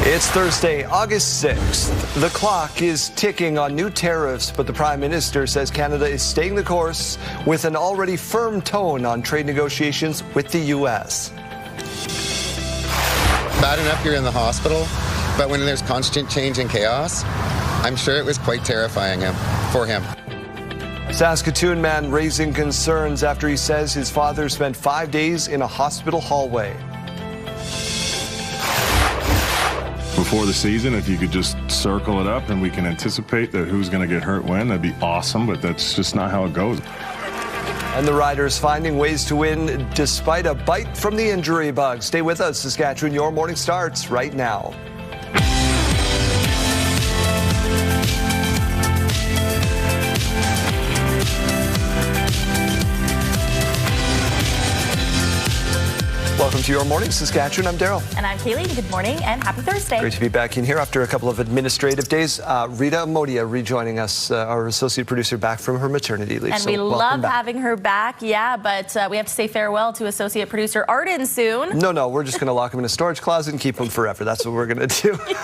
It's Thursday, August 6th. The clock is ticking on new tariffs, but the Prime Minister says Canada is staying the course with an already firm tone on trade negotiations with the U.S. Bad enough you're in the hospital, but when there's constant change and chaos, I'm sure it was quite terrifying for him. Saskatchewan man raising concerns after he says his father spent 5 days in a hospital hallway. Before the season, if you could just circle it up and we can anticipate that who's going to get hurt when, that'd be awesome, but that's just not how it goes. And the Riders finding ways to win despite a bite from the injury bug. Stay with us, Saskatchewan. Your morning starts right now. Welcome to Your Morning Saskatchewan. I'm Daryl. And I'm Kaylee. Good morning and happy Thursday. Great to be back in here after a couple of administrative days. Rita Modia rejoining us, our associate producer, back from her maternity leave. And so we love having her back, but we have to say farewell to associate producer Arden soon. No, we're just going to lock him in a storage closet and keep him forever. That's what we're going to do.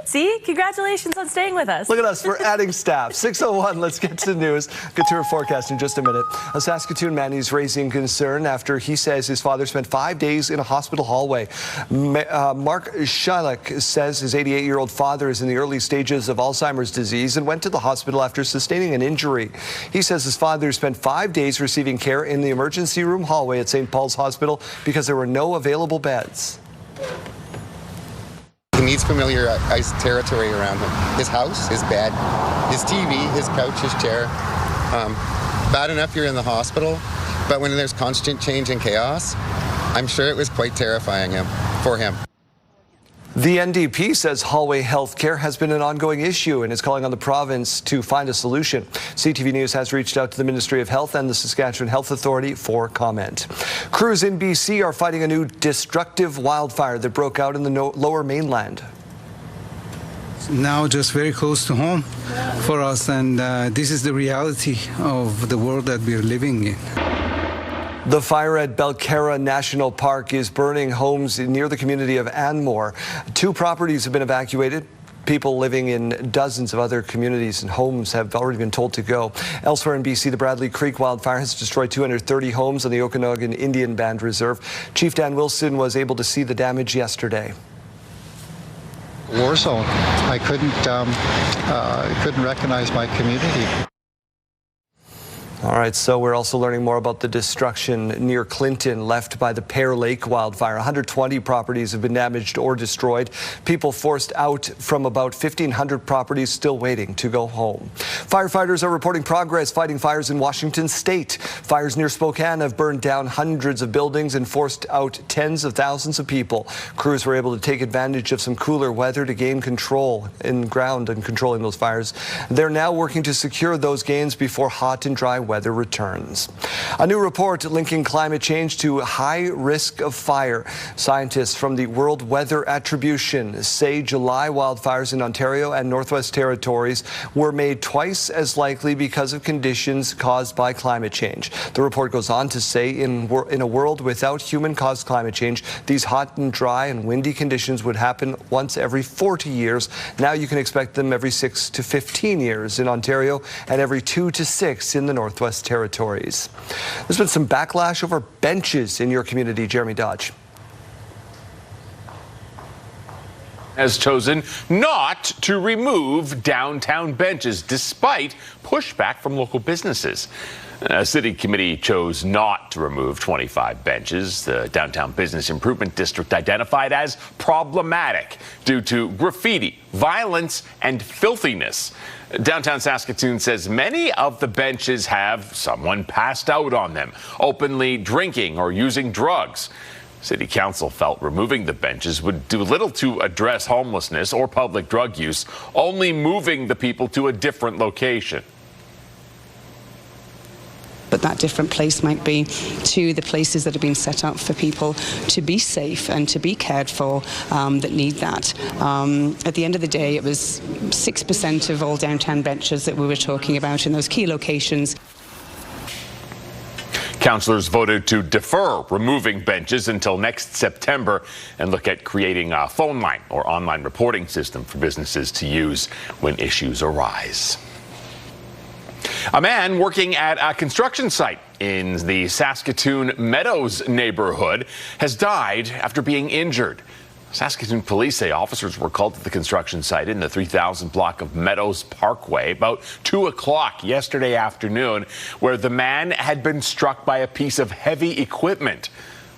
See, congratulations on staying with us. Look at us, we're adding staff. 6:01, let's get to the news. Get to our forecast in just a minute. A Saskatoon man is raising concern after he says his father spent 5 days in a hospital hallway. Mark Shilek says his 88-year-old father is in the early stages of Alzheimer's disease and went to the hospital after sustaining an injury. He says his father spent 5 days receiving care in the emergency room hallway at St. Paul's Hospital because there were no available beds. He needs familiarized territory around him. His house, his bed, his TV, his couch, his chair. Bad enough you're in the hospital, but when there's constant change and chaos, I'm sure it was quite terrifying for him. The NDP says hallway health care has been an ongoing issue and is calling on the province to find a solution. CTV News has reached out to the Ministry of Health and the Saskatchewan Health Authority for comment. Crews in BC are fighting a new destructive wildfire that broke out in the lower mainland. Now just very close to home for us, and this is the reality of the world that we're living in. The fire at Belcarra National Park is burning homes near the community of Anmore. 2 properties have been evacuated. People living in dozens of other communities and homes have already been told to go. Elsewhere in BC, the Bradley Creek wildfire has destroyed 230 homes on the Okanagan Indian Band Reserve. Chief Dan Wilson was able to see the damage yesterday. War zone. I couldn't recognize my community. All right, so we're also learning more about the destruction near Clinton left by the Pear Lake wildfire. 120 properties have been damaged or destroyed. People forced out from about 1,500 properties still waiting to go home. Firefighters are reporting progress fighting fires in Washington state. Fires near Spokane have burned down hundreds of buildings and forced out tens of thousands of people. Crews were able to take advantage of some cooler weather to gain control in ground and controlling those fires. They're now working to secure those gains before hot and dry weather returns. A new report linking climate change to high risk of fire. Scientists from the World Weather Attribution say July wildfires in Ontario and Northwest Territories were made twice as likely because of conditions caused by climate change. The report goes on to say in a world without human-caused climate change, these hot and dry and windy conditions would happen once every 40 years. Now you can expect them every 6 to 15 years in Ontario and every 2 to 6 in the Northwest Territories. There's been some backlash over benches in your community. Jeremy Dodge has chosen not to remove downtown benches despite pushback from local businesses. A city committee chose not to remove 25 benches the Downtown Business Improvement District identified as problematic due to graffiti, violence, and filthiness. Downtown Saskatoon says many of the benches have someone passed out on them, openly drinking or using drugs. City Council felt removing the benches would do little to address homelessness or public drug use, only moving the people to a different location. But that different place might be to the places that have been set up for people to be safe and to be cared for that need that. At the end of the day, it was 6% of all downtown benches that we were talking about in those key locations. Councillors voted to defer removing benches until next September and look at creating a phone line or online reporting system for businesses to use when issues arise. A man working at a construction site in the Saskatoon Meadows neighborhood has died after being injured. Saskatoon police say officers were called to the construction site in the 3000 block of Meadows Parkway about 2 o'clock yesterday afternoon, where the man had been struck by a piece of heavy equipment.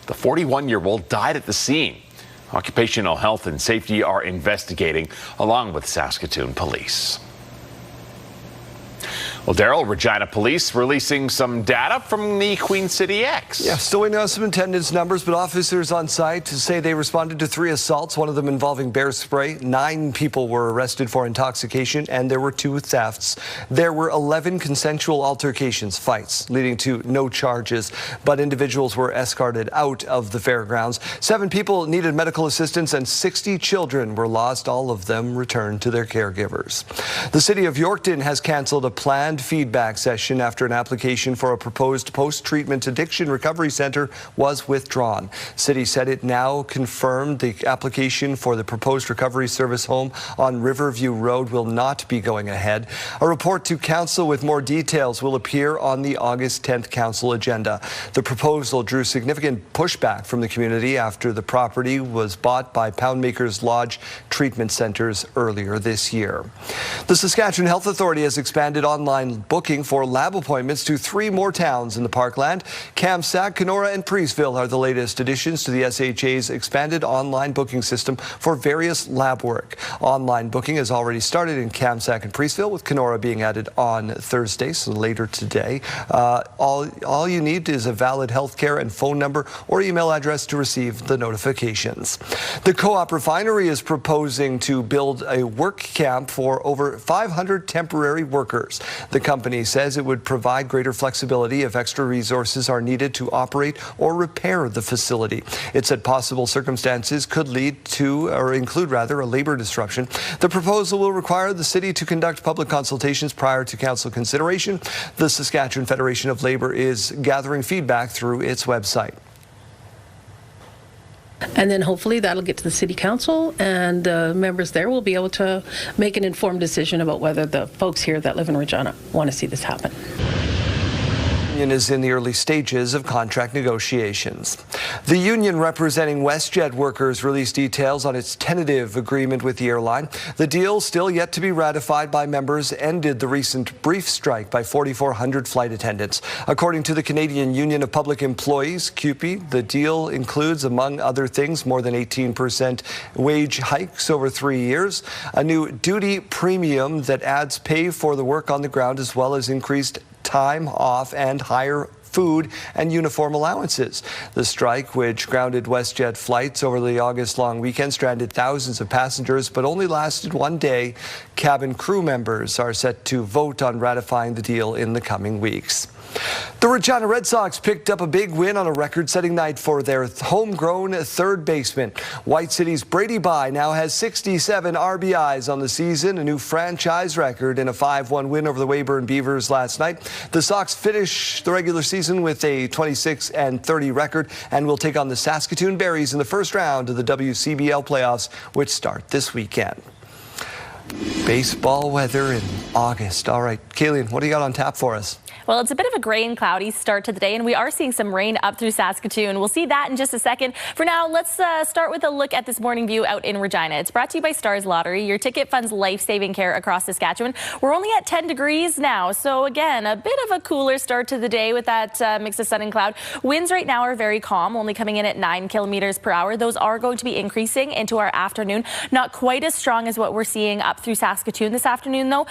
The 41-year-old died at the scene. Occupational Health and Safety are investigating, along with Saskatoon police. Well, Daryl, Regina Police releasing some data from the Queen City X. Yeah, still waiting on some attendance numbers, but officers on site say they responded to 3 assaults, one of them involving bear spray. 9 people were arrested for intoxication, and there were 2 thefts. There were 11 consensual altercations, fights, leading to no charges, but individuals were escorted out of the fairgrounds. 7 people needed medical assistance, and 60 children were lost. All of them returned to their caregivers. The city of Yorkton has canceled a planned feedback session after an application for a proposed post-treatment addiction recovery center was withdrawn. City said it now confirmed the application for the proposed recovery service home on Riverview Road will not be going ahead. A report to council with more details will appear on the August 10th council agenda. The proposal drew significant pushback from the community after the property was bought by Poundmakers Lodge Treatment Centers earlier this year. The Saskatchewan Health Authority has expanded online booking for lab appointments to 3 more towns in the Parkland. Kamsack, Kenora, and Preeceville are the latest additions to the SHA's expanded online booking system for various lab work. Online booking has already started in Kamsack and Preeceville, with Kenora being added on Thursday, so later today. All you need is a valid healthcare and phone number or email address to receive the notifications. The Co-op Refinery is proposing to build a work camp for over 500 temporary workers. The company says it would provide greater flexibility if extra resources are needed to operate or repair the facility. It said possible circumstances could lead to, or include rather, a labor disruption. The proposal will require the city to conduct public consultations prior to council consideration. The Saskatchewan Federation of Labour is gathering feedback through its website. And then hopefully that'll get to the city council, and members there will be able to make an informed decision about whether the folks here that live in Regina want to see this happen. The union is in the early stages of contract negotiations. The union representing WestJet workers released details on its tentative agreement with the airline. The deal, still yet to be ratified by members, ended the recent brief strike by 4,400 flight attendants. According to the Canadian Union of Public Employees, CUPE, the deal includes, among other things, more than 18% wage hikes over 3 years, a new duty premium that adds pay for the work on the ground, as well as increased time off and higher food and uniform allowances. The strike, which grounded WestJet flights over the August long weekend, stranded thousands of passengers, but only lasted 1 day. Cabin crew members are set to vote on ratifying the deal in the coming weeks. The Regina Red Sox picked up a big win on a record-setting night for their homegrown third baseman. White City's Brady Bye now has 67 RBIs on the season, a new franchise record, in a 5-1 win over the Weyburn Beavers last night. The Sox finish the regular season with a 26-30 record and will take on the Saskatoon Berries in the first round of the WCBL playoffs, which start this weekend. Baseball weather in August. All right, Kayleen, what do you got on tap for us? Well, it's a bit of a gray and cloudy start to the day, and we are seeing some rain up through Saskatoon. We'll see that in just a second. For now, let's start with a look at this morning view out in Regina. It's brought to you by Stars Lottery, your ticket funds life-saving care across Saskatchewan. We're only at 10 degrees now, so again, a bit of a cooler start to the day with that mix of sun and cloud. Winds right now are very calm, only coming in at 9 kilometers per hour. Those are going to be increasing into our afternoon. Not quite as strong as what we're seeing up through Saskatoon this afternoon, though,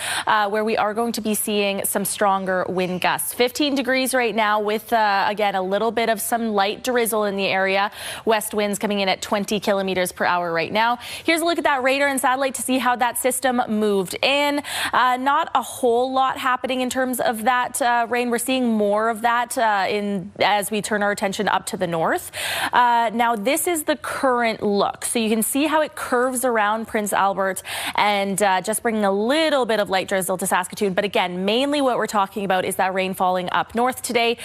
where we are going to be seeing some stronger wind gusts. 15 degrees right now with, again, a little bit of some light drizzle in the area. West winds coming in at 20 kilometers per hour right now. Here's a look at that radar and satellite to see how that system moved in. Not a whole lot happening in terms of that rain. We're seeing more of that as we turn our attention up to the north. Now, this is the current look. So you can see how it curves around Prince Albert and and just bringing a little bit of light drizzle to Saskatoon. But again, mainly what we're talking about is that rain falling up north today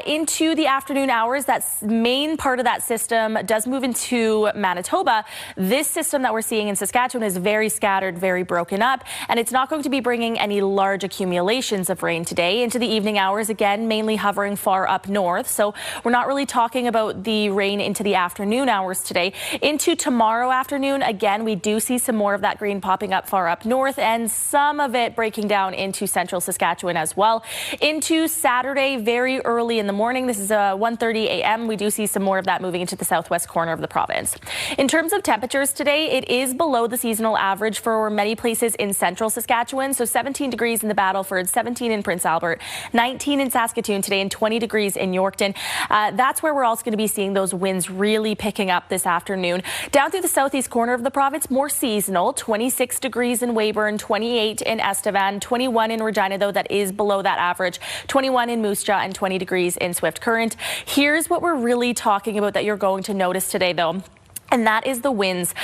into the afternoon hours. That main part of that system does move into Manitoba. This system that we're seeing in Saskatchewan is very scattered, very broken up, and it's not going to be bringing any large accumulations of rain today. Into the evening hours, again, mainly hovering far up north. So we're not really talking about the rain into the afternoon hours today. Into tomorrow afternoon, again, we do see some more of that green popping up far up north and some of it breaking down into central Saskatchewan as well. Into Saturday, very early in the morning, this is 1:30 a.m. We do see some more of that moving into the southwest corner of the province. In terms of temperatures today, it is below the seasonal average for many places in central Saskatchewan. So 17 degrees in the Battleford, 17 in Prince Albert, 19 in Saskatoon today, and 20 degrees in Yorkton. That's where we're also going to be seeing those winds really picking up this afternoon. Down through the southeast corner of the province, more seasonal, 26 degrees in Weyburn, 28 in Estevan, 21 in Regina, though that is below that average, 21 in Moose Jaw, and 20 degrees in Swift Current. Here's what we're really talking about that you're going to notice today, though. And that is the winds.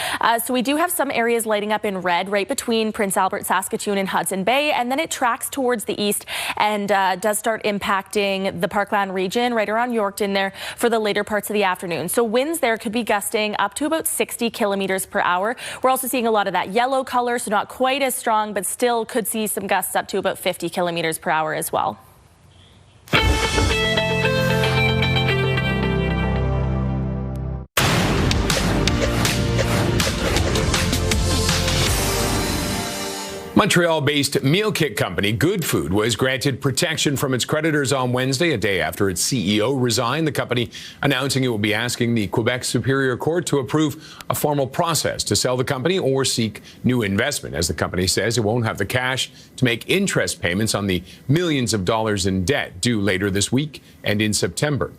So we do have some areas lighting up in red right between Prince Albert, Saskatoon, and Hudson Bay. And then it tracks towards the east and does start impacting the Parkland region right around Yorkton there for the later parts of the afternoon. So winds there could be gusting up to about 60 kilometers per hour. We're also seeing a lot of that yellow color, so not quite as strong, but still could see some gusts up to about 50 kilometers per hour as well. Montreal-based meal kit company Good Food was granted protection from its creditors on Wednesday, a day after its CEO resigned. The company announcing it will be asking the Quebec Superior Court to approve a formal process to sell the company or seek new investment. As the company says, it won't have the cash to make interest payments on the millions of dollars in debt due later this week and in September.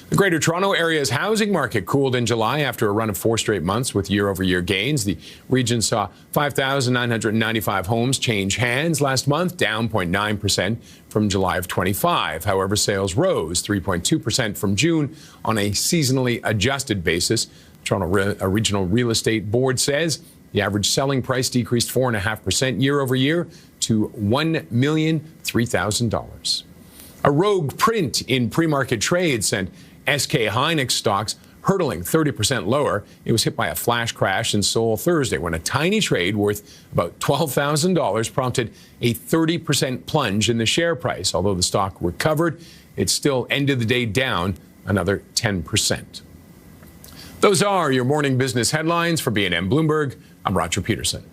The Greater Toronto Area's housing market cooled in July after a run of 4 straight months with year-over-year gains. The region saw 5,995 homes change hands last month, down 0.9% from July of 25. However, sales rose 3.2% from June on a seasonally adjusted basis. Toronto Regional Real Estate Board says the average selling price decreased 4.5% year-over-year to $1,003,000. A rogue print in pre-market trade sent SK Hynix stocks hurtling 30% lower. It was hit by a flash crash in Seoul Thursday when a tiny trade worth about $12,000 prompted a 30% plunge in the share price. Although the stock recovered, it still ended the day down another 10%. Those are your morning business headlines. For B&M Bloomberg, I'm Roger Peterson.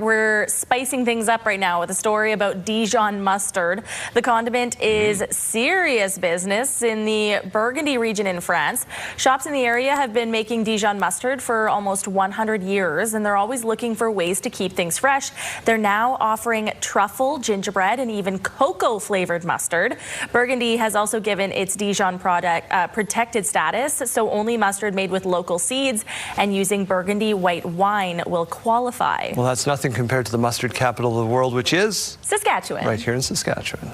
We're spicing things up right now with a story about Dijon mustard. The condiment is serious business in the Burgundy region in France. Shops in the area have been making Dijon mustard for almost 100 years, and they're always looking for ways to keep things fresh. They're now offering truffle, gingerbread, and even cocoa-flavored mustard. Burgundy has also given its Dijon product protected status, so only mustard made with local seeds and using Burgundy white wine will qualify. Well, that's nothing compared to the mustard capital of the world, which is Saskatchewan. Right here in Saskatchewan.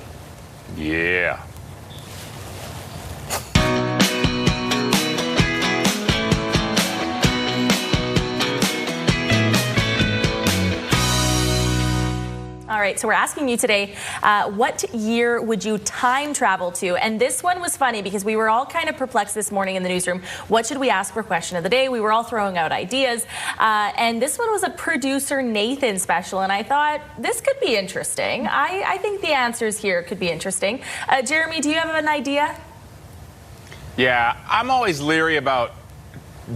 Yeah. All right, so we're asking you today, what year would you time travel to? And this one was funny because we were all kind of perplexed this morning in the newsroom. What should we ask for question of the day? We were all throwing out ideas. And this one was a producer Nathan special. And I thought this could be interesting. I think the answers here could be interesting. Jeremy, do you have an idea? Yeah, I'm always leery about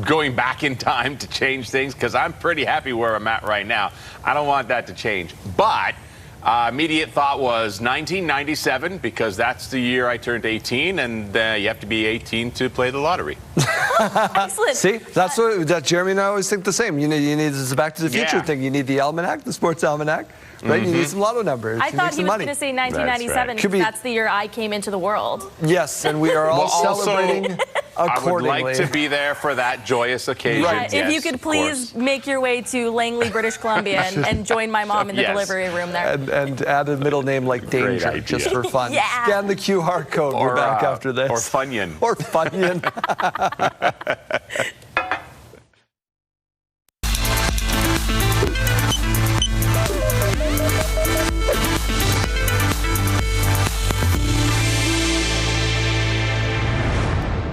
going back in time to change things because I'm pretty happy where I'm at right now. I don't want that to change. But immediate thought was 1997 because that's the year I turned 18 and you have to be 18 to play the lottery. Excellent. See, that's what Jeremy and I always think the same. You need this Back to the Future thing. You need the almanac, the sports almanac, right? You need some lotto numbers. I thought he was going to say 1997 because that's the year I came into the world. Yes, and we are all celebrating accordingly. I would like to be there for that joyous occasion. Right. If you could please make your way to Langley, British Columbia and join my mom in the delivery room there. And add a middle name like Danger, just for fun. Yeah. Scan the QR code. We're back after this. Or Funyun. Or Funyun.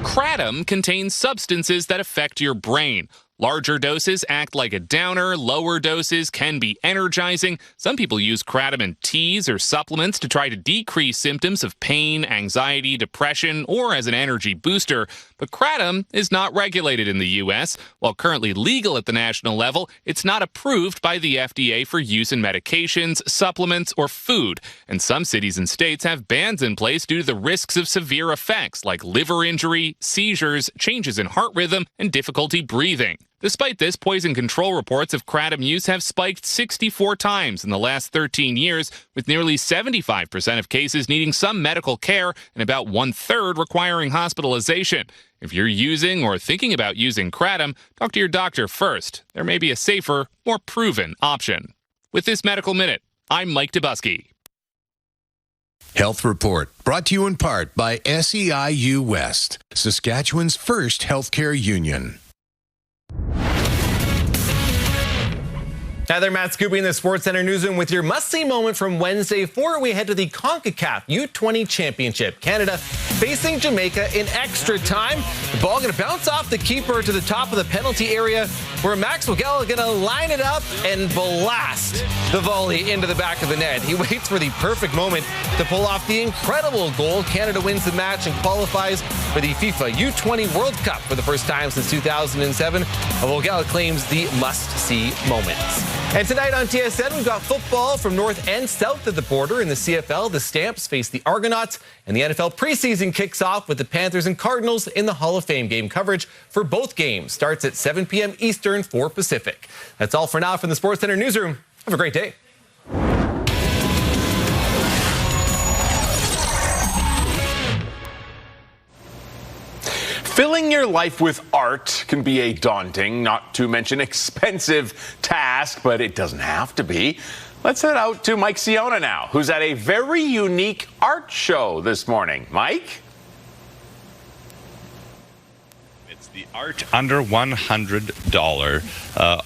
Kratom contains substances that affect your brain. Larger doses act like a downer, lower doses can be energizing. Some people use kratom in teas or supplements to try to decrease symptoms of pain, anxiety, depression, or as an energy booster. But kratom is not regulated in the U.S. While currently legal at the national level, it's not approved by the FDA for use in medications, supplements, or food. And some cities and states have bans in place due to the risks of severe effects like liver injury, seizures, changes in heart rhythm, and difficulty breathing. Despite this, poison control reports of kratom use have spiked 64 times in the last 13 years, with nearly 75% of cases needing some medical care and about 1/3 requiring hospitalization. If you're using or thinking about using kratom, talk to your doctor first. There may be a safer, more proven option. With this Medical Minute, I'm Mike Dubusky. Health Report, brought to you in part by SEIU West, Saskatchewan's first healthcare union. Hi there, Matt Scooby in the Sports Center newsroom with your must-see moment from Wednesday before we head to the CONCACAF U20 Championship. Canada facing Jamaica in extra time. The ball going to bounce off the keeper to the top of the penalty area where Max Wagel going to line it up and blast the volley into the back of the net. He waits for the perfect moment to pull off the incredible goal. Canada wins the match and qualifies for the FIFA U20 World Cup for the first time since 2007. Wagel claims the must-see moments. And tonight on TSN, we've got football from north and south of the border. In the CFL, the Stamps face the Argonauts, and the NFL preseason kicks off with the Panthers and Cardinals in the Hall of Fame game. Coverage for both games starts at 7 p.m. Eastern, 4 Pacific. That's all for now from the Sports Center newsroom. Have a great day. Filling your life with art can be a daunting, not to mention expensive task, but it doesn't have to be. Let's head out to Mike Siona now, who's at a very unique art show this morning. Mike? It's the Art Under $100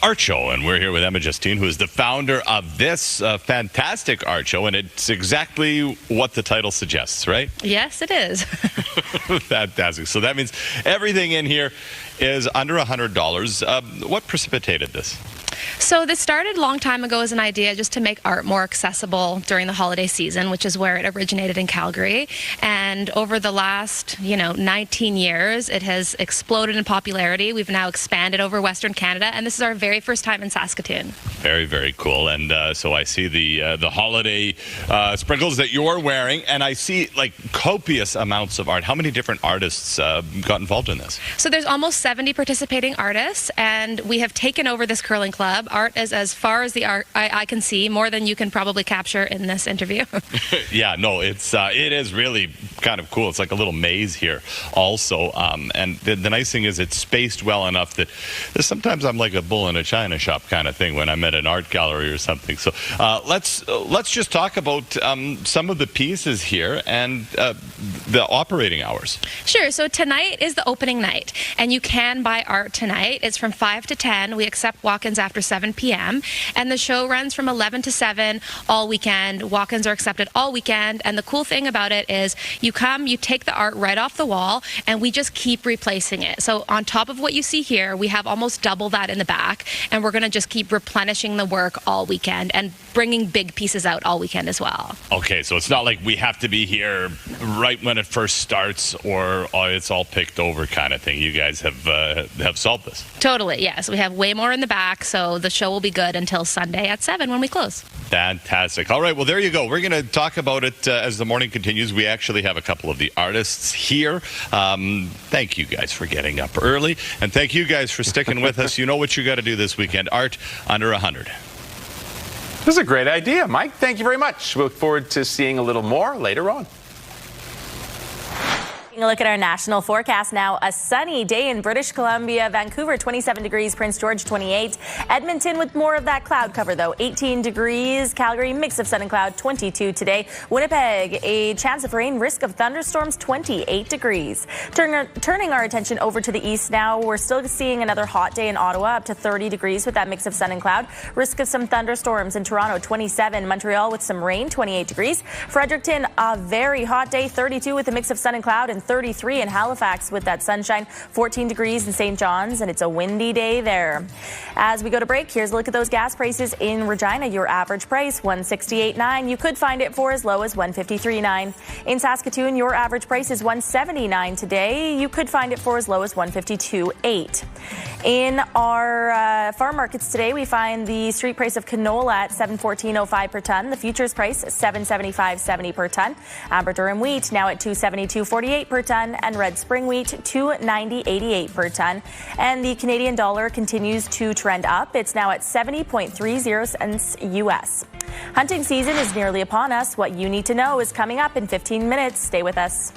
art show, and we're here with Emma Justine, who is the founder of this fantastic art show, and it's exactly what the title suggests, right? Yes, it is. Fantastic. So that means everything in here is under $100. What precipitated this? So this started a long time ago as an idea just to make art more accessible during the holiday season, which is where it originated in Calgary. And over the last, 19 years, it has exploded in popularity. We've now expanded over Western Canada, and this is our very first time in Saskatoon. Very, very cool. And so I see the holiday sprinkles that you're wearing, and I see like copious amounts of art. How many different artists got involved in this? So there's almost 70 participating artists, and we have taken over this curling club. Art is as far as the art I can see, more than you can probably capture in this interview. Yeah, no, it is really kind of cool. It's like a little maze here also. And the nice thing is it's spaced well enough that sometimes I'm like a bull in a china shop kind of thing when I'm at an art gallery or something. So let's just talk about some of the pieces here and the operating hours. Sure. So tonight is the opening night, and you can buy art tonight. It's from 5 to 10. We accept walk-ins after 7 p.m. and the show runs from 11 to 7 all weekend. Walk-ins are accepted all weekend, and the cool thing about it is you come, you take the art right off the wall, and we just keep replacing it. So on top of what you see here, we have almost double that in the back, and we're going to just keep replenishing the work all weekend and bringing big pieces out all weekend as well. Okay, so it's not like we have to be here right when it first starts, or it's all picked over kind of thing. You guys have solved this. Totally, yes. We have way more in the back, so the show will be good until Sunday at 7 when we close. Fantastic. All right, well, there you go. We're going to talk about it as the morning continues. We actually have a couple of the artists here. Thank you guys for getting up early, and thank you guys for sticking with us. You know what you got to do this weekend. Art under 100. This is a great idea, Mike. Thank you very much. We look forward to seeing a little more later on. Taking a look at our national forecast now. A sunny day in British Columbia, Vancouver 27 degrees, Prince George 28. Edmonton with more of that cloud cover though, 18 degrees. Calgary mix of sun and cloud, 22 today. Winnipeg a chance of rain, risk of thunderstorms, 28 degrees. Turning our attention over to the east now, we're still seeing another hot day in Ottawa, up to 30 degrees with that mix of sun and cloud. Risk of some thunderstorms in Toronto, 27. Montreal with some rain, 28 degrees. Fredericton a very hot day, 32 with a mix of sun and cloud, and 33 in Halifax with that sunshine, 14 degrees in St. John's, and it's a windy day there. As we go to break, here's a look at those gas prices in Regina. Your average price, $168.9. You could find it for as low as $153.9. In Saskatoon, your average price is $179 today. You could find it for as low as $152.8. In our farm markets today, we find the street price of canola at $714.05 per ton. The futures price, $775.70 per ton. Amber durum wheat now at $272.48 per ton, and red spring wheat $290.88 per ton. And the Canadian dollar continues to trend up. It's now at 70.30 cents US. Hunting season is nearly upon us. What you need to know is coming up in 15 minutes. Stay with us.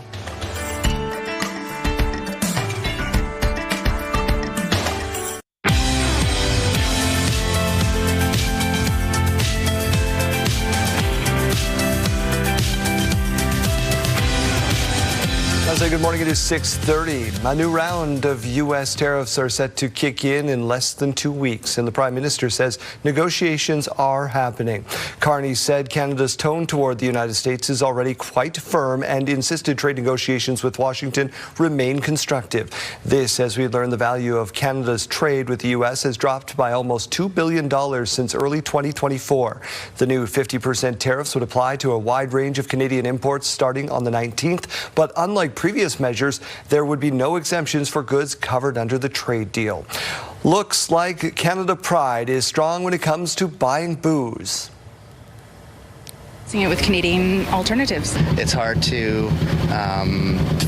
Good morning. It is 6:30. A new round of U.S. tariffs are set to kick in less than 2 weeks, and the Prime Minister says negotiations are happening. Carney said Canada's tone toward the United States is already quite firm and insisted trade negotiations with Washington remain constructive. This, as we learn the value of Canada's trade with the U.S. has dropped by almost $2 billion since early 2024. The new 50% tariffs would apply to a wide range of Canadian imports starting on the 19th, but unlike previous measures, there would be no exemptions for goods covered under the trade deal. Looks like Canada Pride is strong when it comes to buying booze. Seeing it with Canadian alternatives. It's hard to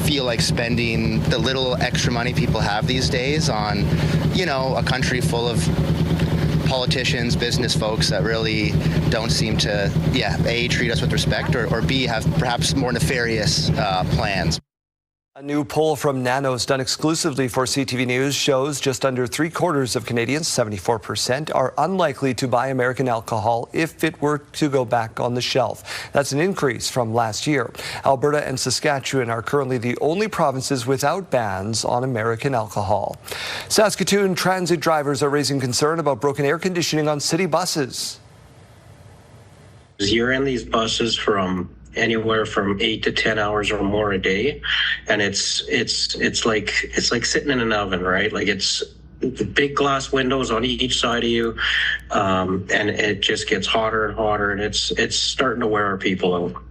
feel like spending the little extra money people have these days on, you know, a country full of politicians, business folks that really don't seem to, A, treat us with respect, or B, have perhaps more nefarious plans. A new poll from Nanos done exclusively for CTV News shows just under 3/4 of Canadians, 74%, are unlikely to buy American alcohol if it were to go back on the shelf. That's an increase from last year. Alberta and Saskatchewan are currently the only provinces without bans on American alcohol. Saskatoon transit drivers are raising concern about broken air conditioning on city buses. You're in these buses from anywhere from 8 to 10 hours or more a day, and it's like sitting in an oven, right? Like it's the big glass windows on each side of you, and it just gets hotter and hotter, and it's starting to wear our people out.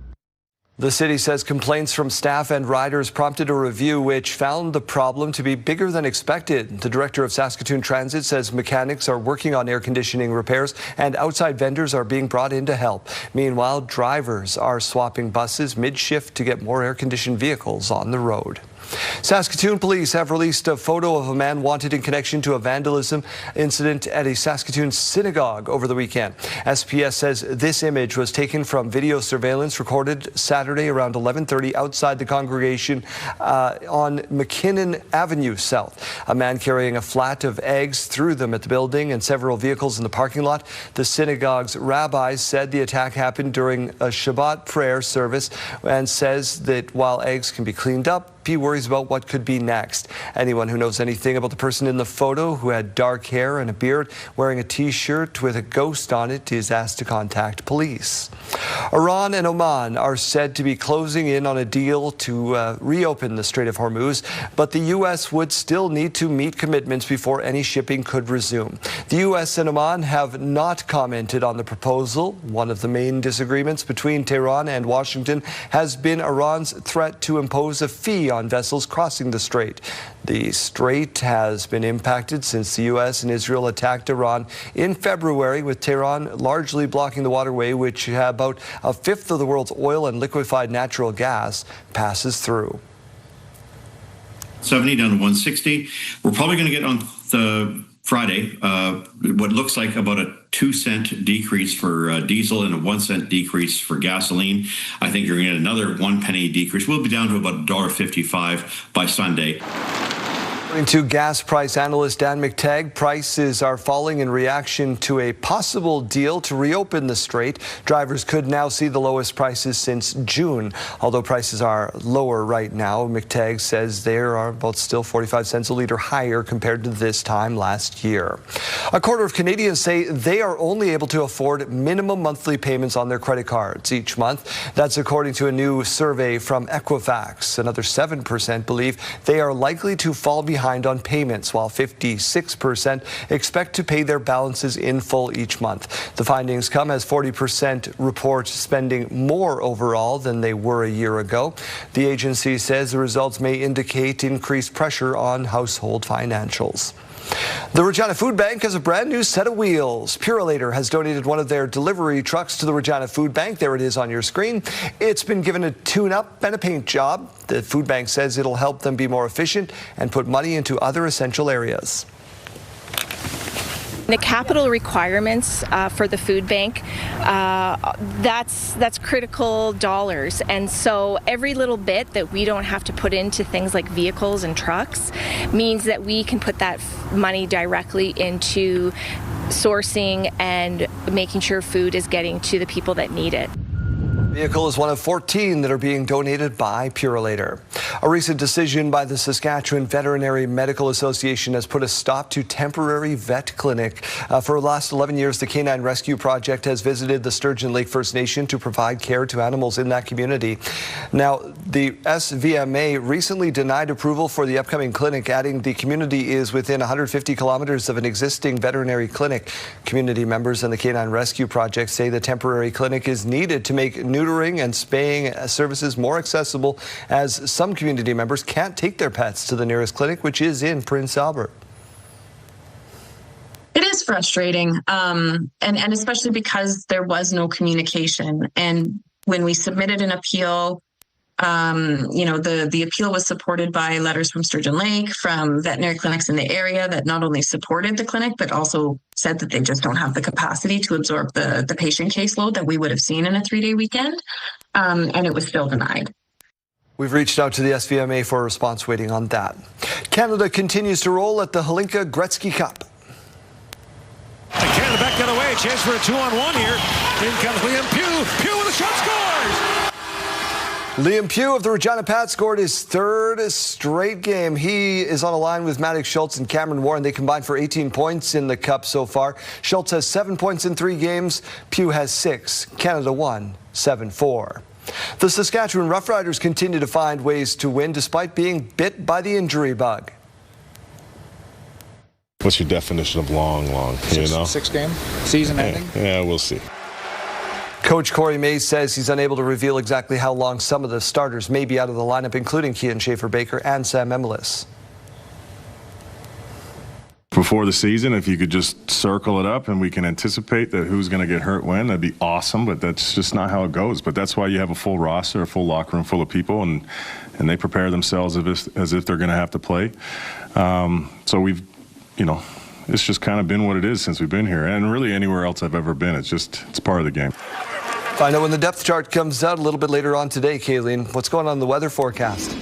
The city says complaints from staff and riders prompted a review which found the problem to be bigger than expected. The director of Saskatoon Transit says mechanics are working on air conditioning repairs and outside vendors are being brought in to help. Meanwhile, drivers are swapping buses mid-shift to get more air-conditioned vehicles on the road. Saskatoon police have released a photo of a man wanted in connection to a vandalism incident at a Saskatoon synagogue over the weekend. SPS says this image was taken from video surveillance recorded Saturday around 11:30 outside the congregation on McKinnon Avenue South. A man carrying a flat of eggs threw them at the building and several vehicles in the parking lot. The synagogue's rabbi said the attack happened during a Shabbat prayer service and says that while eggs can be cleaned up, NDP worries about what could be next. Anyone who knows anything about the person in the photo who had dark hair and a beard wearing a T-shirt with a ghost on it is asked to contact police. Iran and Oman are said to be closing in on a deal to reopen the Strait of Hormuz, but the U.S. would still need to meet commitments before any shipping could resume. The U.S. and Oman have not commented on the proposal. One of the main disagreements between Tehran and Washington has been Iran's threat to impose a fee on vessels crossing the strait. The strait has been impacted since the U.S. and Israel attacked Iran in February, with Tehran largely blocking the waterway, which about a fifth of the world's oil and liquefied natural gas passes through. 70 down to 160. We're probably going to get on the Friday what looks like about a 2-cent decrease for diesel and a 1-cent decrease for gasoline. I think you're going to get another 1 penny decrease. We'll be down to about $1.55 by Sunday. According to gas price analyst Dan McTagg, prices are falling in reaction to a possible deal to reopen the strait. Drivers could now see the lowest prices since June. Although prices are lower right now, McTagg says they are about still 45 cents a litre higher compared to this time last year. A quarter of Canadians say they are only able to afford minimum monthly payments on their credit cards each month. That's according to a new survey from Equifax. Another 7% believe they are likely to fall behind on payments, while 56% expect to pay their balances in full each month. The findings come as 40% report spending more overall than they were a year ago. The agency says the results may indicate increased pressure on household financials. The Regina Food Bank has a brand new set of wheels. Purolator has donated one of their delivery trucks to the Regina Food Bank. There it is on your screen. It's been given a tune-up and a paint job. The food bank says it'll help them be more efficient and put money into other essential areas. The capital requirements for the food bank, that's critical dollars, and so every little bit that we don't have to put into things like vehicles and trucks means that we can put that money directly into sourcing and making sure food is getting to the people that need it. The vehicle is one of 14 that are being donated by Purolator. A recent decision by the Saskatchewan Veterinary Medical Association has put a stop to temporary vet clinic. For the last 11 years, the Canine Rescue Project has visited the Sturgeon Lake First Nation to provide care to animals in that community. Now, the SVMA recently denied approval for the upcoming clinic, adding the community is within 150 kilometers of an existing veterinary clinic. Community members and the Canine Rescue Project say the temporary clinic is needed to make neutering and spaying services more accessible, as some community members can't take their pets to the nearest clinic, which is in Prince Albert. It is frustrating, and especially because there was no communication. And when we submitted an appeal, the appeal was supported by letters from Sturgeon Lake, from veterinary clinics in the area that not only supported the clinic, but also said that they just don't have the capacity to absorb the patient caseload that we would have seen in a 3-day weekend, and it was still denied. We've reached out to the SVMA for a response, waiting on that. Canada continues to roll at the Hlinka Gretzky Cup. And Canada back the other way, chance for a 2-on-1 here. In comes Liam Pugh. Pugh with a shot, scores! Liam Pugh of the Regina Pats scored his third straight game. He is on a line with Maddox Schultz and Cameron Warren. They combined for 18 points in the Cup so far. Schultz has 7 points in 3 games. Pugh has 6. Canada won 7-4. The Saskatchewan Roughriders continue to find ways to win despite being bit by the injury bug. What's your definition of long? Six-game season ending? Yeah, we'll see. Coach Corey Mays says he's unable to reveal exactly how long some of the starters may be out of the lineup, including Keaton Schaefer-Baker and Sam Emelis. Before the season, if you could just circle it up and we can anticipate that who's going to get hurt when, that'd be awesome, but that's just not how it goes. But that's why you have a full roster, a full locker room full of people, and they prepare themselves as if they're going to have to play. So we've, it's just kind of been what it is since we've been here, and really anywhere else I've ever been. It's part of the game. Find out when the depth chart comes out a little bit later on today, Kayleen. What's going on in the weather forecast?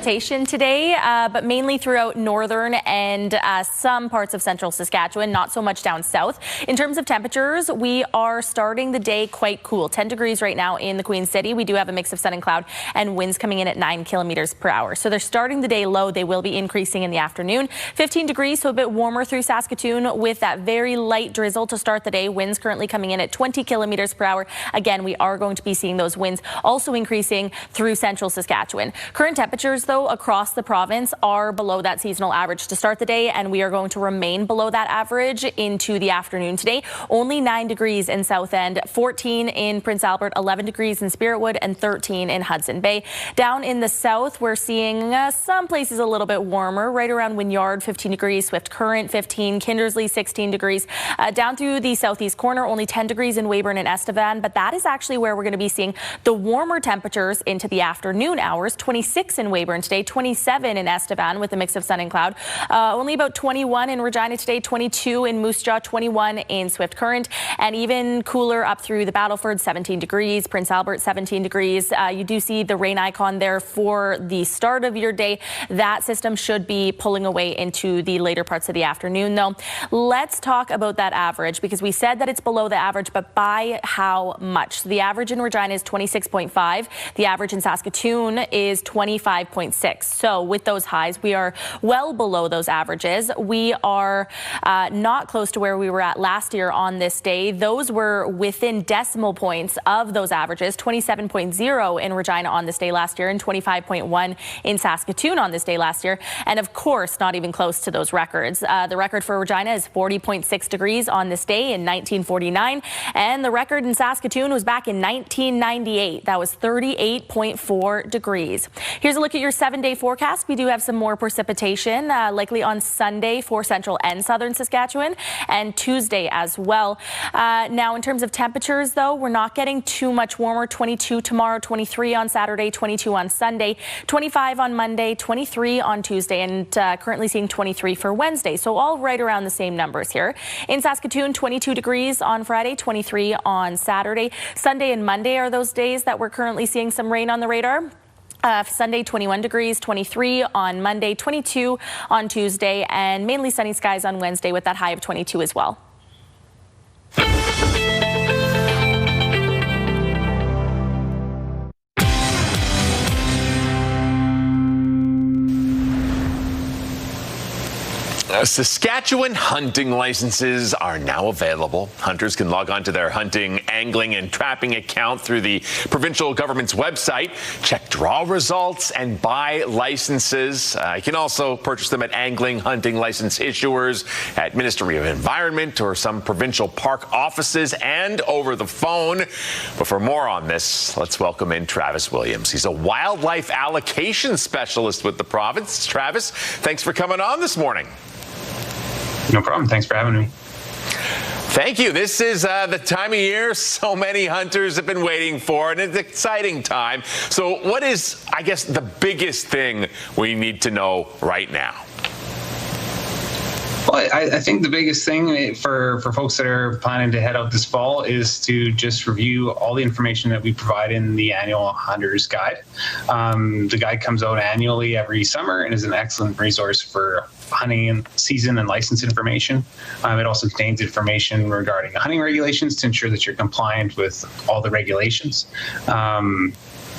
precipitation today, but mainly throughout northern and some parts of central Saskatchewan, not so much down south. In terms of temperatures, we are starting the day quite cool. 10 degrees right now in the Queen City. We do have a mix of sun and cloud and winds coming in at 9 kilometers per hour. So they're starting the day low. They will be increasing in the afternoon. 15 degrees, so a bit warmer through Saskatoon with that very light drizzle to start the day. Winds currently coming in at 20 kilometers per hour. Again, we are going to be seeing those winds also increasing through central Saskatchewan. Current temperatures, though, across the province are below that seasonal average to start the day, and we are going to remain below that average into the afternoon today. Only 9 degrees in South End, 14 in Prince Albert, 11 degrees in Spiritwood, and 13 in Hudson Bay. Down in the south, we're seeing some places a little bit warmer, right around Wynyard, 15 degrees, Swift Current, 15, Kindersley, 16 degrees. Down through the southeast corner, only 10 degrees in Weyburn and Estevan, but that is actually where we're going to be seeing the warmer temperatures into the afternoon hours. 26 in Weyburn today, 27 in Estevan with a mix of sun and cloud. Only about 21 in Regina today, 22 in Moose Jaw, 21 in Swift Current, and even cooler up through the Battleford, 17 degrees, Prince Albert, 17 degrees. You do see the rain icon there for the start of your day. That system should be pulling away into the later parts of the afternoon, though. Let's talk about that average, because we said that it's below the average, but by how much? So the average in Regina is 26.5. The average in Saskatoon is 25.6. So with those highs, we are well below those averages. We are not close to where we were at last year on this day. Those were within decimal points of those averages, 27.0 in Regina on this day last year and 25.1 in Saskatoon on this day last year. And of course, not even close to those records. The record for Regina is 40.6 degrees on this day in 1949. And the record in Saskatoon was back in 1998. That was 38.4 degrees. Here's a look at your 7-day forecast. We do have some more precipitation, likely on Sunday for central and southern Saskatchewan, and Tuesday as well. Now, in terms of temperatures, though, we're not getting too much warmer. 22 tomorrow, 23 on Saturday, 22 on Sunday, 25 on Monday, 23 on Tuesday, and currently seeing 23 for Wednesday. So all right around the same numbers here. In Saskatoon, 22 degrees on Friday, 23 on Saturday. Sunday and Monday are those days that we're currently seeing some rain on the radar. Sunday, 21 degrees, 23 on Monday, 22 on Tuesday, and mainly sunny skies on Wednesday with that high of 22 as well. Saskatchewan hunting licenses are now available. Hunters can log on to their hunting, angling, and trapping account through the provincial government's website, check draw results, and buy licenses. You can also purchase them at angling, hunting license issuers, at Ministry of Environment, or some provincial park offices, and over the phone. But for more on this, let's welcome in Travis Williams. He's a wildlife allocation specialist with the province. Travis, thanks for coming on this morning. No problem. Thanks for having me. Thank you. This is the time of year so many hunters have been waiting for, and it's an exciting time. So what is, I guess, the biggest thing we need to know right now? Well, I think the biggest thing for folks that are planning to head out this fall is to just review all the information that we provide in the annual Hunter's Guide. The guide comes out annually every summer and is an excellent resource for hunting season and license information. It also contains information regarding hunting regulations to ensure that you're compliant with all the regulations.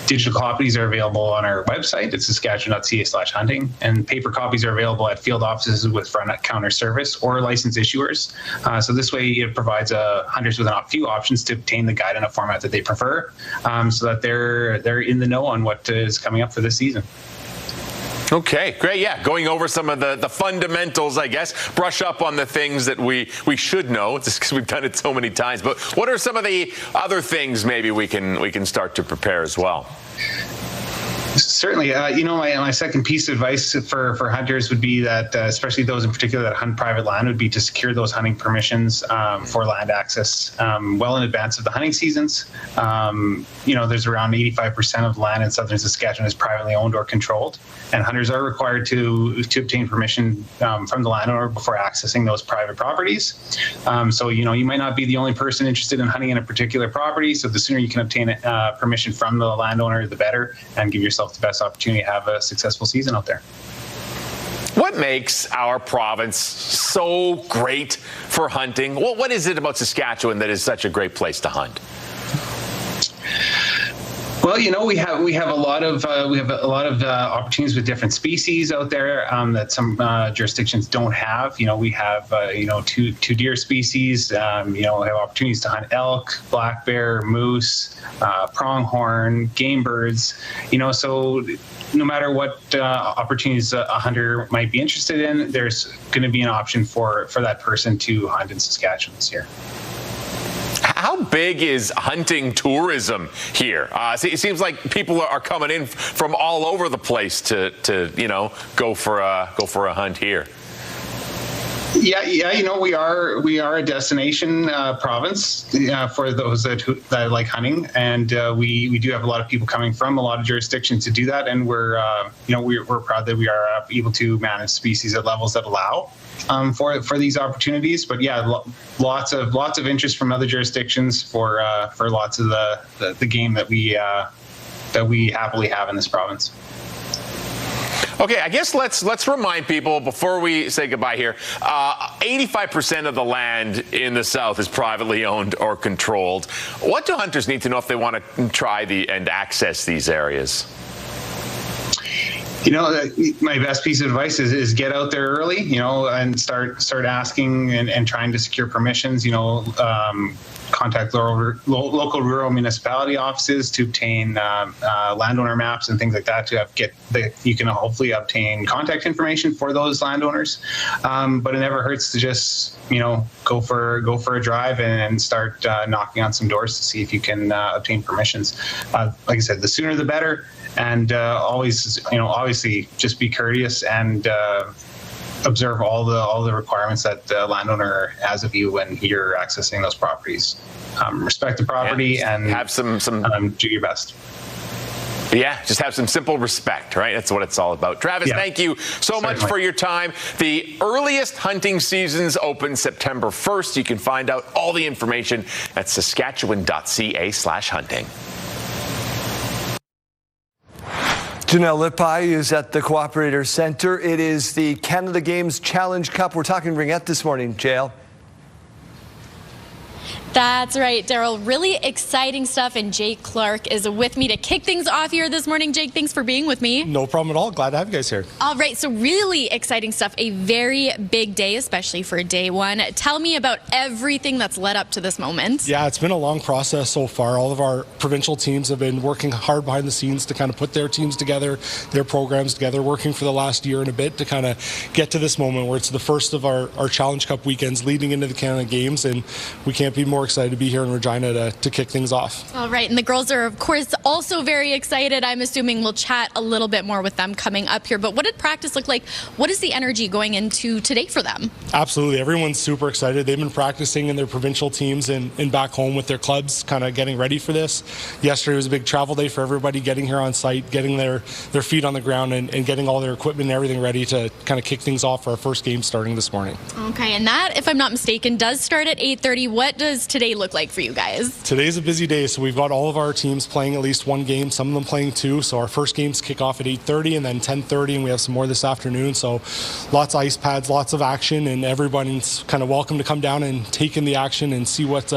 Digital copies are available on our website at saskatchewan.ca/hunting, and paper copies are available at field offices with front counter service or license issuers. So this way it provides hunters with a few options to obtain the guide in a format that they prefer, so that they're in the know on what is coming up for this season. Okay, great. Yeah, going over some of the fundamentals, I guess. Brush up on the things that we should know, just because we've done it so many times. But what are some of the other things maybe we can start to prepare as well? Certainly. My second piece of advice for hunters would be that, especially those in particular that hunt private land, would be to secure those hunting permissions for land access well in advance of the hunting seasons. There's around 85% of land in southern Saskatchewan is privately owned or controlled, and hunters are required to obtain permission from the landowner before accessing those private properties. So you might not be the only person interested in hunting in a particular property, so the sooner you can obtain permission from the landowner, the better, and give yourself the best best opportunity to have a successful season out there. What makes our province so great for hunting? What is it about Saskatchewan that is such a great place to hunt? Well, we have a lot of opportunities with different species out there that some jurisdictions don't have. We have two deer species. We have opportunities to hunt elk, black bear, moose, pronghorn, game birds. So no matter what opportunities a hunter might be interested in, there's going to be an option for that person to hunt in Saskatchewan this year. How big is hunting tourism here? It seems like people are coming in from all over the place to go for a hunt here. Yeah. We are a destination province for those that like hunting, and we do have a lot of people coming from a lot of jurisdictions to do that, and we're proud that we are able to manage species at levels that allow for these opportunities. But yeah, lots of interest from other jurisdictions for lots of the game that we happily have in this province. Okay, I guess let's remind people before we say goodbye here. 85% of the land in the South is privately owned or controlled. What do hunters need to know if they want to try and access these areas? My best piece of advice is get out there early, and start asking and trying to secure permissions. Contact local rural municipality offices to obtain landowner maps and things like that you can hopefully obtain contact information for those landowners. But it never hurts to just go for a drive and start knocking on some doors to see if you can obtain permissions. Like I said, the sooner the better, and always obviously just be courteous and observe all the requirements that the landowner has of you when you're accessing those properties. Respect the property and have some do your best. Yeah, just have some simple respect, right? That's what it's all about. Travis, thank you so much for your time. The earliest hunting seasons open September 1st. You can find out all the information at saskatchewan.ca/hunting. Janelle Lippi is at the Cooperator Centre. It is the Canada Games Challenge Cup. We're talking ringette this morning, JL. That's right, Daryl. Really exciting stuff, and Jake Clark is with me to kick things off here this morning. Jake, thanks for being with me. No problem at all. Glad to have you guys here. All right, so really exciting stuff. A very big day, especially for day one. Tell me about everything that's led up to this moment. Yeah, it's been a long process so far. All of our provincial teams have been working hard behind the scenes to kind of put their teams together, their programs together, working for the last year and a bit to kind of get to this moment where it's the first of our Challenge Cup weekends leading into the Canada Games, and we can't be more excited to be here in Regina to kick things off. All right, and the girls are, of course, also very excited. I'm assuming we'll chat a little bit more with them coming up here, but what did practice look like? What is the energy going into today for them? Absolutely. Everyone's super excited. They've been practicing in their provincial teams and back home with their clubs, kind of getting ready for this. Yesterday was a big travel day for everybody, getting here on site, getting their feet on the ground and getting all their equipment and everything ready to kind of kick things off for our first game starting this morning. Okay, and that, if I'm not mistaken, does start at 8:30. What does today look like for you guys? Today's a busy day, so we've got all of our teams playing at least one game, some of them playing two. So our first games kick off at 8:30 and then 10:30, and we have some more this afternoon. So lots of ice pads, lots of action, and everybody's kind of welcome to come down and take in the action and see what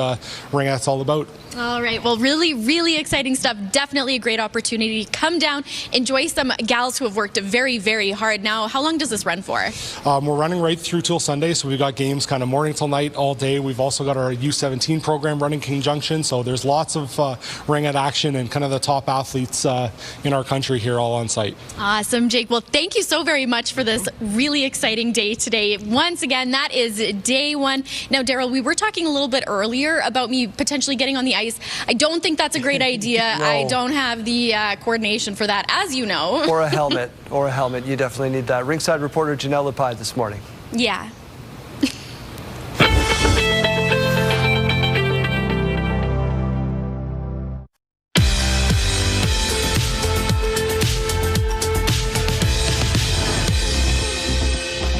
ringette's all about. All right, well, really, really exciting stuff. Definitely a great opportunity. Come down, enjoy some gals who have worked very, very hard. Now, how long does this run for? We're running right through till Sunday, so we've got games kind of morning till night all day. We've also got our U17 program running conjunction, so there's lots of ringette action and kind of the top athletes in our country here all on site. Awesome, Jake. Well, thank you so very much for this really exciting day today. Once again, that is day one. Now, Daryl, we were talking a little bit earlier about me potentially getting on the ice. I don't think that's a great idea. No. I don't have the coordination for that, as you know. Or a helmet. You definitely need that. Ringside reporter Janelle Lippi this morning. Yeah.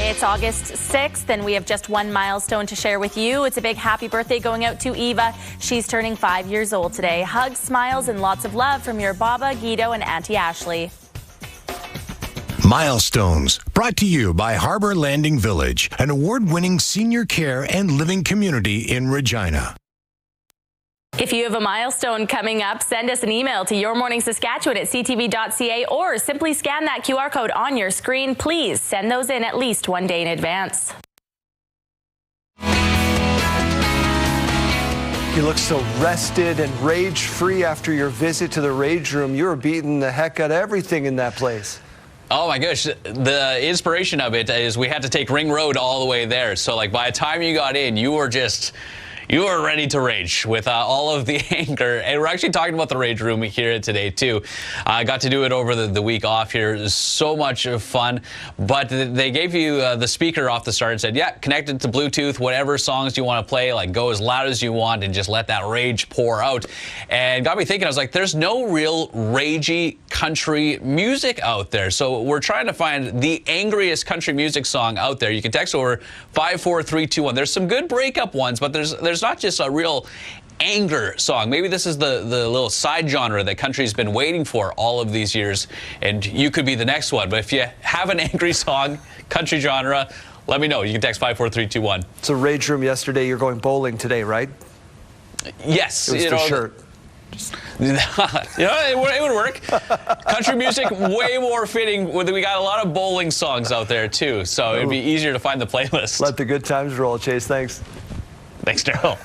It's August 6th, and we have just one milestone to share with you. It's a big happy birthday going out to Eva. She's turning 5 years old today. Hugs, smiles, and lots of love from your Baba, Guido, and Auntie Ashley. Milestones, brought to you by Harbor Landing Village, an award-winning senior care and living community in Regina. If you have a milestone coming up, send us an email to yourmorningsaskatchewan@ctv.ca or simply scan that QR code on your screen. Please send those in at least one day in advance. You look so rested and rage-free after your visit to the Rage Room. You were beating the heck out of everything in that place. Oh my gosh, the inspiration of it is we had to take Ring Road all the way there. So like by the time you got in, you were ready to rage with all of the anger. And we're actually talking about the Rage Room here today too. I got to do it over the week off here. It was so much fun. But they gave you the speaker off the start and said, yeah, connect it to Bluetooth, whatever songs you want to play, like go as loud as you want and just let that rage pour out. And got me thinking, I was like, there's no real ragey country music out there. So we're trying to find the angriest country music song out there. You can text over 54321. There's some good breakup ones, but there's not just a real anger song. Maybe this is the little side genre that country's been waiting for all of these years, and you could be the next one. But if you have an angry song, country genre, let me know. You can text 54321. So Rage Room yesterday, you're going bowling today, right? Yes. It was the shirt. It would work. Country music, way more fitting. We got a lot of bowling songs out there, too, so it'd be easier to find the playlist. Let the good times roll, Chase. Thanks. Thanks, Daryl.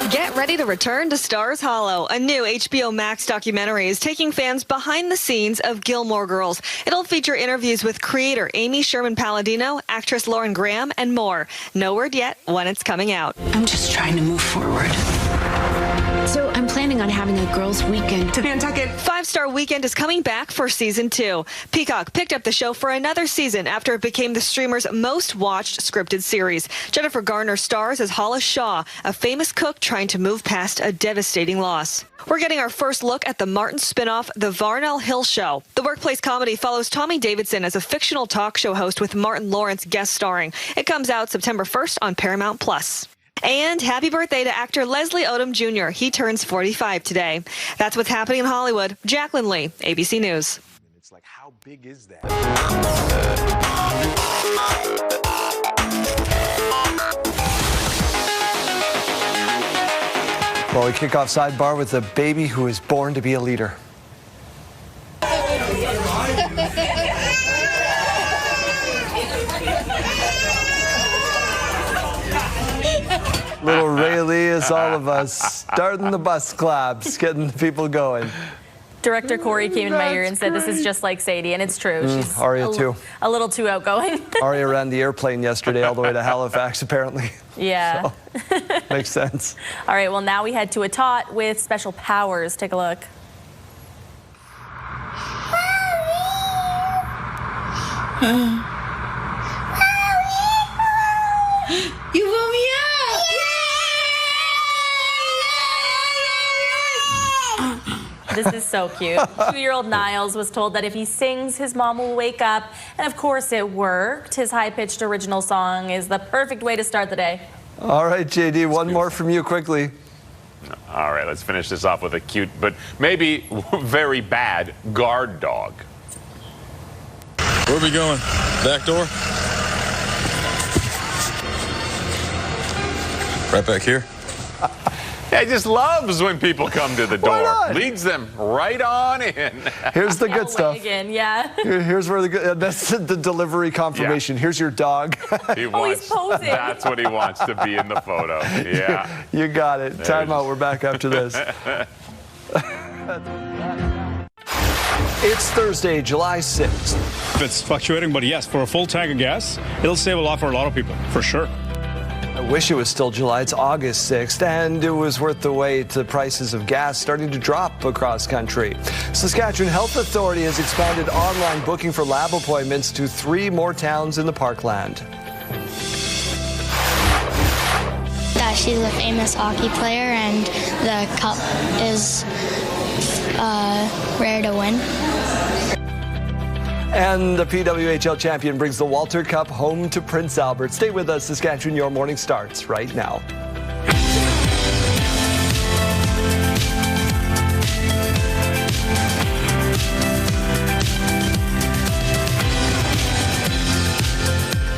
Get ready to return to Stars Hollow. A new HBO Max documentary is taking fans behind the scenes of Gilmore Girls. It'll feature interviews with creator Amy Sherman-Palladino, actress Lauren Graham, and more. No word yet when it's coming out. I'm just trying to move forward. So I'm planning on having a girls' weekend to Nantucket. 5-Star Weekend is coming back for season 2. Peacock picked up the show for another season after it became the streamer's most watched scripted series. Jennifer Garner stars as Hollis Shaw, a famous cook trying to move past a devastating loss. We're getting our first look at the Martin spinoff, The Varnell Hill Show. The workplace comedy follows Tommy Davidson as a fictional talk show host with Martin Lawrence guest starring. It comes out September 1st on Paramount+. And happy birthday to actor Leslie Odom Jr. He turns 45 today. That's what's happening in Hollywood. Jacqueline Lee, ABC News. It's like, how big is that? Well, we kick off Sidebar with a baby who is born to be a leader. Little Rayleigh is all of us starting the bus claps, getting the people going. Director Corey came in my ear and said, this is just like Sadie, and it's true. She's Aria too. A little too outgoing. Aria ran the airplane yesterday all the way to Halifax, apparently. Yeah. So, makes sense. All right, well, now we head to a tot with special powers. Take a look. You woke me up! This is so cute. 2-year-old Niles was told that if he sings, his mom will wake up. And of course it worked. His high-pitched original song is the perfect way to start the day. All right, JD, one more from you quickly. All right, let's finish this off with a cute, but maybe very bad guard dog. Where are we going? Back door? Right back here? Yeah, he just loves when people come to the Why door. not? Leads them right on in. Here's the good stuff. Wagon, yeah. Here's where that's the delivery confirmation. Yeah. Here's your dog. He wants, he's posing. That's what he wants to be in the photo. Yeah. You got it. Time out. We're back after this. It's Thursday, July 6th. It's fluctuating, but yes, for a full tank of gas, it'll save a lot for a lot of people, for sure. I wish it was still July. It's August 6th, and it was worth the wait. The prices of gas starting to drop across country. Saskatchewan Health Authority has expanded online booking for lab appointments to 3 more towns in the Parkland. That she's a famous hockey player, and the cup is rare to win. And the PWHL champion brings the Walter Cup home to Prince Albert. Stay with us, Saskatchewan. Your morning starts right now.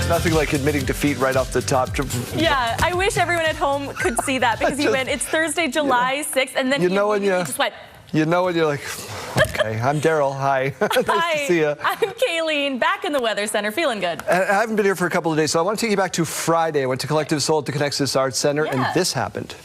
Nothing like admitting defeat right off the top. Yeah, I wish everyone at home could see that because he went, it's Thursday, July 6th, and then he just went. You know, and you're like, okay, I'm Daryl. Hi. Nice to see you. I'm Kayleen, back in the Weather Center, feeling good. I haven't been here for a couple of days, so I want to take you back to Friday. I went to Collective Soul at the Connexus Arts Center, and this happened.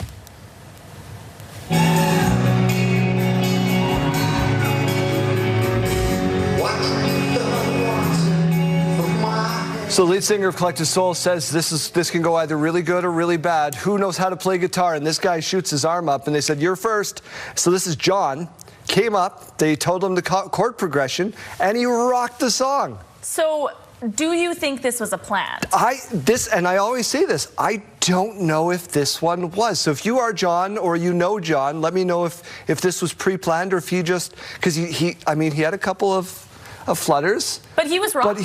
So the lead singer of Collective Soul says this can go either really good or really bad. Who knows how to play guitar? And this guy shoots his arm up, and they said, "You're first." So this is John. Came up, they told him the chord progression, and he rocked the song. So do you think this was a plan? And I always say this, I don't know if this one was. So if you are John or you know John, let me know if this was pre-planned or if he just, because he had a couple of flutters. But he was wrong. But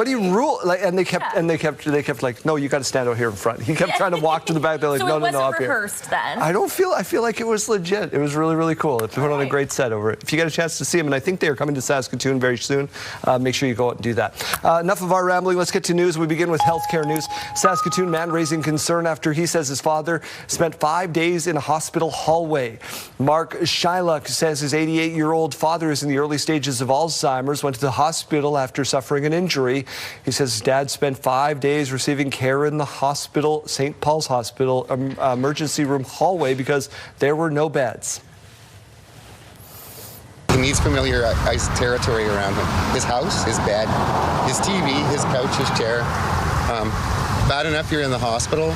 he ruled, like, and they kept like, no, you got to stand out here in front. He kept trying to walk to the back. They're like, no, up here. So it wasn't rehearsed then? I feel like it was legit. It was really, really cool. They put on a great set over it. If you get a chance to see him, and I think they are coming to Saskatoon very soon, make sure you go out and do that. Enough of our rambling. Let's get to news. We begin with healthcare news. Saskatoon man raising concern after he says his father spent 5 days in a hospital hallway. Mark Shylock says his 88-year-old father is in the early stages of Alzheimer's, went to the hospital after suffering an injury. He says his dad spent 5 days receiving care in the hospital, St. Paul's Hospital emergency room hallway because there were no beds. He needs familiarized territory around him. His house, his bed, his TV, his couch, his chair. Bad enough you're in the hospital,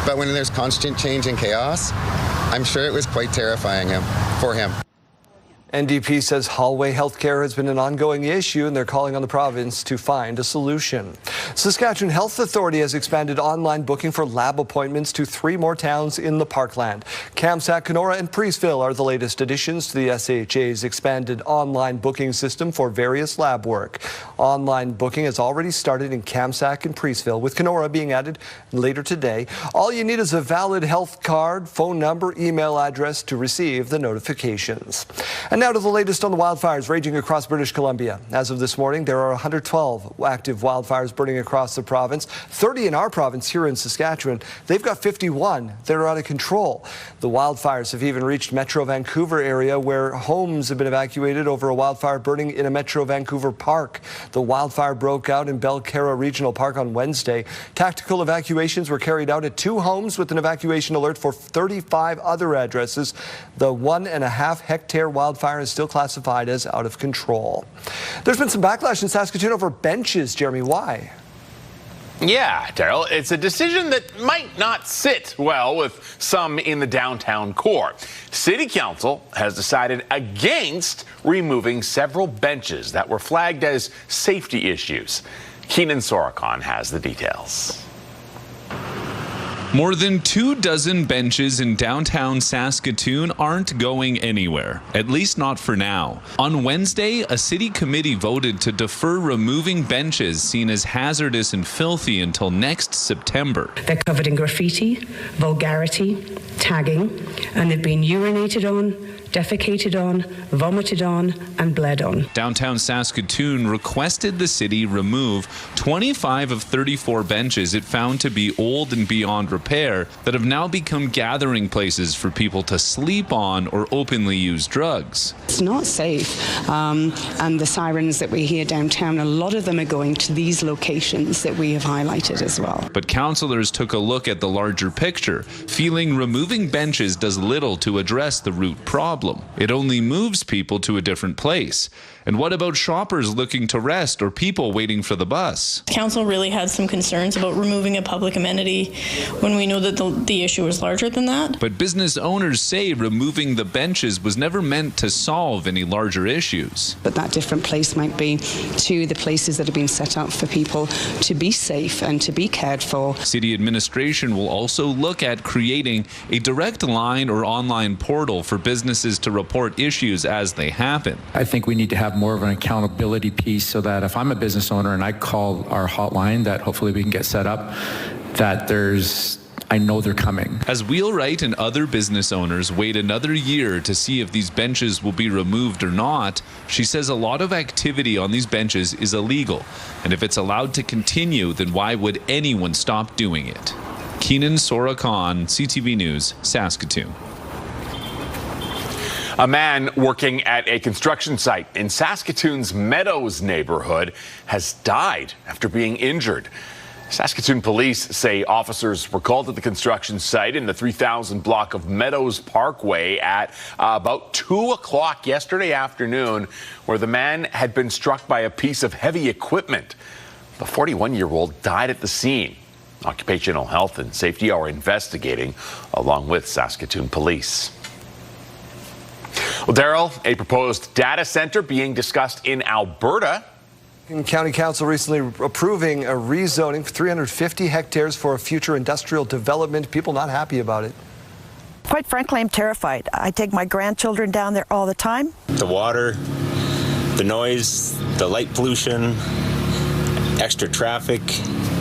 but when there's constant change and chaos, I'm sure it was quite terrifying for him. NDP says hallway healthcare has been an ongoing issue, and they're calling on the province to find a solution. Saskatchewan Health Authority has expanded online booking for lab appointments to 3 more towns in the Parkland. Kamsack, Kenora, and Preeceville are the latest additions to the SHA's expanded online booking system for various lab work. Online booking has already started in Kamsack and Preeceville, with Kenora being added later today. All you need is a valid health card, phone number, email address to receive the notifications. And now to the latest on the wildfires raging across British Columbia. As of this morning, there are 112 active wildfires burning across the province, 30 in our province here in Saskatchewan. They've got 51 that are out of control. The wildfires have even reached Metro Vancouver area, where homes have been evacuated over a wildfire burning in a Metro Vancouver park. The wildfire broke out in Belcarra Regional Park on Wednesday. Tactical evacuations were carried out at 2 homes with an evacuation alert for 35 other addresses. The 1.5-hectare wildfire is still classified as out of control. There's been some backlash in Saskatoon over benches. Jeremy, why? Yeah, Daryl, it's a decision that might not sit well with some in the downtown core. City Council has decided against removing several benches that were flagged as safety issues. Keenan Sorokon has the details. More than 24 benches in downtown Saskatoon aren't going anywhere, at least not for now. On Wednesday, a city committee voted to defer removing benches seen as hazardous and filthy until next September. They're covered in graffiti, vulgarity, tagging, and they've been urinated on, defecated on, vomited on, and bled on. Downtown Saskatoon requested the city remove 25 of 34 benches it found to be old and beyond repair that have now become gathering places for people to sleep on or openly use drugs. It's not safe, and the sirens that we hear downtown, a lot of them are going to these locations that we have highlighted as well. But councillors took a look at the larger picture, feeling removing benches does little to address the root problem. It only moves people to a different place. And what about shoppers looking to rest or people waiting for the bus? Council really had some concerns about removing a public amenity when we know that the issue was larger than that. But business owners say removing the benches was never meant to solve any larger issues. But that different place might be to the places that have been set up for people to be safe and to be cared for. City administration will also look at creating a direct line or online portal for businesses to report issues as they happen. I think we need to have more of an accountability piece so that if I'm a business owner and I call our hotline that hopefully we can get set up, that there's I know they're coming. As Wheelwright and other business owners wait another year to see if these benches will be removed or not, she says a lot of activity on these benches is illegal. And if it's allowed to continue, then why would anyone stop doing it? Keenan Sora-Khan, CTV News, Saskatoon. A man working at a construction site in Saskatoon's Meadows neighborhood has died after being injured. Saskatoon police say officers were called to the construction site in the 3000 block of Meadows Parkway at about 2 o'clock yesterday afternoon, where the man had been struck by a piece of heavy equipment. The 41-year-old died at the scene. Occupational Health and Safety are investigating, along with Saskatoon police. Well, Daryl, a proposed data center being discussed in Alberta. County Council recently approving a rezoning for 350 hectares for a future industrial development. People not happy about it. Quite frankly, I'm terrified. I take my grandchildren down there all the time. The water, the noise, the light pollution, extra traffic.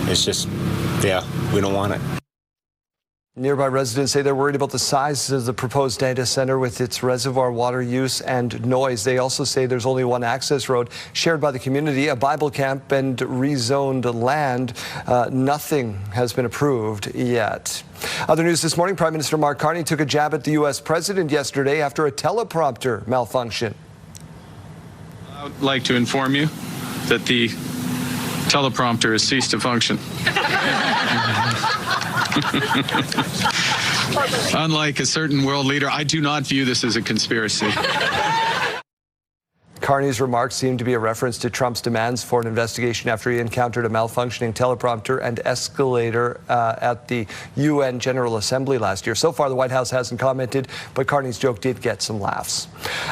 It's just, yeah, we don't want it. Nearby residents say they're worried about the size of the proposed data center with its reservoir water use and noise. They also say there's only one access road shared by the community, a Bible camp and rezoned land. Nothing has been approved yet. Other news this morning, Prime Minister Mark Carney took a jab at the U.S. president yesterday after a teleprompter malfunction. I would like to inform you that the teleprompter has ceased to function. Unlike a certain world leader, I do not view this as a conspiracy. Carney's remarks seem to be a reference to Trump's demands for an investigation after he encountered a malfunctioning teleprompter and escalator at the UN General Assembly last year. So far, the White House hasn't commented, but Carney's joke did get some laughs.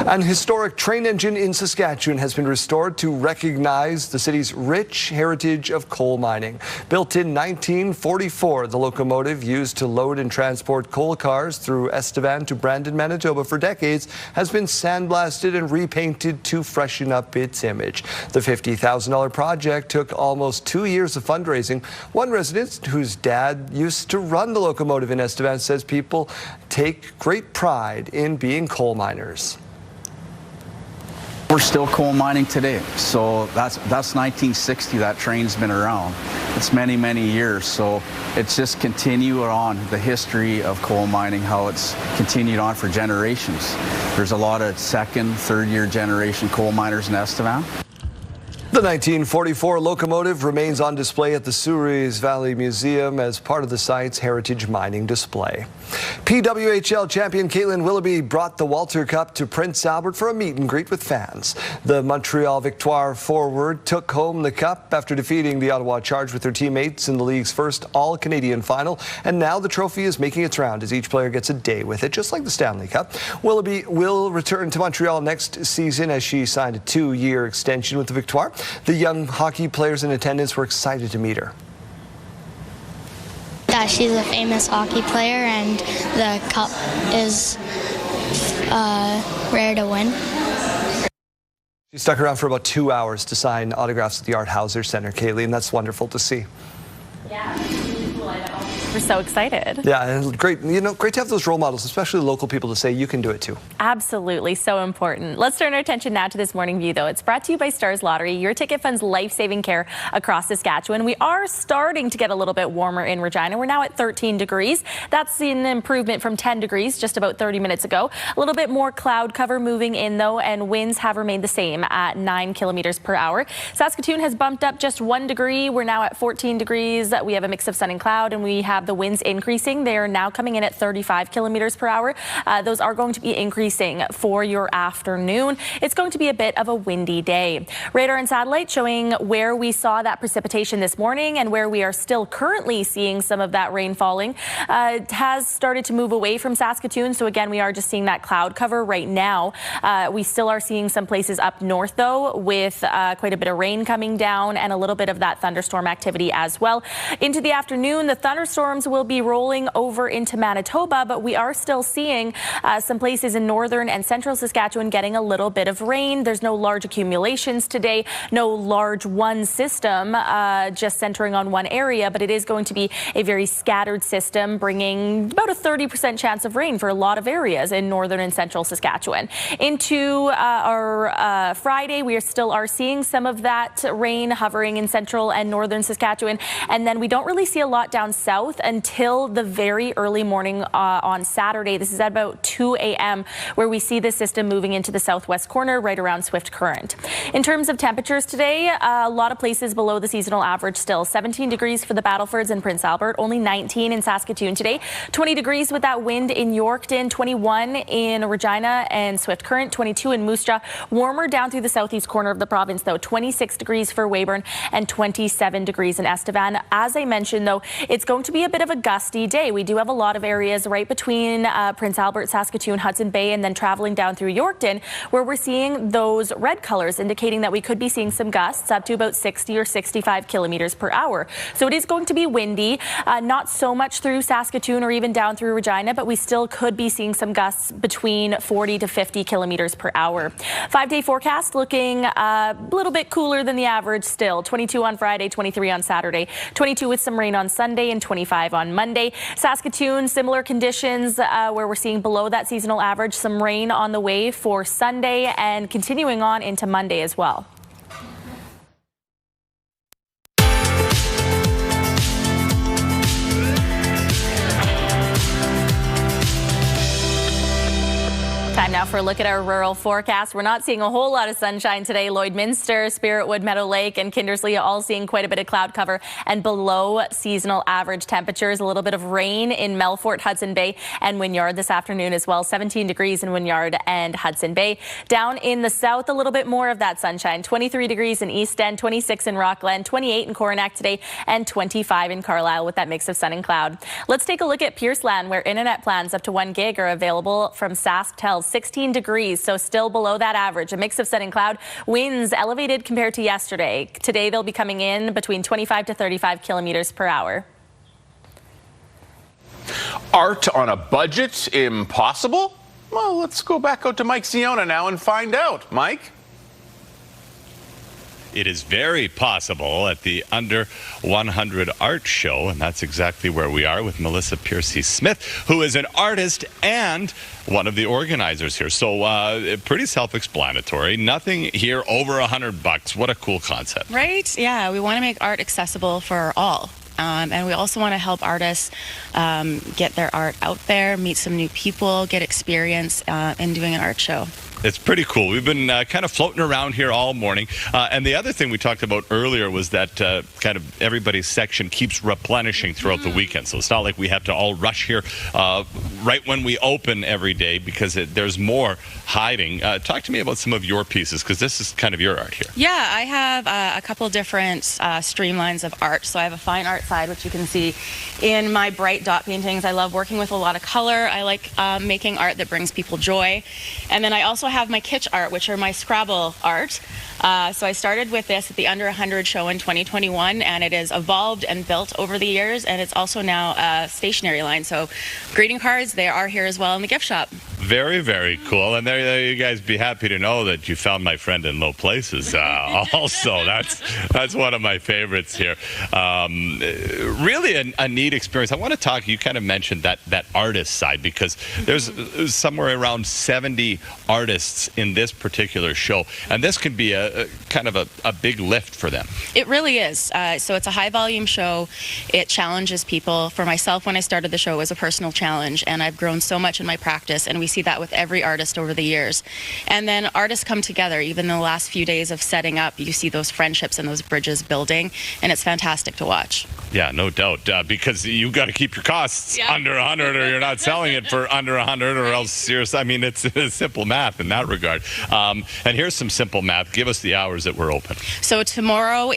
An historic train engine in Saskatchewan has been restored to recognize the city's rich heritage of coal mining. Built in 1944, the locomotive used to load and transport coal cars through Estevan to Brandon, Manitoba for decades has been sandblasted and repainted to freshen up its image. The $50,000 project took almost 2 years of fundraising. One resident whose dad used to run the locomotive in Estevan says people take great pride in being coal miners. We're still coal mining today, so that's 1960. That train's been around. It's many, many years, so it's just continued on the history of coal mining, how it's continued on for generations. There's a lot of second, third-year generation coal miners in Estevan. The 1944 locomotive remains on display at the Souris Valley Museum as part of the site's heritage mining display. PWHL champion Caitlin Willoughby brought the Walter Cup to Prince Albert for a meet and greet with fans. The Montreal Victoire forward took home the cup after defeating the Ottawa Charge with her teammates in the league's first all-Canadian final, and now the trophy is making its round as each player gets a day with it, just like the Stanley Cup. Willoughby will return to Montreal next season as she signed a 2-year extension with the Victoire. The young hockey players in attendance were excited to meet her. That she's a famous hockey player and the cup is rare to win. She stuck around for about 2 hours to sign autographs at the Art Hauser Center, Kaylee, and that's wonderful to see. Yeah, we're so excited. Yeah, and great, great to have those role models, especially local people, to say you can do it too. Absolutely, so important. Let's turn our attention now to this morning view, though. It's brought to you by Stars Lottery, your ticket funds life-saving care across Saskatchewan. We are starting to get a little bit warmer in Regina. We're now at 13 degrees. That's an improvement from 10 degrees just about 30 minutes ago. A little bit more cloud cover moving in, though, and winds have remained the same at 9 kilometers per hour. Saskatoon has bumped up just 1 degree. We're now at 14 degrees. We have a mix of sun and cloud, and we have the winds increasing. They are now coming in at 35 kilometers per hour. Those are going to be increasing for your afternoon. It's going to be a bit of a windy day. Radar and satellite showing where we saw that precipitation this morning and where we are still currently seeing some of that rain falling. It has started to move away from Saskatoon. So again, we are just seeing that cloud cover right now. We still are seeing some places up north, though, with quite a bit of rain coming down and a little bit of that thunderstorm activity as well. Into the afternoon, the thunderstorm thunderstorms will be rolling over into Manitoba, but we are still seeing some places in northern and central Saskatchewan getting a little bit of rain. There's no large accumulations today, no large one system just centering on one area, but it is going to be a very scattered system, bringing about a 30% chance of rain for a lot of areas in northern and central Saskatchewan. Into our Friday, we still are seeing some of that rain hovering in central and northern Saskatchewan, and then we don't really see a lot down south until the very early morning on Saturday. This is at about 2 a.m. where we see the system moving into the southwest corner right around Swift Current. In terms of temperatures today, a lot of places below the seasonal average still. 17 degrees for the Battlefords in Prince Albert, only 19 in Saskatoon today, 20 degrees with that wind in Yorkton, 21 in Regina and Swift Current, 22 in Moose Jaw. Warmer down through the southeast corner of the province though, 26 degrees for Weyburn and 27 degrees in Estevan. As I mentioned though, it's going to be a bit of a gusty day. We do have a lot of areas right between Prince Albert, Saskatoon, Hudson Bay, and then traveling down through Yorkton where we're seeing those red colors indicating that we could be seeing some gusts up to about 60 or 65 kilometers per hour. So it is going to be windy, not so much through Saskatoon or even down through Regina, but we still could be seeing some gusts between 40 to 50 kilometers per hour. 5-day forecast looking a little bit cooler than the average still. 22 on Friday, 23 on Saturday, 22 with some rain on Sunday, and 25 on Monday. Saskatoon, similar conditions where we're seeing below that seasonal average, some rain on the way for Sunday and continuing on into Monday as well. Time now for a look at our rural forecast. We're not seeing a whole lot of sunshine today. Lloydminster, Spiritwood, Meadow Lake, and Kindersley all seeing quite a bit of cloud cover and below seasonal average temperatures. A little bit of rain in Melfort, Hudson Bay, and Wynyard this afternoon as well. 17 degrees in Wynyard and Hudson Bay. Down in the south, a little bit more of that sunshine. 23 degrees in East End, 26 in Rockland, 28 in Coronach today, and 25 in Carlisle with that mix of sun and cloud. Let's take a look at Pierceland, where internet plans up to 1 gig are available from SaskTel. 16 degrees, so still below that average. A mix of sun and cloud. Winds elevated compared to yesterday. Today they'll be coming in between 25 to 35 kilometers per hour. Art on a budget impossible? Well, let's go back out to Mike Ziona now and find out. Mike? It is very possible at the Under 100 Art Show, and that's exactly where we are with Melissa Piercy-Smith, who is an artist and one of the organizers here. So pretty self-explanatory. Nothing here over $100. What a cool concept. Right? Yeah, we want to make art accessible for all. And we also want to help artists get their art out there, meet some new people, get experience in doing an art show. It's pretty cool. We've been kind of floating around here all morning. And the other thing we talked about earlier was that kind of everybody's section keeps replenishing throughout the weekend. So it's not like we have to all rush here right when we open every day because there's more hiding. Talk to me about some of your pieces because this is kind of your art here. Yeah, I have a couple different streamlines of art. So I have a fine art side, which you can see in my bright dot paintings. I love working with a lot of color. I like making art that brings people joy. And then I also have my kitsch art, which are my Scrabble art. So I started with this at the Under 100 show in 2021, and it has evolved and built over the years, and it's also now a stationery line. So greeting cards, they are here as well in the gift shop. Very, very cool. And there you guys be happy to know that you found my friend in low places also. That's one of my favorites here. Really a neat experience. I want to talk, you kind of mentioned that artist side because there's somewhere around 70 artists in this particular show. And this can be a kind of a big lift for them. It really is. So it's a high volume show. It challenges people. For myself, when I started the show, it was a personal challenge, and I've grown so much in my practice, and we see that with every artist over the years. And then artists come together. Even in the last few days of setting up, you see those friendships and those bridges building, and it's fantastic to watch. Yeah, no doubt, because you've got to keep your costs under 100 or you're not selling it for under 100 or else you're, I mean, it's simple math in that regard. And here's some simple math. Give us the hours that we're open. So tomorrow,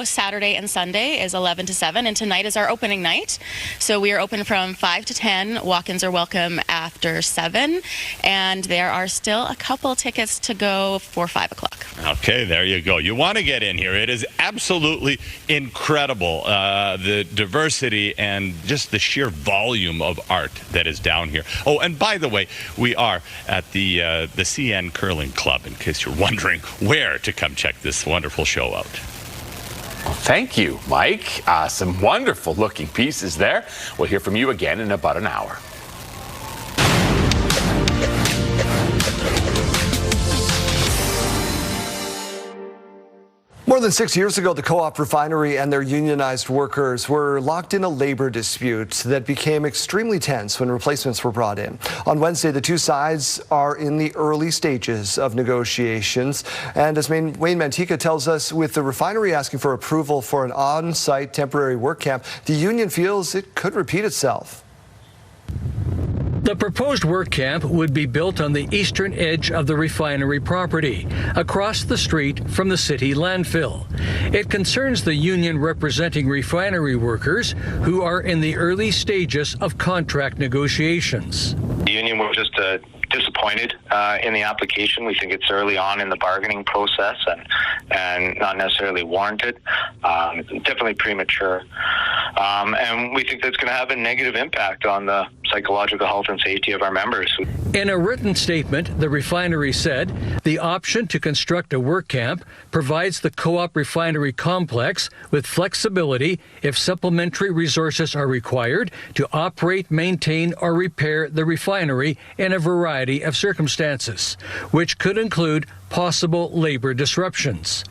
Saturday and Sunday is 11 to 7, and tonight is our opening night. So we are open from 5 to 10. Walk-ins are welcome after after 7, and there are still a couple tickets to go for 5 o'clock. Okay, there you go. You want to get in here. It is absolutely incredible, the diversity and just the sheer volume of art that is down here. Oh, and by the way, we are at the CN Curling Club, in case you're wondering where to come check this wonderful show out. Well, thank you, Mike. Some wonderful looking pieces there. We'll hear from you again in about an hour. More than 6 years ago, the co-op refinery and their unionized workers were locked in a labor dispute that became extremely tense when replacements were brought in. On Wednesday, the two sides are in the early stages of negotiations. And as Wayne Mantika tells us, with the refinery asking for approval for an on-site temporary work camp, the union feels it could repeat itself. The proposed work camp would be built on the eastern edge of the refinery property, across the street from the city landfill. It concerns the union representing refinery workers who are in the early stages of contract negotiations. The union was just disappointed in the application. We think it's early on in the bargaining process and not necessarily warranted. Definitely premature. And we think that's going to have a negative impact on the psychological health and safety of our members. In a written statement, the refinery said the option to construct a work camp provides the co-op refinery complex with flexibility if supplementary resources are required to operate, maintain, or repair the refinery in a variety of circumstances, which could include possible labor disruptions.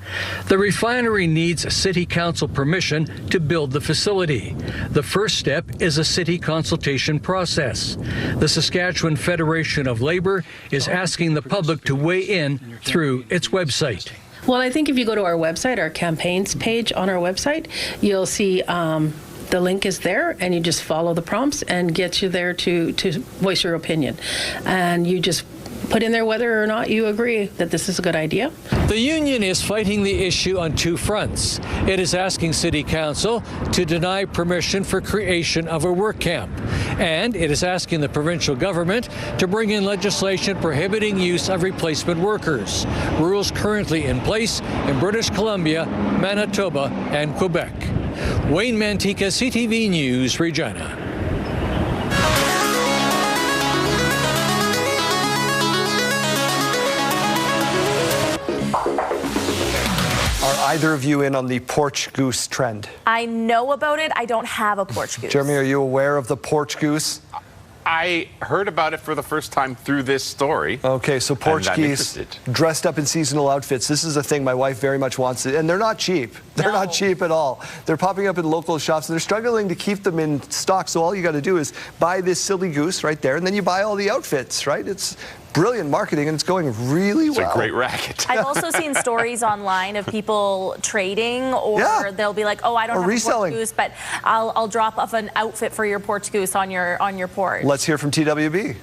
The refinery needs city council permission to build the facility. The first step is a city consultation process. The Saskatchewan Federation of Labor is asking the public to weigh in through its website. Well, I think if you go to our website, our campaigns page on our website, you'll see the link is there, and you just follow the prompts and gets you there to voice your opinion. And you just put in there whether or not you agree that this is a good idea. The union is fighting the issue on two fronts. It is asking City Council to deny permission for creation of a work camp. And it is asking the provincial government to bring in legislation prohibiting use of replacement workers, rules currently in place in British Columbia, Manitoba, and Quebec. Wayne Mantika, CTV News, Regina. Are either of you in on the porch goose trend? I know about it. I don't have a porch goose. Jeremy, are you aware of the porch goose? I heard about it for the first time through this story. Okay, so porch geese dressed up in seasonal outfits. This is a thing my wife very much wants, and they're not cheap. They're not cheap at all. They're popping up in local shops, and they're struggling to keep them in stock. So all you got to do is buy this silly goose right there, and then you buy all the outfits, right? It's brilliant marketing, and it's going really well. It's a great racket. I've also seen stories online of people trading, or they'll be like, "Oh, I don't have a porch goose, but I'll drop off an outfit for your porch goose on your porch." Let's hear from TWB.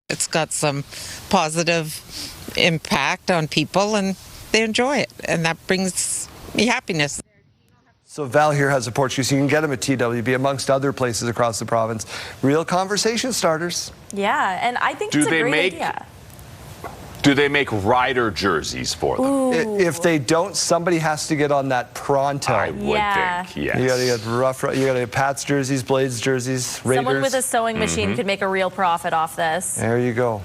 It's got some positive impact on people, and they enjoy it, and that brings me happiness. So Val here has a porch goose. You can get them at TWB, amongst other places across the province. Real conversation starters. Yeah, and I think it's a great idea. Do they make rider jerseys for them? Ooh. If they don't, somebody has to get on that pronto. I would think, yes. You got to get you got to get Pats jerseys, Blades jerseys, Raiders. Someone with a sewing machine could make a real profit off this. There you go.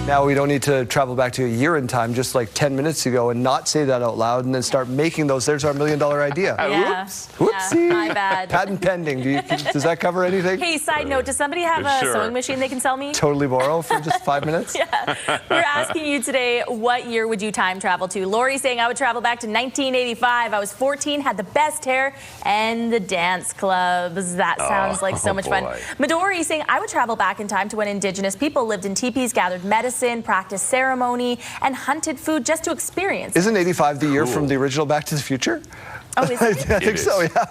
Now we don't need to travel back to a year in time, just like 10 minutes ago, and not say that out loud, and then start making those. There's our $1 million idea. Yeah. Whoops. Whoopsie. Yeah, my bad. Patent pending. Does that cover anything? Hey, side note, does somebody have a sewing machine they can sell me? Totally borrow for just 5 minutes? Yeah. We're asking you today, what year would you time travel to? Lori's saying, I would travel back to 1985. I was 14, had the best hair, and the dance clubs. That sounds like so much fun. Midori's saying, I would travel back in time to when Indigenous people lived in teepees, gathered medicine, practiced ceremony, and hunted food just to experience. Isn't 85 the year from the original Back to the Future? Oh, is it? I think so, yeah.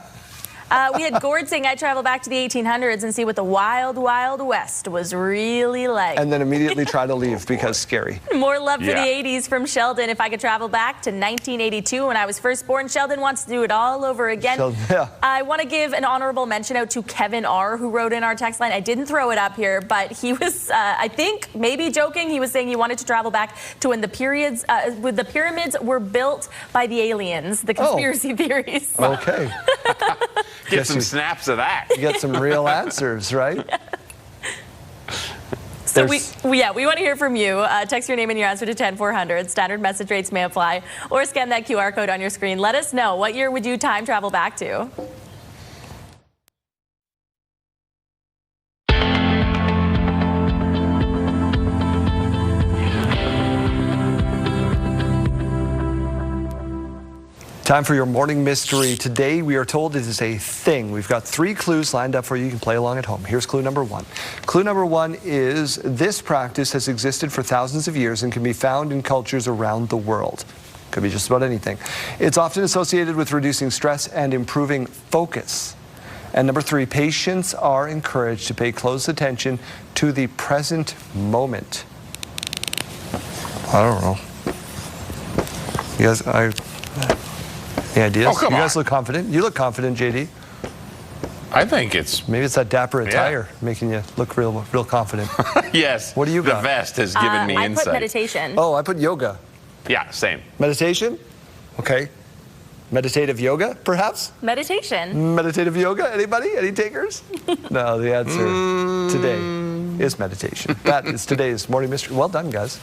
We had Gord saying I'd travel back to the 1800s and see what the wild, wild west was really like. And then immediately try to leave because scary. More love for the 80s from Sheldon. If I could travel back to 1982 when I was first born, Sheldon wants to do it all over again. Sheldon, yeah. I want to give an honorable mention out to Kevin R., who wrote in our text line. I didn't throw it up here, but he was, I think, maybe joking. He was saying he wanted to travel back to when the pyramids were built by the aliens, the conspiracy theories. Okay. Get some snaps of that. You get some real answers, right? So we want to hear from you. Text your name and your answer to 10400. Standard message rates may apply. Or scan that QR code on your screen. Let us know, what year would you time travel back to? Time for your morning mystery. Today we are told it is a thing. We've got 3 clues lined up for you. You can play along at home. Here's clue number 1. Clue number 1 is this practice has existed for thousands of years and can be found in cultures around the world. Could be just about anything. It's often associated with reducing stress and improving focus. And number 3, patients are encouraged to pay close attention to the present moment. I don't know. You guys, any ideas? Oh, come you guys on. look confident. You look confident, JD. I think it's... Maybe it's that dapper attire making you look real confident. Yes. What do you got? The vest has given me insight. I put meditation. Oh, I put yoga. Yeah, same. Meditation? Okay. Meditative yoga, perhaps? Meditation. Meditative yoga? Anybody? Any takers? No, the answer today is meditation. That is today's morning mystery. Well done, guys.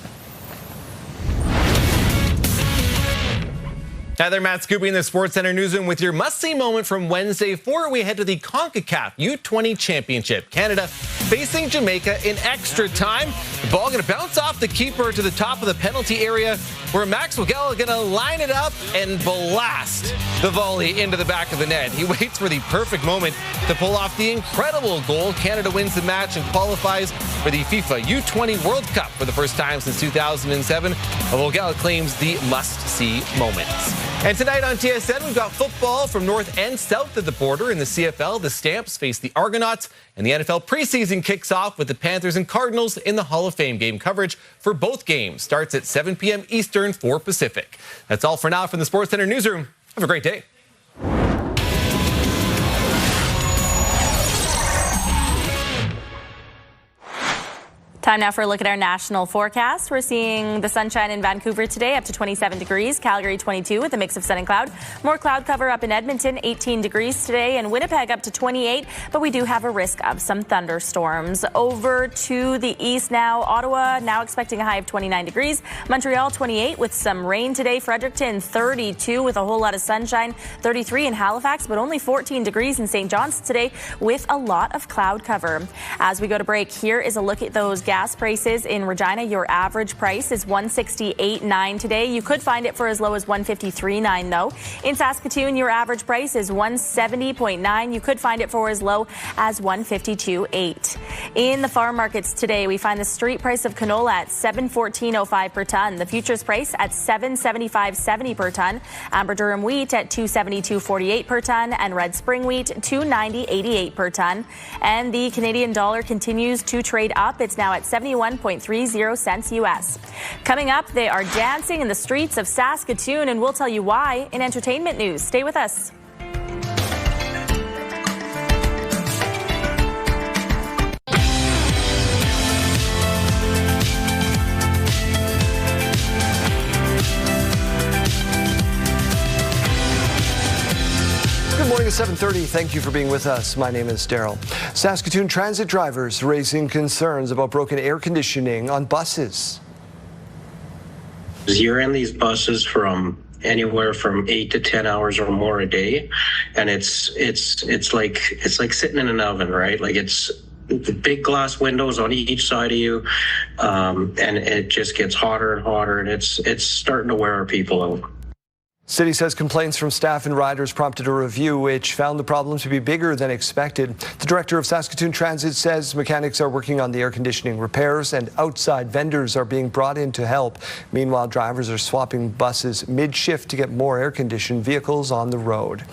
Hi there, Matt Scoopy in the Sports Center newsroom with your must-see moment from Wednesday before we head to the CONCACAF U20 Championship. Canada facing Jamaica in extra time. The ball going to bounce off the keeper to the top of the penalty area where Max Wagel going to line it up and blast the volley into the back of the net. He waits for the perfect moment to pull off the incredible goal. Canada wins the match and qualifies for the FIFA U20 World Cup for the first time since 2007. Wagel claims the must-see moments. And tonight on TSN, we've got football from north and south of the border. In the CFL, the Stamps face the Argonauts, and the NFL preseason kicks off with the Panthers and Cardinals in the Hall of Fame game. Coverage for both games starts at 7 p.m. Eastern, 4 Pacific. That's all for now from the Sports Center newsroom. Have a great day. Time now for a look at our national forecast. We're seeing the sunshine in Vancouver today, up to 27 degrees. Calgary 22 with a mix of sun and cloud. More cloud cover up in Edmonton, 18 degrees today, and Winnipeg up to 28. But we do have a risk of some thunderstorms. Over to the east now. Ottawa now expecting a high of 29 degrees. Montreal 28 with some rain today. Fredericton 32 with a whole lot of sunshine. 33 in Halifax, but only 14 degrees in St. John's today with a lot of cloud cover. As we go to break, here is a look at those gas prices in Regina. Your average price is $168.9 today. You could find it for as low as $153.9 though. In Saskatoon, your average price is $170.9. You could find it for as low as $152.8. In the farm markets today, we find the street price of canola at $714.05 per ton. The futures price at $775.70 per ton. Amber durum wheat at $272.48 per ton, and red spring wheat $290.88 per ton. And the Canadian dollar continues to trade up. It's now at 71.30 cents US. Coming up, they are dancing in the streets of Saskatoon, and we'll tell you why in entertainment news. Stay with us. Good morning at 7:30. Thank you for being with us. My name is Daryl. Saskatoon transit drivers raising concerns about broken air conditioning on buses. You're in these buses from anywhere from 8 to 10 hours or more a day, and it's like sitting in an oven, right? Like it's the big glass windows on each side of you, and it just gets hotter and hotter, and it's starting to wear people out. City says complaints from staff and riders prompted a review which found the problem to be bigger than expected. The director of Saskatoon Transit says mechanics are working on the air conditioning repairs and outside vendors are being brought in to help. Meanwhile, drivers are swapping buses mid-shift to get more air-conditioned vehicles on the road.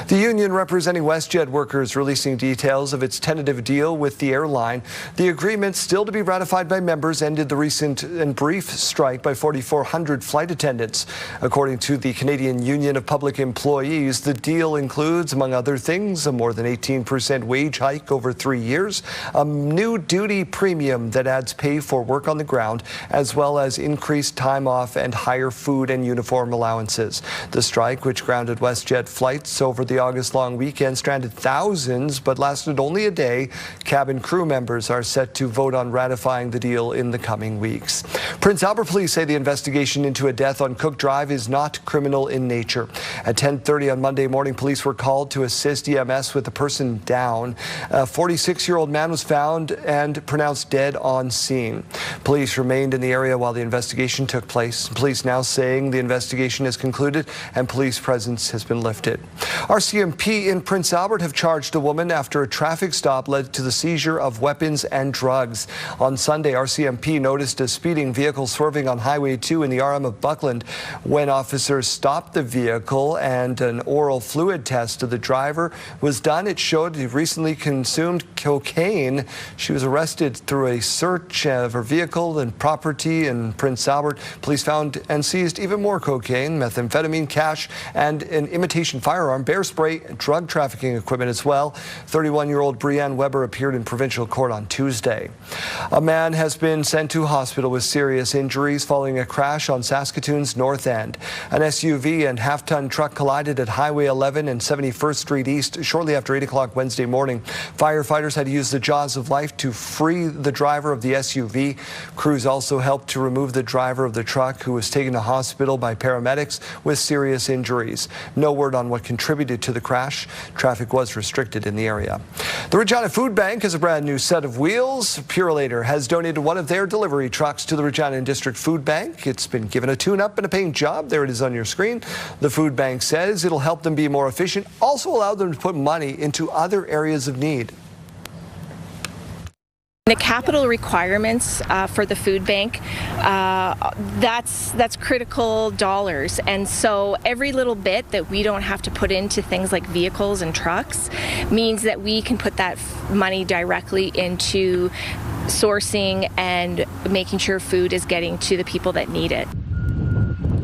The union representing WestJet workers releasing details of its tentative deal with the airline. The agreement, still to be ratified by members, ended the recent and brief strike by 4,400 flight attendants. According to the Canadian Union of Public Employees, the deal includes, among other things, a more than 18% wage hike over 3 years, a new duty premium that adds pay for work on the ground, as well as increased time off and higher food and uniform allowances. The strike, which grounded WestJet flights over the August-long weekend, stranded thousands but lasted only a day. Cabin crew members are set to vote on ratifying the deal in the coming weeks. Prince Albert police say the investigation into a death on Cook Drive is not criminal in nature. At 10:30 on Monday morning, police were called to assist EMS with the person down. A 46-year-old man was found and pronounced dead on scene. Police remained in the area while the investigation took place. Police now saying the investigation is concluded and police presence has been lifted. RCMP in Prince Albert have charged a woman after a traffic stop led to the seizure of weapons and drugs. On Sunday, RCMP noticed a speeding vehicle swerving on Highway 2 in the RM of Buckland. When officers stopped the vehicle and an oral fluid test of the driver was done, it showed he recently consumed cocaine. She was arrested through a search of her vehicle and property in Prince Albert. Police found and seized even more cocaine, methamphetamine, cash, and an imitation firearm, bear spray, drug trafficking equipment as well. 31-year-old Brianne Weber appeared in provincial court on Tuesday. A man has been sent to hospital with serious injuries following a crash on Saskatoon's north end. An SUV and half-ton truck collided at Highway 11 and 71st Street East shortly after 8 o'clock Wednesday morning. Firefighters had to use the jaws of life to free the driver of the SUV. Crews also helped to remove the driver of the truck, who was taken to hospital by paramedics with serious injuries. No word on what contributed to the crash. Traffic was restricted in the area. The Regina Food Bank has a brand new set of wheels. Purolator has donated one of their delivery trucks to the Regina District Food Bank. It's been given a tune-up and a paint job. There it is on your screen. The food bank says it'll help them be more efficient, also allow them to put money into other areas of need. The capital requirements for the food bank, that's critical dollars, and so every little bit that we don't have to put into things like vehicles and trucks means that we can put that money directly into sourcing and making sure food is getting to the people that need it.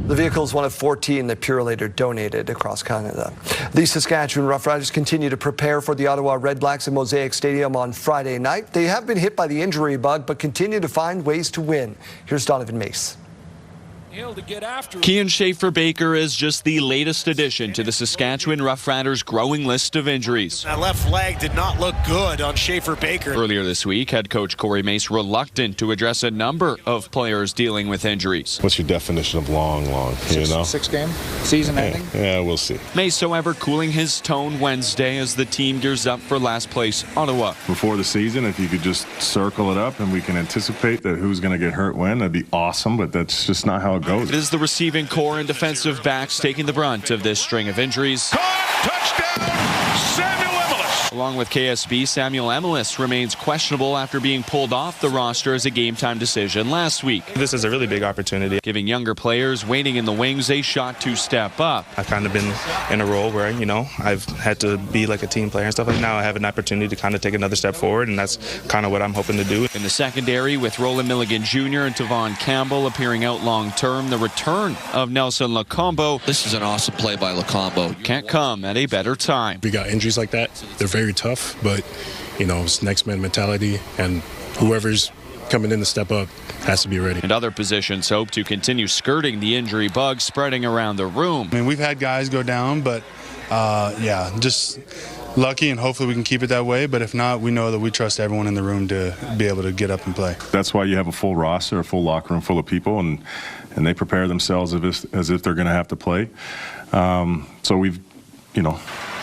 The vehicle is one of 14 that Purolator donated across Canada. The Saskatchewan Roughriders continue to prepare for the Ottawa Red Blacks at Mosaic Stadium on Friday night. They have been hit by the injury bug, but continue to find ways to win. Here's Donovan Mace. Cian Schaefer-Baker is just the latest addition to the Saskatchewan Roughriders' growing list of injuries. That left leg did not look good on Schaefer-Baker. Earlier this week, head coach Corey Mace reluctant to address a number of players dealing with injuries. What's your definition of long? You know? Six-game season ending? Yeah, we'll see. Mace, however, cooling his tone Wednesday as the team gears up for last place Ottawa. Before the season, if you could just circle it up and we can anticipate that who's going to get hurt when, that'd be awesome, but that's just not how it goes. It is the receiving core and defensive backs taking the brunt of this string of injuries. Touchdown, Samuel Emilus. Along with KSB, Samuel Emilus remains questionable after being pulled off the roster as a game-time decision last week. This is a really big opportunity, giving younger players waiting in the wings a shot to step up. I've kind of been in a role where, I've had to be like a team player and stuff. Like now I have an opportunity to kind of take another step forward, and that's kind of what I'm hoping to do. In the secondary, with Roland Milligan Jr. and Tavon Campbell appearing out long-term, the return of Nelson Lacombo. This is an awesome play by Lacombo. Can't come at a better time. We got injuries like that. They're very tough, but, it's next man mentality, and whoever's coming in to step up has to be ready. And other positions hope to continue skirting the injury bug spreading around the room. I mean, we've had guys go down, but, just lucky, and hopefully we can keep it that way. But if not, we know that we trust everyone in the room to be able to get up and play. That's why you have a full roster, a full locker room full of people, and they prepare themselves as if they're going to have to play. So we've,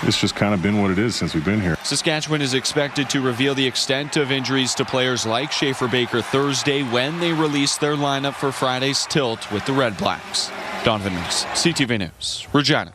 it's just kind of been what it is since we've been here. Saskatchewan is expected to reveal the extent of injuries to players like Schaefer-Baker Thursday when they release their lineup for Friday's tilt with the Red Blacks. Donovan Meese, CTV News, Regina.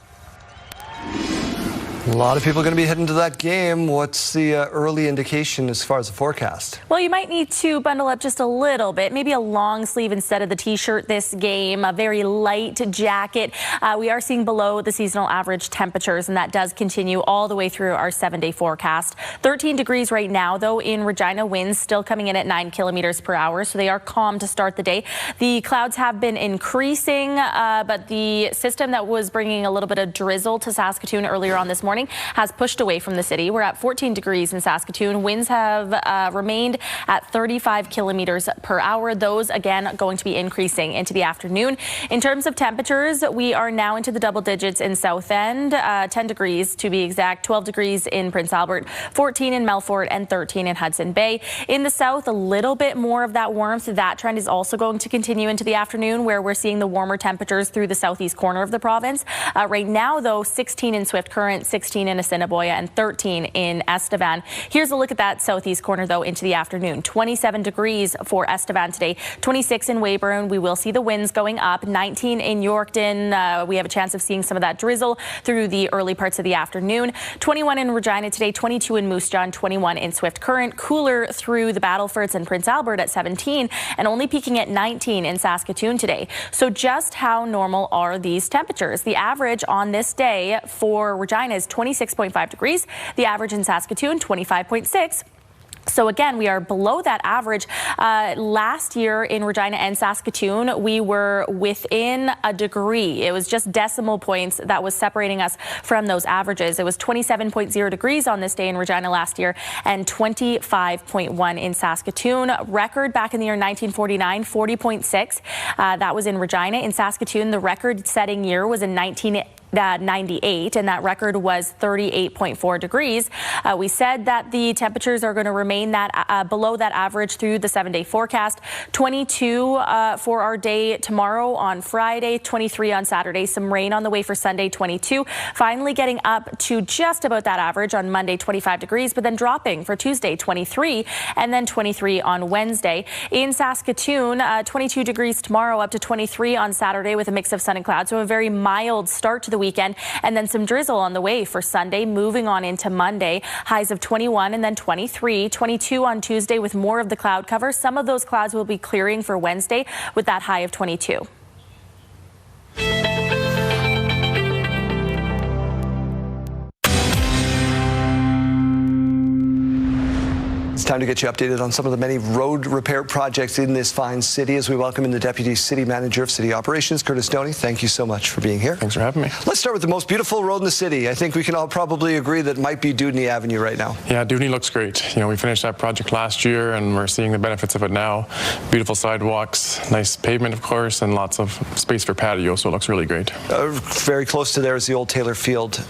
A lot of people are going to be heading to that game. What's the early indication as far as the forecast? Well, you might need to bundle up just a little bit, maybe a long sleeve instead of the t-shirt this game, a very light jacket. We are seeing below the seasonal average temperatures, and that does continue all the way through our 7-day forecast. 13 degrees right now, though, in Regina. Winds still coming in at 9 kilometers per hour, so they are calm to start the day. The clouds have been increasing, but the system that was bringing a little bit of drizzle to Saskatoon earlier on this morning has pushed away from the city. We're at 14 degrees in Saskatoon. Winds have remained at 35 kilometers per hour. Those, again, going to be increasing into the afternoon. In terms of temperatures, we are now into the double digits in South End, 10 degrees to be exact, 12 degrees in Prince Albert, 14 in Melfort, and 13 in Hudson Bay. In the south, a little bit more of that warmth. That trend is also going to continue into the afternoon, where we're seeing the warmer temperatures through the southeast corner of the province. Right now, though, 16 in Swift Current, 16 in Assiniboia, and 13 in Estevan. Here's a look at that southeast corner, though, into the afternoon. 27 degrees for Estevan today, 26 in Weyburn. We will see the winds going up, 19 in Yorkton. We have a chance of seeing some of that drizzle through the early parts of the afternoon. 21 in Regina today, 22 in Moose Jaw, 21 in Swift Current. Cooler through the Battlefords and Prince Albert at 17, and only peaking at 19 in Saskatoon today. So just how normal are these temperatures? The average on this day for Regina is 26.5 degrees. The average in Saskatoon, 25.6. So again, we are below that average. Last year in Regina and Saskatoon, we were within a degree. It was just decimal points that was separating us from those averages. It was 27.0 degrees on this day in Regina last year and 25.1 in Saskatoon. Record back in the year 1949, 40.6. That was in Regina. In Saskatoon, the record-setting year was in 1998, and that record was 38.4 degrees. We said that the temperatures are going to remain that below that average through the 7-day forecast. 22 for our day tomorrow on Friday, 23 on Saturday. Some rain on the way for Sunday, 22. Finally getting up to just about that average on Monday, 25 degrees, but then dropping for Tuesday, 23, and then 23 on Wednesday. In Saskatoon, 22 degrees tomorrow, up to 23 on Saturday with a mix of sun and clouds. So a very mild start to the weekend, and then some drizzle on the way for Sunday, moving on into Monday. Highs of 21 and then 23, 22 on Tuesday with more of the cloud cover. Some of those clouds will be clearing for Wednesday with that high of 22. It's time to get you updated on some of the many road repair projects in this fine city as we welcome in the Deputy City Manager of City Operations, Curtis Stoney. Thank you so much for being here. Thanks for having me. Let's start with the most beautiful road in the city. I think we can all probably agree that might be Dewdney Avenue right now. Yeah, Dewdney looks great. You know, we finished that project last year and we're seeing the benefits of it now. Beautiful sidewalks, nice pavement, of course, and lots of space for patio, so it looks really great. Very close to there is the old Taylor Field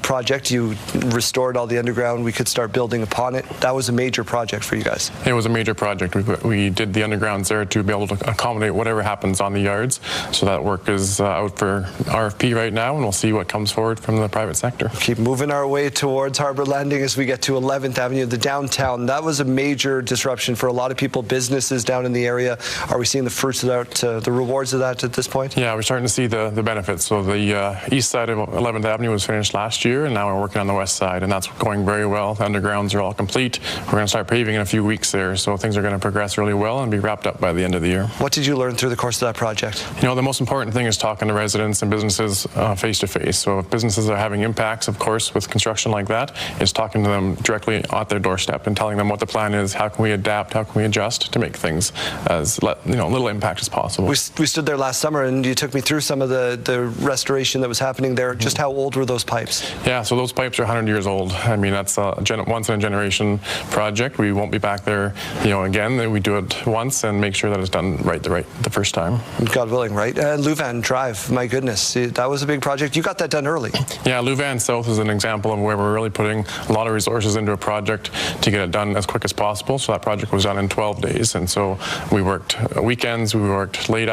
project. You restored all the underground. We could start building upon it. That was a major project for you guys. It was a major project. We did the undergrounds there to be able to accommodate whatever happens on the yards. So that work is out for RFP right now, and we'll see what comes forward from the private sector. Keep moving our way towards Harbour Landing as we get to 11th Avenue, the downtown. That was a major disruption for a lot of people, businesses down in the area. Are we seeing the fruits of that, the rewards of that at this point? Yeah, we're starting to see the benefits. So the east side of 11th Avenue was finished last year, and now we're working on the west side, and that's going very well. The undergrounds are all complete. We're going to start paving in a few weeks there, so things are going to progress really well and be wrapped up by the end of the year. What did you learn through the course of that project? You know, the most important thing is talking to residents and businesses face to face. So if businesses are having impacts, of course, with construction like that, is talking to them directly at their doorstep and telling them what the plan is, how can we adapt, how can we adjust to make things as little impact as possible. We stood there last summer and you took me through some of the restoration that was happening there. Just how old were those pipes? Yeah, so those pipes are 100 years old. I mean, that's a once in a generation project. We won't be back there, again. We do it once and make sure that it's done right the first time. God willing, right? Louvain Drive, my goodness, that was a big project. You got that done early. Yeah, Louvain South is an example of where we're really putting a lot of resources into a project to get it done as quick as possible. So that project was done in 12 days. And so we worked weekends, we worked late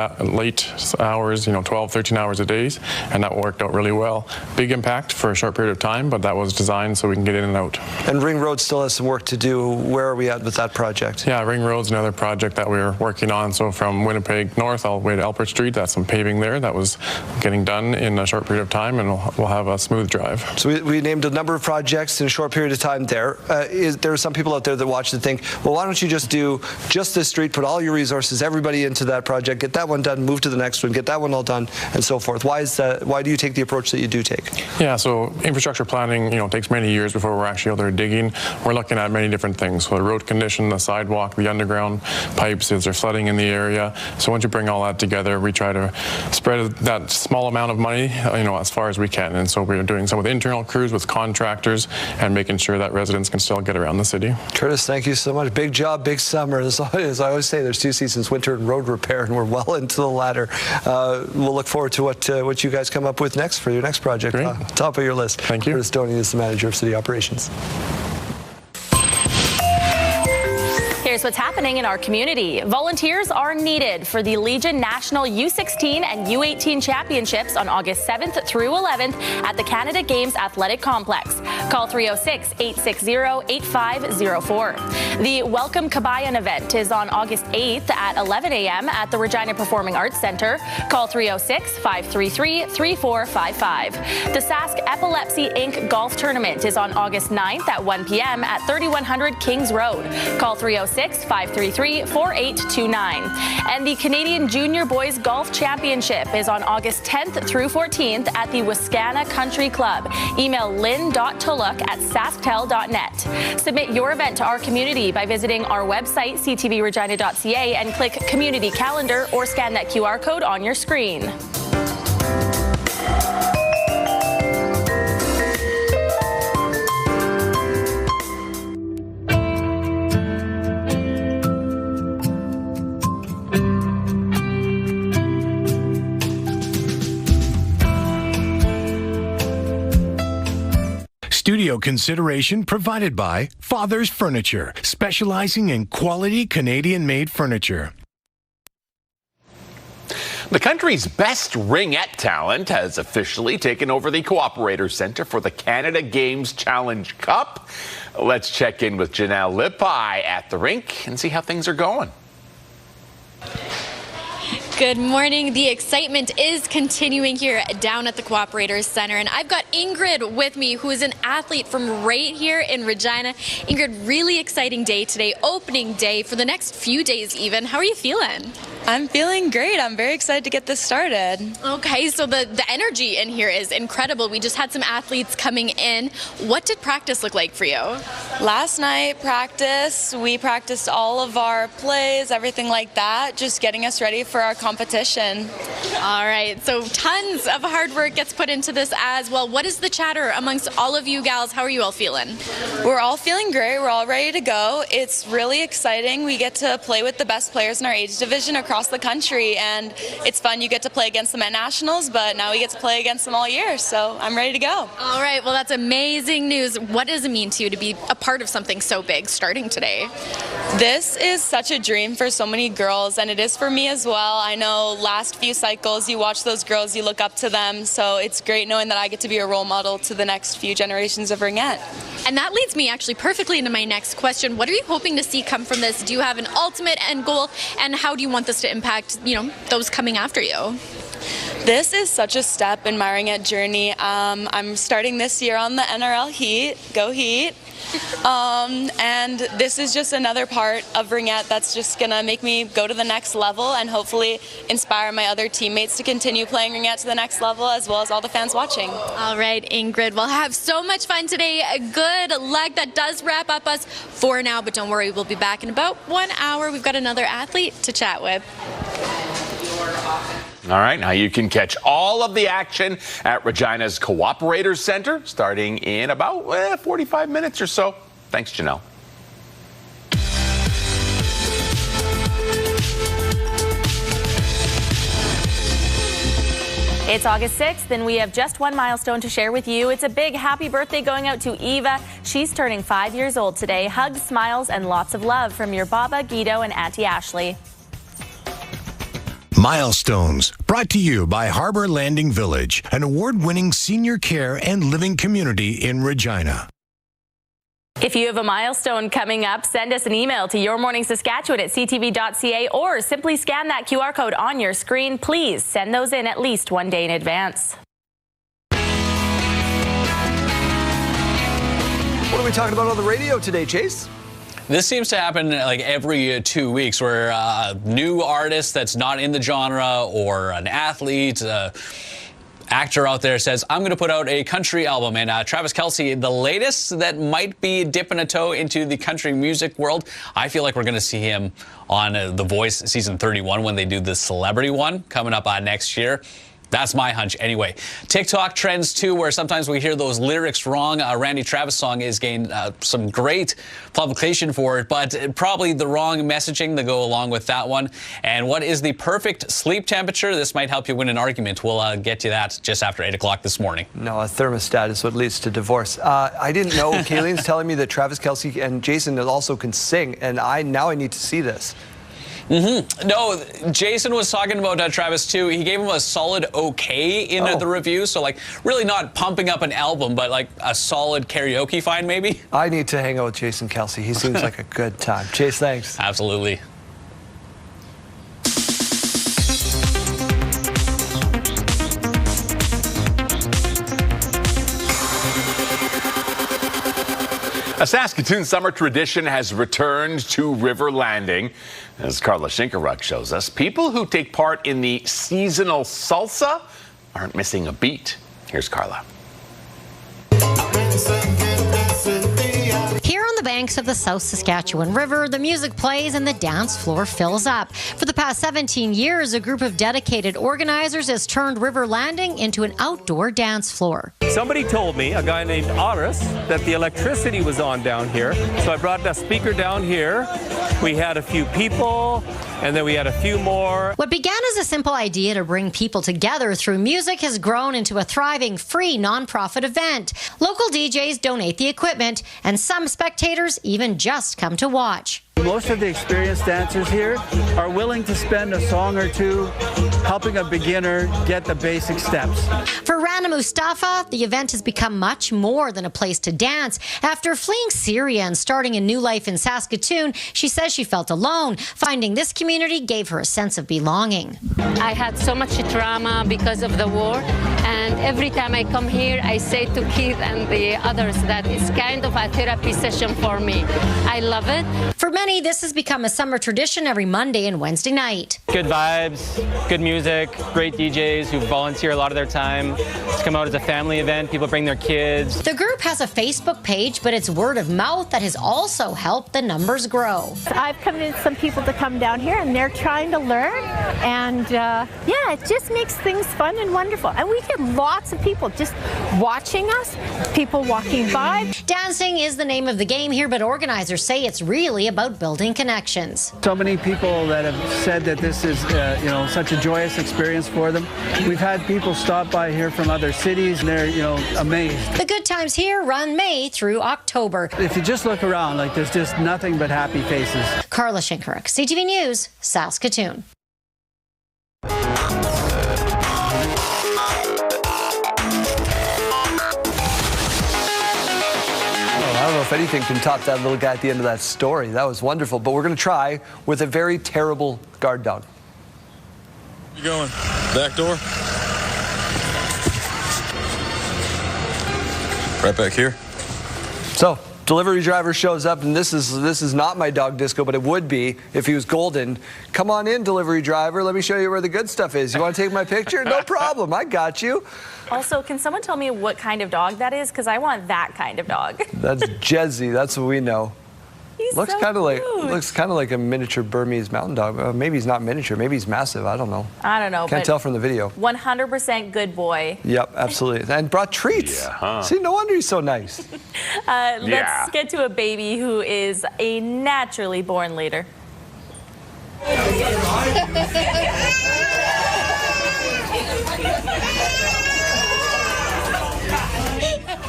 hours, 12, 13 hours a day, and that worked out really well. Big impact for a short period of time, but that was designed so we can get in and out. And Ring Road still has some work to do. Where where are we at with that project? Yeah, Ring Road's another project that we're working on. So from Winnipeg North all the way to Alpert Street, that's some paving there that was getting done in a short period of time, and we'll have a smooth drive. So we named a number of projects in a short period of time there. There are some people out there that watch that think, well, why don't you just do just this street, put all your resources, everybody into that project, get that one done, move to the next one, get that one all done, and so forth. Why do you take the approach that you do take? Yeah, so infrastructure planning, takes many years before we're actually out there digging. We're looking at many different things. So the road condition, the sidewalk, the underground pipes, is there flooding in the area? So once you bring all that together, we try to spread that small amount of money, as far as we can. And so we're doing some with internal crews, with contractors, and making sure that residents can still get around the city. Curtis, thank you so much. Big job, big summer. As I always say, there's 2 seasons, winter and road repair, and we're well into the latter. We'll look forward to what you guys come up with next for your next project. Top of your list. Thank you. Curtis Stoney is the manager of city operations. Here's what's happening in our community. Volunteers are needed for the Legion National U16 and U18 Championships on August 7th through 11th at the Canada Games Athletic Complex. Call 306-860-8504. The Welcome Kabayan event is on August 8th at 11 a.m. at the Regina Performing Arts Center. Call 306-533-3455. The Sask Epilepsy Inc. Golf Tournament is on August 9th at 1 p.m. at 3100 Kings Road. Call 306-533-4829. And the Canadian Junior Boys Golf Championship is on August 10th through 14th at the Wascana Country Club. Email lynn.tulloch@sasktel.net. Submit your event to our community by visiting our website, ctvregina.ca, and click Community Calendar or scan that QR code on your screen. Studio consideration provided by Father's Furniture, specializing in quality Canadian-made furniture. The country's best ringette talent has officially taken over the Cooperator Centre for the Canada Games Challenge Cup. Let's check in with Janelle Lippi at the rink and see how things are going. Good morning. The excitement is continuing here down at the Cooperators Center, and I've got Ingrid with me, who is an athlete from right here in Regina. Ingrid, really exciting day today, opening day for the next few days even. How are you feeling? I'm feeling great. I'm very excited to get this started. Okay, so the energy in here is incredible. We just had some athletes coming in. What did practice look like for you? Last night, we practiced all of our plays, everything like that, just getting us ready for our competition. All right, so tons of hard work gets put into this as well. What is the chatter amongst all of you gals? How are you all feeling? We're all feeling great. We're all ready to go. It's really exciting. We get to play with the best players in our age division across the country, and it's fun. You get to play against them at nationals, but now we get to play against them all year, so I'm ready to go. All right, well, that's amazing news. What does it mean to you to be a part of something so big starting today? This is such a dream for so many girls, and it is for me as well. I know last few cycles you watch those girls, you look up to them, so it's great knowing that I get to be a role model to the next few generations of ringette. And that leads me actually perfectly into my next question. What are you hoping to see come from this? Do you have an ultimate end goal, and how do you want this to impact, those coming after you? This is such a step in my ringette journey. I'm starting this year on the NRL Heat. Go Heat. And this is just another part of ringette that's just gonna make me go to the next level and hopefully inspire my other teammates to continue playing ringette to the next level, as well as all the fans watching. All right, Ingrid, we'll have so much fun today. Good luck. That does wrap up us for now, but don't worry, we'll be back in about 1 hour. We've got another athlete to chat with. All right, now you can catch all of the action at Regina's Cooperator Centre starting in about 45 minutes or so. Thanks, Janelle. It's August 6th, and we have just one milestone to share with you. It's a big happy birthday going out to Eva. She's turning 5 years old today. Hugs, smiles, and lots of love from your Baba, Guido, and Auntie Ashley. Milestones, brought to you by Harbor Landing Village, an award-winning senior care and living community in Regina. If you have a milestone coming up, send us an email to yourmorningsaskatchewan@ctv.ca or simply scan that QR code on your screen. Please send those in at least one day in advance. What are we talking about on the radio today, Chase? This seems to happen like every 2 weeks, where a new artist that's not in the genre or an athlete, actor out there says, I'm going to put out a country album. And Travis Kelce, the latest that might be dipping a toe into the country music world. I feel like we're going to see him on The Voice season 31 when they do the celebrity one coming up next year. That's my hunch anyway. TikTok trends too, where sometimes we hear those lyrics wrong. Randy Travis song is gained some great publication for it, but probably the wrong messaging to go along with that one. And what is the perfect sleep temperature? This might help you win an argument. We'll get to that just after 8 o'clock this morning. No, a thermostat is what leads to divorce. I didn't know. Kayleen's telling me that Travis Kelce and Jason also can sing, and now I need to see this. No, Jason was talking about Travis too. He gave him a solid okay in the review. So like really not pumping up an album, but like a solid karaoke fine maybe. I need to hang out with Jason Kelce. He seems like a good time. Chase, thanks. Absolutely. A Saskatoon summer tradition has returned to River Landing. As Carla Schinkeruk shows us, people who take part in the seasonal salsa aren't missing a beat. Here's Carla. Here on the banks of the South Saskatchewan River, the music plays and the dance floor fills up. For the past 17 years, a group of dedicated organizers has turned River Landing into an outdoor dance floor. Somebody told me, a guy named Aris, that the electricity was on down here. So I brought the speaker down here. We had a few people, and then we had a few more. What began as a simple idea to bring people together through music has grown into a thriving free nonprofit event. Local DJs donate the equipment, and some spectators even just come to watch. Most of the experienced dancers here are willing to spend a song or two helping a beginner get the basic steps. For Rana Mustafa, the event has become much more than a place to dance. After fleeing Syria and starting a new life in Saskatoon, she says she felt alone. Finding this community gave her a sense of belonging. I had so much trauma because of the war, and every time I come here, I say to Keith and the others that it's kind of a therapy session for me. I love it. For many, this has become a summer tradition every Monday and Wednesday night. Good vibes, good music, great DJs who volunteer a lot of their time to come out as a family event. People bring their kids. The group has a Facebook page, but it's word of mouth that has also helped the numbers grow. I've convinced some people to come down here, and they're trying to learn. And yeah, it just makes things fun and wonderful. And we get lots of people just watching us, people walking by. Dancing is the name of the game here, but organizers say it's really about building connections. So many people that have said that this is, such a joyous experience for them. We've had people stop by here from other cities, and they're, amazed. The good times here run May through October. If you just look around, there's just nothing but happy faces. Carla Schinkeruk, CTV News, Saskatoon. I don't know if anything can top that little guy at the end of that story. That was wonderful. But we're going to try with a very terrible guard down. Where you going? Back door? Right back here. So, delivery driver shows up, and this is not my dog Disco, but it would be if he was golden. Come on in, delivery driver. Let me show you where the good stuff is. You want to take my picture? No problem. I got you. Also, can someone tell me what kind of dog that is? Because I want that kind of dog. That's Jezzy. That's what we know. He's looks so kind of cute. looks kind of like a miniature Burmese mountain dog. Maybe he's not miniature. Maybe he's massive. I don't know. I don't know. Can't tell from the video. 100% good boy. Yep, absolutely. And brought treats. Yeah, huh? See, no wonder he's so nice. Let's get to a baby who is a naturally born leader.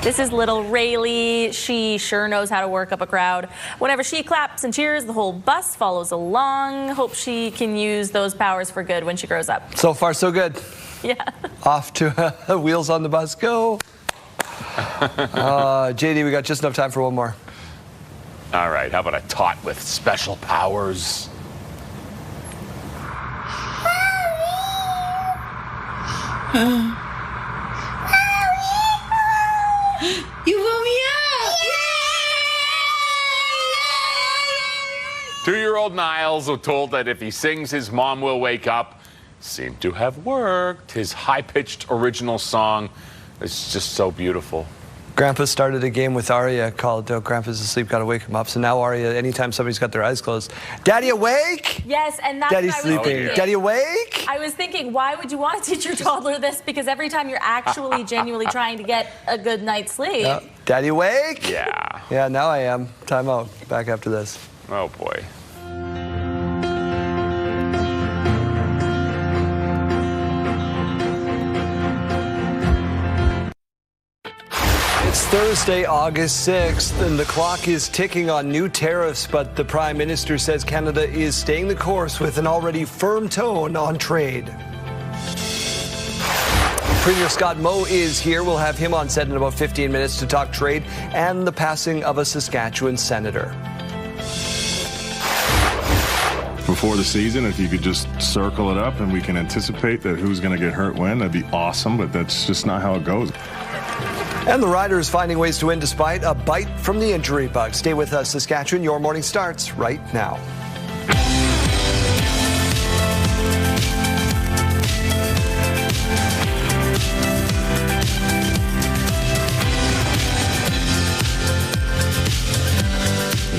This is little Rayleigh. She sure knows how to work up a crowd. Whenever she claps and cheers, the whole bus follows along. Hope she can use those powers for good when she grows up. So far, so good. Yeah. Off to wheels on the bus, go. JD, we got just enough time for one more. All right, how about a tot with special powers? You woke me up! 2-year-old Niles was told that if he sings, his mom will wake up. Seemed to have worked. His high-pitched original song is just so beautiful. Grandpa started a game with Arya called Grandpa's Asleep, Gotta Wake Him Up. So now Arya, anytime somebody's got their eyes closed, Daddy awake? Yes, and that's Daddy's what I was sleeping. thinking. Daddy awake? I was thinking, why would you want to teach your toddler this? Because every time you're actually genuinely trying to get a good night's sleep. Daddy awake? Yeah. Yeah, now I am. Time out. Back after this. Oh, boy. It's Thursday, August 6th, and the clock is ticking on new tariffs, but the Prime Minister says Canada is staying the course with an already firm tone on trade. Premier Scott Moe is here. We'll have him on set in about 15 minutes to talk trade and the passing of a Saskatchewan senator. Before the season, if you could just circle it up and we can anticipate that who's going to get hurt when, that'd be awesome, but that's just not how it goes. And the Riders finding ways to win despite a bite from the injury bug. Stay with us, Saskatchewan. Your morning starts right now.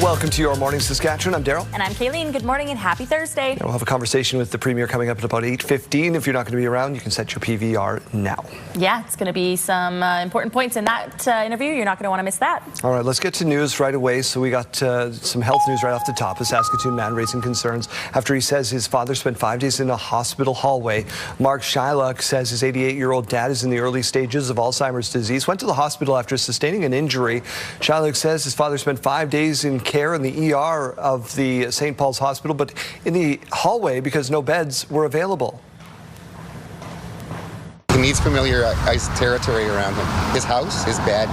Welcome to Your Morning Saskatchewan. I'm Daryl. And I'm Kayleen. Good morning and happy Thursday. And we'll have a conversation with the Premier coming up at about 8:15. If you're not going to be around, you can set your PVR now. Yeah, it's going to be some important points in that interview. You're not going to want to miss that. All right, let's get to news right away. So we got some health news right off the top. A Saskatoon man raising concerns after he says his father spent 5 days in a hospital hallway. Mark Shylock says his 88-year-old dad is in the early stages of Alzheimer's disease. Went to the hospital after sustaining an injury. Shylock says his father spent 5 days in care in the ER of the St. Paul's Hospital, but in the hallway because no beds were available. He needs familiarized territory around him. His house, his bed,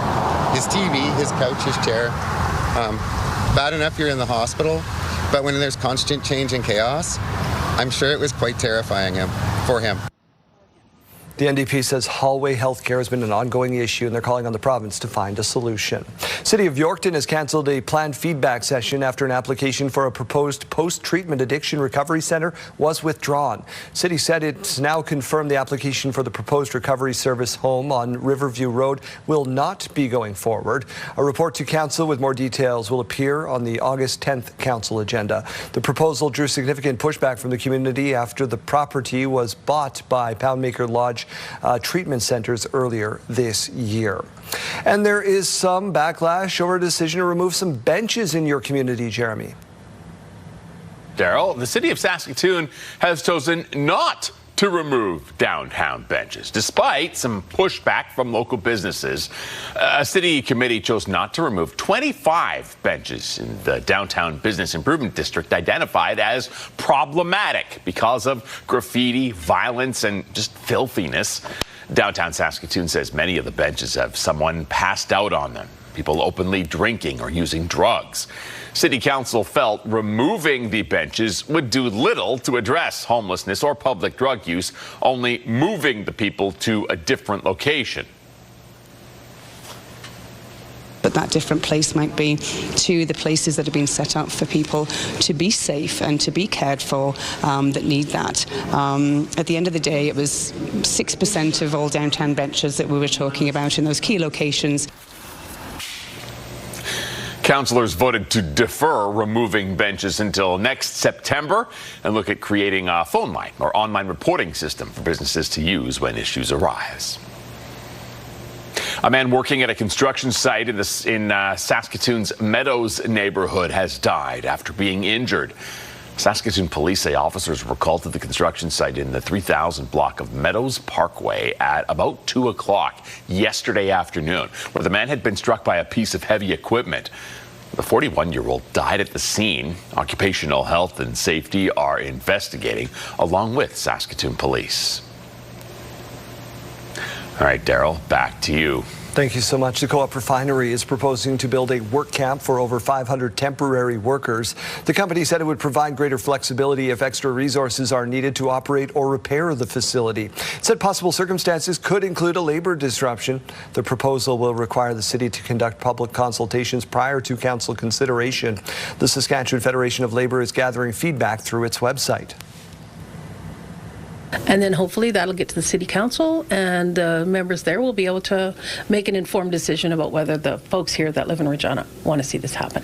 his TV, his couch, his chair. Bad enough you're in the hospital, but when there's constant change and chaos, I'm sure it was quite terrifying for him. The NDP says hallway health care has been an ongoing issue, and they're calling on the province to find a solution. City of Yorkton has cancelled a planned feedback session after an application for a proposed post-treatment addiction recovery centre was withdrawn. City said it's now confirmed the application for the proposed recovery service home on Riverview Road will not be going forward. A report to council with more details will appear on the August 10th council agenda. The proposal drew significant pushback from the community after the property was bought by Poundmaker Lodge treatment centers earlier this year. And there is some backlash over a decision to remove some benches in your community, Jeremy. Daryl, the city of Saskatoon has chosen not to remove downtown benches, despite some pushback from local businesses. A city committee chose not to remove 25 benches in the downtown business improvement district identified as problematic because of graffiti, violence, and just filthiness. Downtown Saskatoon says many of the benches have someone passed out on them, people openly drinking or using drugs. City Council felt removing the benches would do little to address homelessness or public drug use, only moving the people to a different location. But that different place might be to the places that have been set up for people to be safe and to be cared for that need that. At the end of the day, it was 6% of all downtown benches that we were talking about in those key locations. Councillors voted to defer removing benches until next September and look at creating a phone line or online reporting system for businesses to use when issues arise. A man working at a construction site in Saskatoon's Meadows neighborhood has died after being injured. Saskatoon police say officers were called to the construction site in the 3000 block of Meadows Parkway at about 2 o'clock yesterday afternoon, where the man had been struck by a piece of heavy equipment. The 41-year-old died at the scene. Occupational Health and Safety are investigating, along with Saskatoon police. All right, Daryl, back to you. Thank you so much. The Co-op Refinery is proposing to build a work camp for over 500 temporary workers. The company said it would provide greater flexibility if extra resources are needed to operate or repair the facility. It said possible circumstances could include a labor disruption. The proposal will require the city to conduct public consultations prior to council consideration. The Saskatchewan Federation of Labour is gathering feedback through its website. And then hopefully that'll get to the City Council, and the members there will be able to make an informed decision about whether the folks here that live in Regina want to see this happen.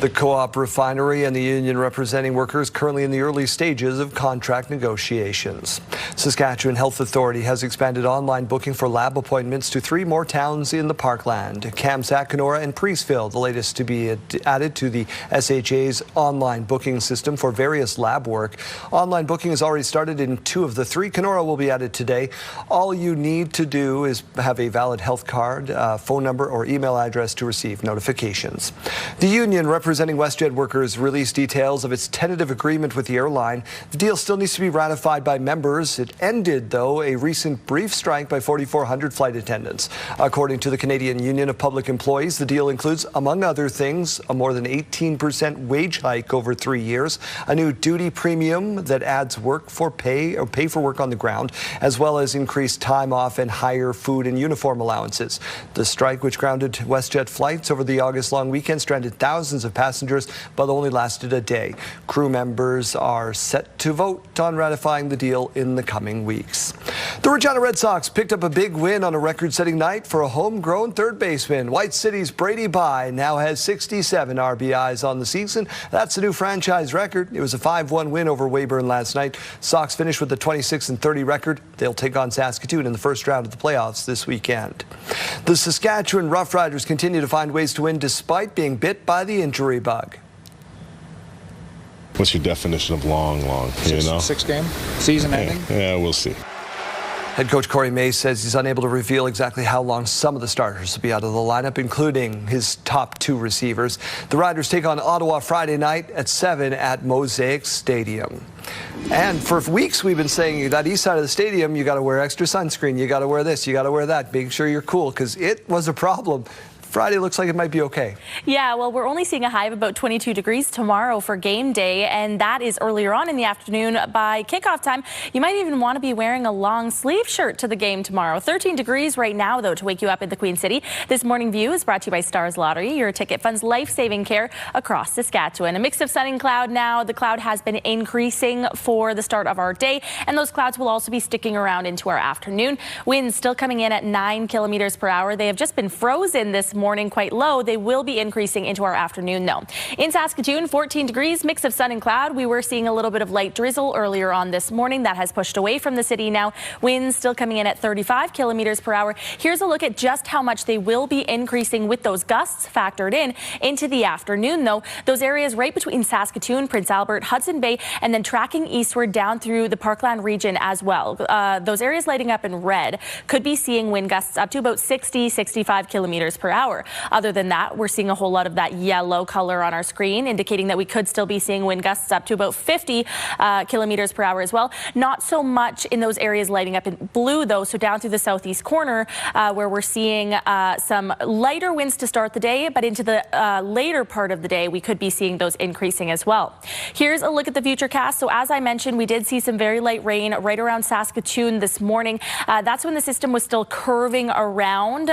The Co-op Refinery and the union representing workers currently in the early stages of contract negotiations. Saskatchewan Health Authority has expanded online booking for lab appointments to 3 more towns in the Parkland: Kamsack, Kenora, and Priestville, the latest to be added to the SHA's online booking system for various lab work. Online booking has already started in 2 of the 3. Kenora will be added today. All you need to do is have a valid health card, phone number, or email address to receive notifications. The union representing WestJet workers released details of its tentative agreement with the airline. The deal still needs to be ratified by members. It ended, though, a recent brief strike by 4,400 flight attendants. According to the Canadian Union of Public Employees, the deal includes, among other things, a more than 18% wage hike over 3 years, a new duty premium that adds work for pay for work on the ground, as well as increased time off and higher food and uniform allowances. The strike, which grounded WestJet flights over the August long weekend, stranded thousands of passengers, but only lasted a day. Crew members are set to vote on ratifying the deal in the coming weeks. The Regina Red Sox picked up a big win on a record-setting night for a homegrown third baseman. White City's Brady Bye now has 67 RBIs on the season. That's a new franchise record. It was a 5-1 win over Weyburn last night. Sox finished with a 26-30 record. They'll take on Saskatoon in the first round of the playoffs this weekend. The Saskatchewan Roughriders continue to find ways to win despite being bit by the injury bug. What's your definition of long? You know? 6-game season ending? Yeah, we'll see. Head coach Corey May says he's unable to reveal exactly how long some of the starters will be out of the lineup, including his top 2 receivers. The Riders take on Ottawa Friday night at 7 at Mosaic Stadium. And for weeks we've been saying that east side of the stadium, you got to wear extra sunscreen, you got to wear this, you got to wear that, make sure you're cool, because it was a problem. Friday looks like it might be okay. Yeah, well, we're only seeing a high of about 22 degrees tomorrow for game day, and that is earlier on in the afternoon. By kickoff time, you might even want to be wearing a long sleeve shirt to the game tomorrow. 13 degrees right now, though, to wake you up in the Queen City. This morning view is brought to you by Stars Lottery, your ticket funds life-saving care across Saskatchewan. A mix of sun and cloud now. The cloud has been increasing for the start of our day, and those clouds will also be sticking around into our afternoon. Winds still coming in at 9 kilometers per hour. They have just been frozen this morning, quite low. They will be increasing into our afternoon, though. In Saskatoon, 14 degrees, mix of sun and cloud. We were seeing a little bit of light drizzle earlier on this morning. That has pushed away from the city now. Winds still coming in at 35 kilometers per hour. Here's a look at just how much they will be increasing with those gusts factored in into the afternoon, though. Those areas right between Saskatoon, Prince Albert, Hudson Bay, and then tracking eastward down through the Parkland region as well. Those areas lighting up in red could be seeing wind gusts up to about 60-65 kilometers per hour. Other than that, we're seeing a whole lot of that yellow color on our screen, indicating that we could still be seeing wind gusts up to about 50 kilometers per hour as well. Not so much in those areas lighting up in blue, though, so down through the southeast corner where we're seeing some lighter winds to start the day, but into the later part of the day, we could be seeing those increasing as well. Here's a look at the futurecast. So as I mentioned, we did see some very light rain right around Saskatoon this morning. That's when the system was still curving around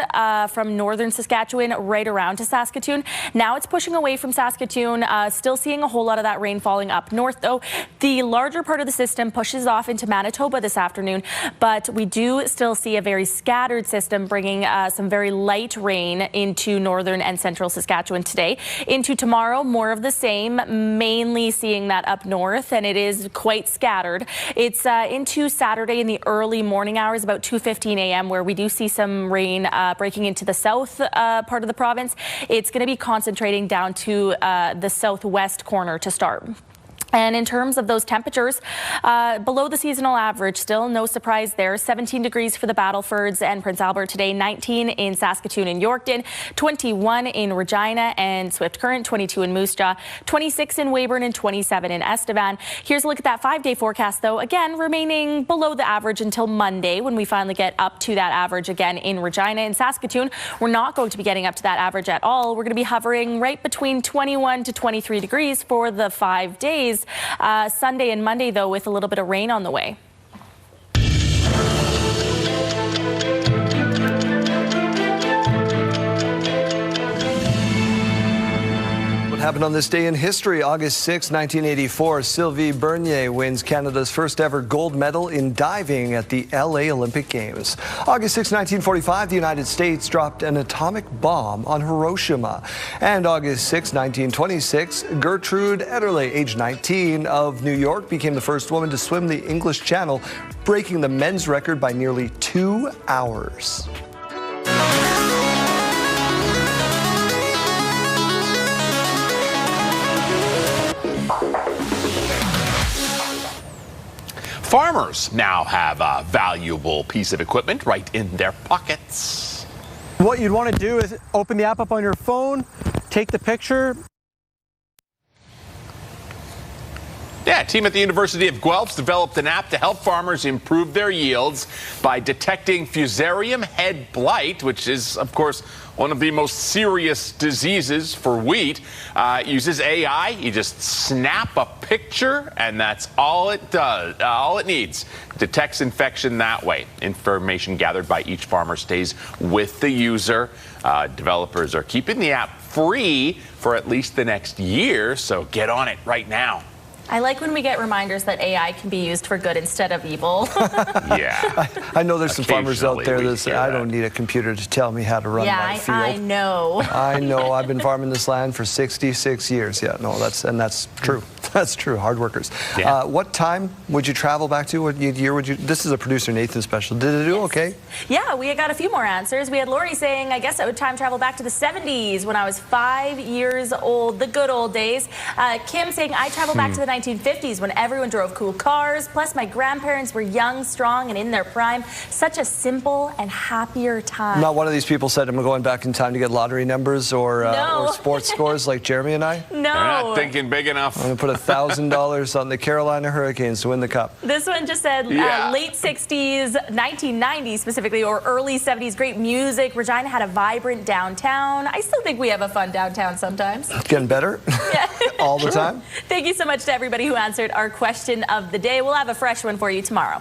from northern Saskatchewan right around to Saskatoon. Now it's pushing away from Saskatoon, still seeing a whole lot of that rain falling up north, though. The larger part of the system pushes off into Manitoba this afternoon, but we do still see a very scattered system bringing some very light rain into northern and central Saskatchewan today. Into tomorrow, more of the same, mainly seeing that up north, and it is quite scattered. It's into Saturday in the early morning hours, about 2:15 a.m., where we do see some rain breaking into the south part of the province. It's going to be concentrating down to the southwest corner to start. And in terms of those temperatures, below the seasonal average, still no surprise there. 17 degrees for the Battlefords and Prince Albert today, 19 in Saskatoon and Yorkton, 21 in Regina and Swift Current, 22 in Moose Jaw, 26 in Weyburn and 27 in Estevan. Here's a look at that 5-day forecast, though, again, remaining below the average until Monday when we finally get up to that average again in Regina. In Saskatoon, we're not going to be getting up to that average at all. We're going to be hovering right between 21 to 23 degrees for the 5 days. Sunday and Monday, though, with a little bit of rain on the way. What happened on this day in history? August 6, 1984, Sylvie Bernier wins Canada's first ever gold medal in diving at the LA Olympic Games. August 6, 1945, the United States dropped an atomic bomb on Hiroshima. And August 6, 1926, Gertrude Ederle, age 19, of New York, became the first woman to swim the English Channel, breaking the men's record by nearly 2 hours. Farmers now have a valuable piece of equipment right in their pockets. What you'd want to do is open the app up on your phone, take the picture. Yeah, a team at the University of Guelph's developed an app to help farmers improve their yields by detecting Fusarium head blight, which is, of course, one of the most serious diseases for wheat. It uses AI. You just snap a picture, and that's all it does, all it needs. Detects infection that way. Information gathered by each farmer stays with the user. Developers are keeping the app free for at least the next year, so get on it right now. I like when we get reminders that AI can be used for good instead of evil. Yeah. I know there's some farmers out there that say, I don't need a computer to tell me how to run my field. I know. I know. I've been farming this land for 66 years. Yeah, no, that's true. That's true. Hard workers. Yeah. What time would you travel back to? What year would you? This is a producer Nathan special. Did it do okay? Yeah, we got a few more answers. We had Lori saying, I guess I would time travel back to the 70s when I was 5 years old, the good old days. Kim saying, I travel back to the 1950s when everyone drove cool cars. Plus, my grandparents were young, strong, and in their prime. Such a simple and happier time. Not one of these people said, I'm going back in time to get lottery numbers or sports scores like Jeremy and I? No. They're not thinking big enough. I'm going to put $1,000 on the Carolina Hurricanes to win the cup. This one just said late 60s, 1990s specifically, or early 70s. Great music. Regina had a vibrant downtown. I still think we have a fun downtown sometimes. Getting better? Yeah. All the time? Thank you so much to everybody who answered our question of the day. We'll have a fresh one for you tomorrow.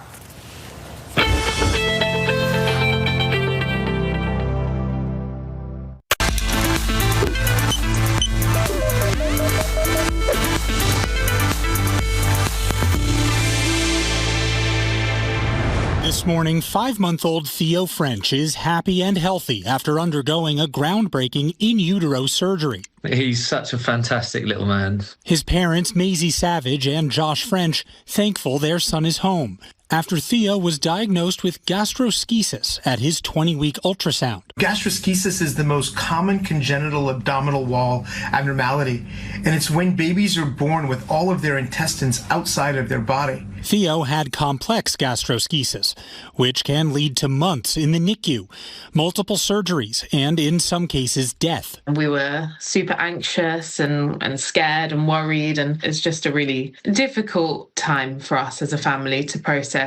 This morning, 5-month-old Theo French is happy and healthy after undergoing a groundbreaking in utero surgery. He's such a fantastic little man. His parents, Maisie Savage and Josh French, thankful their son is home after Theo was diagnosed with gastroschisis at his 20-week ultrasound. Gastroschisis is the most common congenital abdominal wall abnormality, and it's when babies are born with all of their intestines outside of their body. Theo had complex gastroschisis, which can lead to months in the NICU, multiple surgeries, and in some cases, death. We were super anxious and scared and worried, and it's just a really difficult time for us as a family to process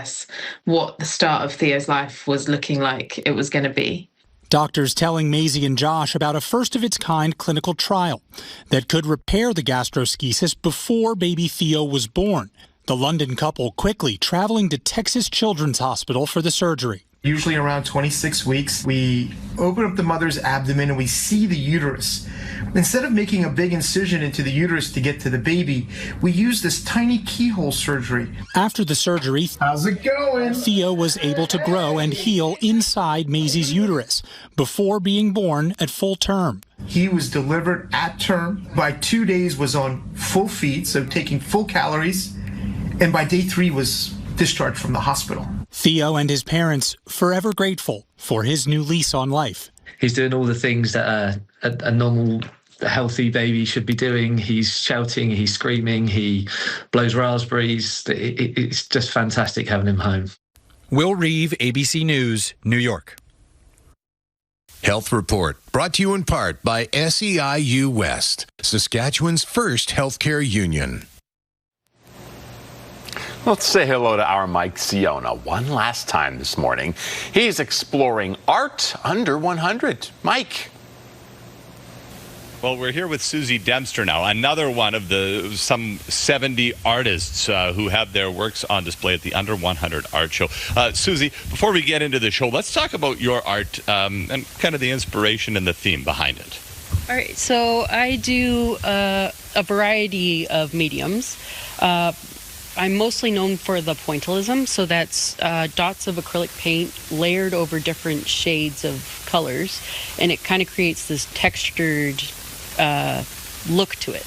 what the start of Theo's life was looking like it was going to be. Doctors telling Maisie and Josh about a first-of-its-kind clinical trial that could repair the gastroschisis before baby Theo was born. The London couple quickly traveling to Texas Children's Hospital for the surgery. Usually around 26 weeks, we open up the mother's abdomen and we see the uterus. Instead of making a big incision into the uterus to get to the baby, we use this tiny keyhole surgery. After the surgery, how's it going? Theo was able to grow and heal inside Maisie's uterus before being born at full term. He was delivered at term. By 2 days was on full feed, so taking full calories, and by day 3 was discharged from the hospital. Theo and his parents forever grateful for his new lease on life. He's doing all the things that a normal a healthy baby should be doing. He's shouting, he's screaming, he blows raspberries. It's just fantastic having him home. Will Reeve, ABC News, New York. Health Report, brought to you in part by SEIU West, Saskatchewan's first healthcare union. Let's say hello to our Mike Siona one last time this morning. He's exploring art under 100. Mike. Well, we're here with Susie Dempster now, another one of the some 70 artists who have their works on display at the Under 100 Art Show. Susie, before we get into the show, let's talk about your art and kind of the inspiration and the theme behind it. All right, so I do a variety of mediums. I'm mostly known for the pointillism, so that's dots of acrylic paint layered over different shades of colors, and it kind of creates this textured look to it.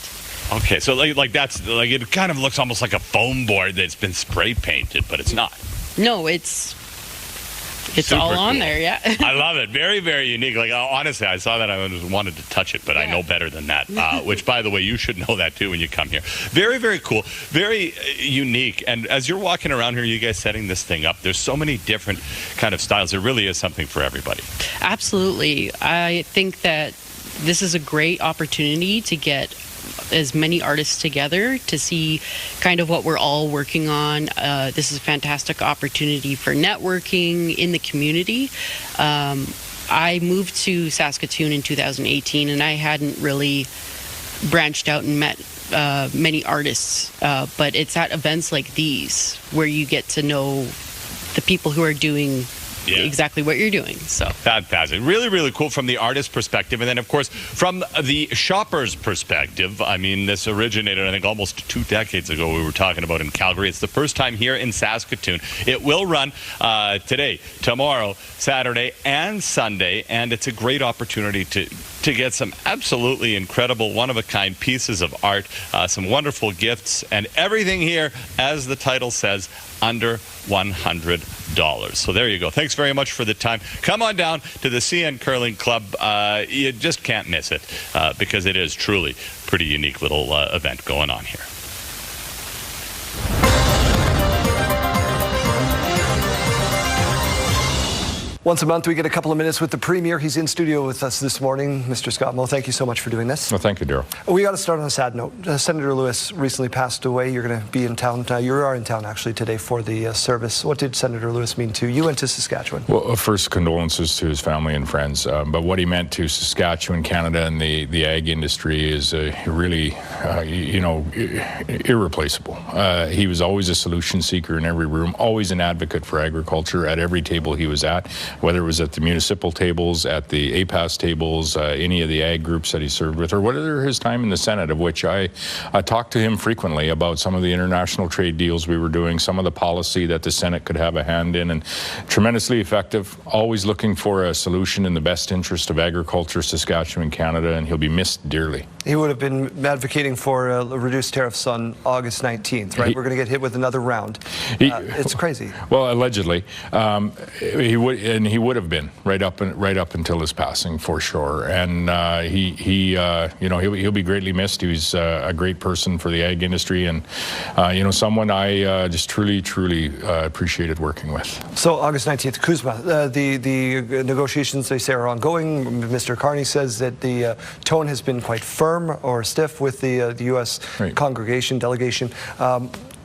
Okay, so like that's like it kind of looks almost like a foam board that's been spray painted, but it's not. No, it's Super all on cool. there, yeah. I love it. Very, very unique. Like honestly, I saw that I just wanted to touch it, but I know better than that. Which, by the way, you should know that too when you come here. Very, very cool. Very unique. And as you're walking around here, you guys setting this thing up, there's so many different kind of styles. There really is something for everybody. Absolutely. I think that this is a great opportunity to get as many artists together to see kind of what we're all working on. This is a fantastic opportunity for networking in the community. I moved to Saskatoon in 2018, and I hadn't really branched out and met many artists, but it's at events like these where you get to know the people who are doing exactly what you're doing. So fantastic. Really, really cool from the artist perspective. And then, of course, from the shopper's perspective, I mean, this originated, I think, almost 2 decades ago. We were talking about in Calgary. It's the first time here in Saskatoon. It will run today, tomorrow, Saturday, and Sunday. And it's a great opportunity to get some absolutely incredible, one-of-a-kind pieces of art, some wonderful gifts, and everything here, as the title says, under $100. So there you go. Thanks very much for the time. Come on down to the CN Curling Club. You just can't miss it because it is truly a pretty unique little event going on here. Once a month, we get a couple of minutes with the Premier. He's in studio with us this morning. Mr. Scott Moe, thank you so much for doing this. Well, thank you, Daryl. We got to start on a sad note. Senator Lewis recently passed away. You're going to be in town. You are in town, actually, today for the service. What did Senator Lewis mean to you and to Saskatchewan? Well, first, condolences to his family and friends. But what he meant to Saskatchewan, Canada, and the ag industry is really, irreplaceable. He was always a solution seeker in every room, always an advocate for agriculture at every table he was at, whether it was at the municipal tables, at the APAS tables, any of the ag groups that he served with, or whether his time in the Senate, of which I talked to him frequently about some of the international trade deals we were doing, some of the policy that the Senate could have a hand in, and tremendously effective, always looking for a solution in the best interest of agriculture, Saskatchewan, Canada, and he'll be missed dearly. He would have been advocating for reduced tariffs on August 19th, right? We're going to get hit with another round. It's crazy. Well, allegedly, he would have been right up until his passing, for sure. And he'll be greatly missed. He was a great person for the ag industry, and someone I just truly appreciated working with. So August 19th, Kuzma, the negotiations, they say, are ongoing. Mr. Carney says that the tone has been quite firm or stiff with the U.S. congregation, delegation.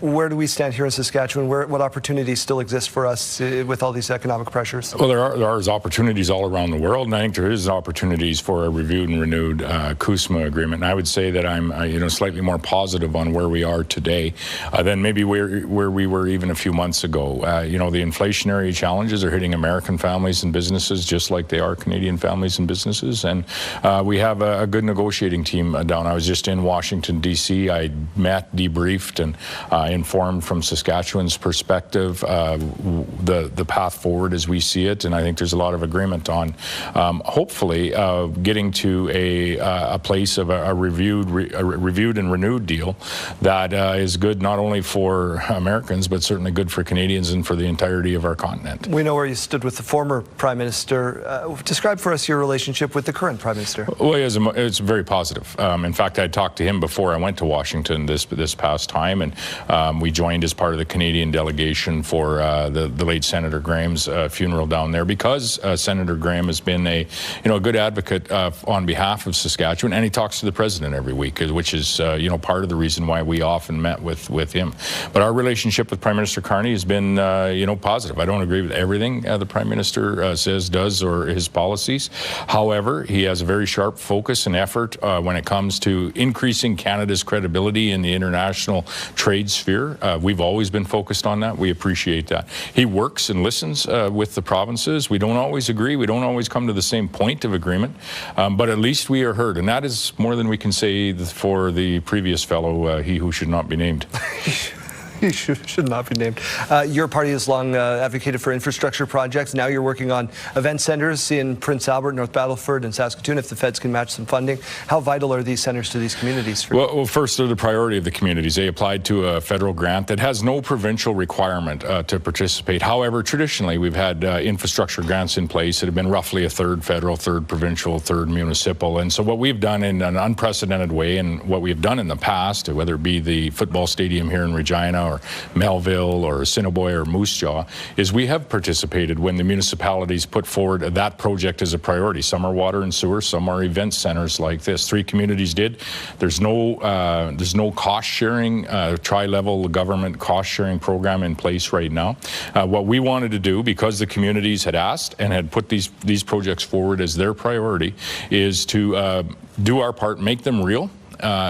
Where do we stand here in Saskatchewan? What opportunities still exist for us with all these economic pressures? Well, there are opportunities all around the world, and I think there is opportunities for a reviewed and renewed CUSMA agreement. And I would say that I'm slightly more positive on where we are today than maybe where we were even a few months ago. The inflationary challenges are hitting American families and businesses just like they are Canadian families and businesses. And we have a good negotiating team down. I was just in Washington, D.C. I met, debriefed, and informed from Saskatchewan's perspective the path forward as we see it, and I think there's a lot of agreement on hopefully getting to a place of a reviewed and renewed deal that is good not only for Americans but certainly good for Canadians and for the entirety of our continent. We know where you stood with the former Prime Minister. Describe for us your relationship with the current Prime Minister. Well, it's very positive. In fact, I talked to him before I went to Washington this past time, and we joined as part of the Canadian delegation for the late Senator Graham's funeral down there, because Senator Graham has been a good advocate on behalf of Saskatchewan, and he talks to the president every week, which is part of the reason why we often met with him. But our relationship with Prime Minister Carney has been positive. I don't agree with everything the Prime Minister says, does, or his policies. However, he has a very sharp focus and effort when it comes to increasing Canada's credibility in the international trade sphere. We've always been focused on that. We appreciate that. He works and listens with the provinces. We don't always agree. We don't always come to the same point of agreement, but at least we are heard, and that is more than we can say for the previous fellow, he who should not be named. He should not be named. Your party has long advocated for infrastructure projects. Now you're working on event centers in Prince Albert, North Battleford, and Saskatoon, if the feds can match some funding. How vital are these centers to these communities? Well, first, they're the priority of the communities. They applied to a federal grant that has no provincial requirement to participate. However, traditionally, we've had infrastructure grants in place that have been roughly a third federal, third provincial, third municipal. And so what we've done in an unprecedented way, and what we've done in the past, whether it be the football stadium here in Regina, or Melville, or Assiniboia, or Moose Jaw, is we have participated when the municipalities put forward that project as a priority. Some are water and sewer, some are event centers like this. 3 communities did. There's no cost sharing, tri-level government cost sharing program in place right now. What we wanted to do, because the communities had asked and had put these projects forward as their priority, is to do our part, make them real.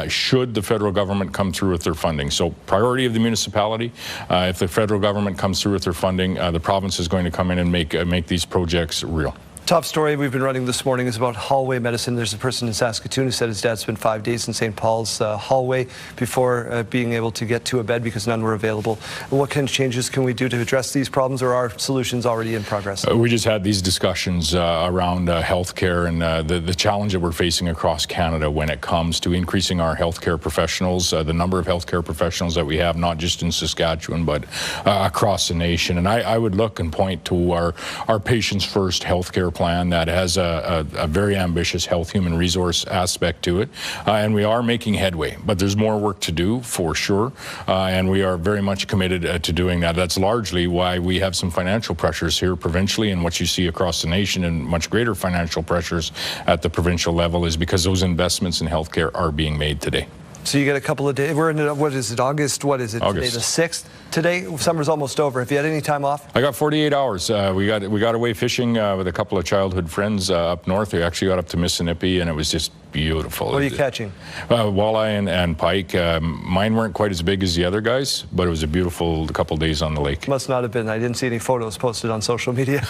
Should the federal government come through with their funding. So priority of the municipality. If the federal government comes through with their funding, the province is going to come in and make these projects real. Top story we've been running this morning is about hallway medicine. There's a person in Saskatoon who said his dad spent 5 days in St. Paul's hallway before being able to get to a bed because none were available. What kind of changes can we do to address these problems, or are solutions already in progress? We just had these discussions around healthcare and the challenge that we're facing across Canada when it comes to increasing our healthcare professionals, the number of healthcare professionals that we have, not just in Saskatchewan, but across the nation. And I would look and point to our Patients First healthcare plan that has a very ambitious health human resource aspect to it, and we are making headway, but there's more work to do for sure, and we are very much committed to doing that. That's largely why we have some financial pressures here provincially, and what you see across the nation, and much greater financial pressures at the provincial level, is because those investments in healthcare are being made today. So you get a couple of days. We're in, what is it, August? What is it August. Today? The 6th? Today, summer's almost over. Have you had any time off? I got 48 hours. We got away fishing with a couple of childhood friends up north. We actually got up to Mississippi, and it was just beautiful. What are you catching? Walleye and pike. Mine weren't quite as big as the other guys, but it was a beautiful couple days on the lake. Must not have been. I didn't see any photos posted on social media.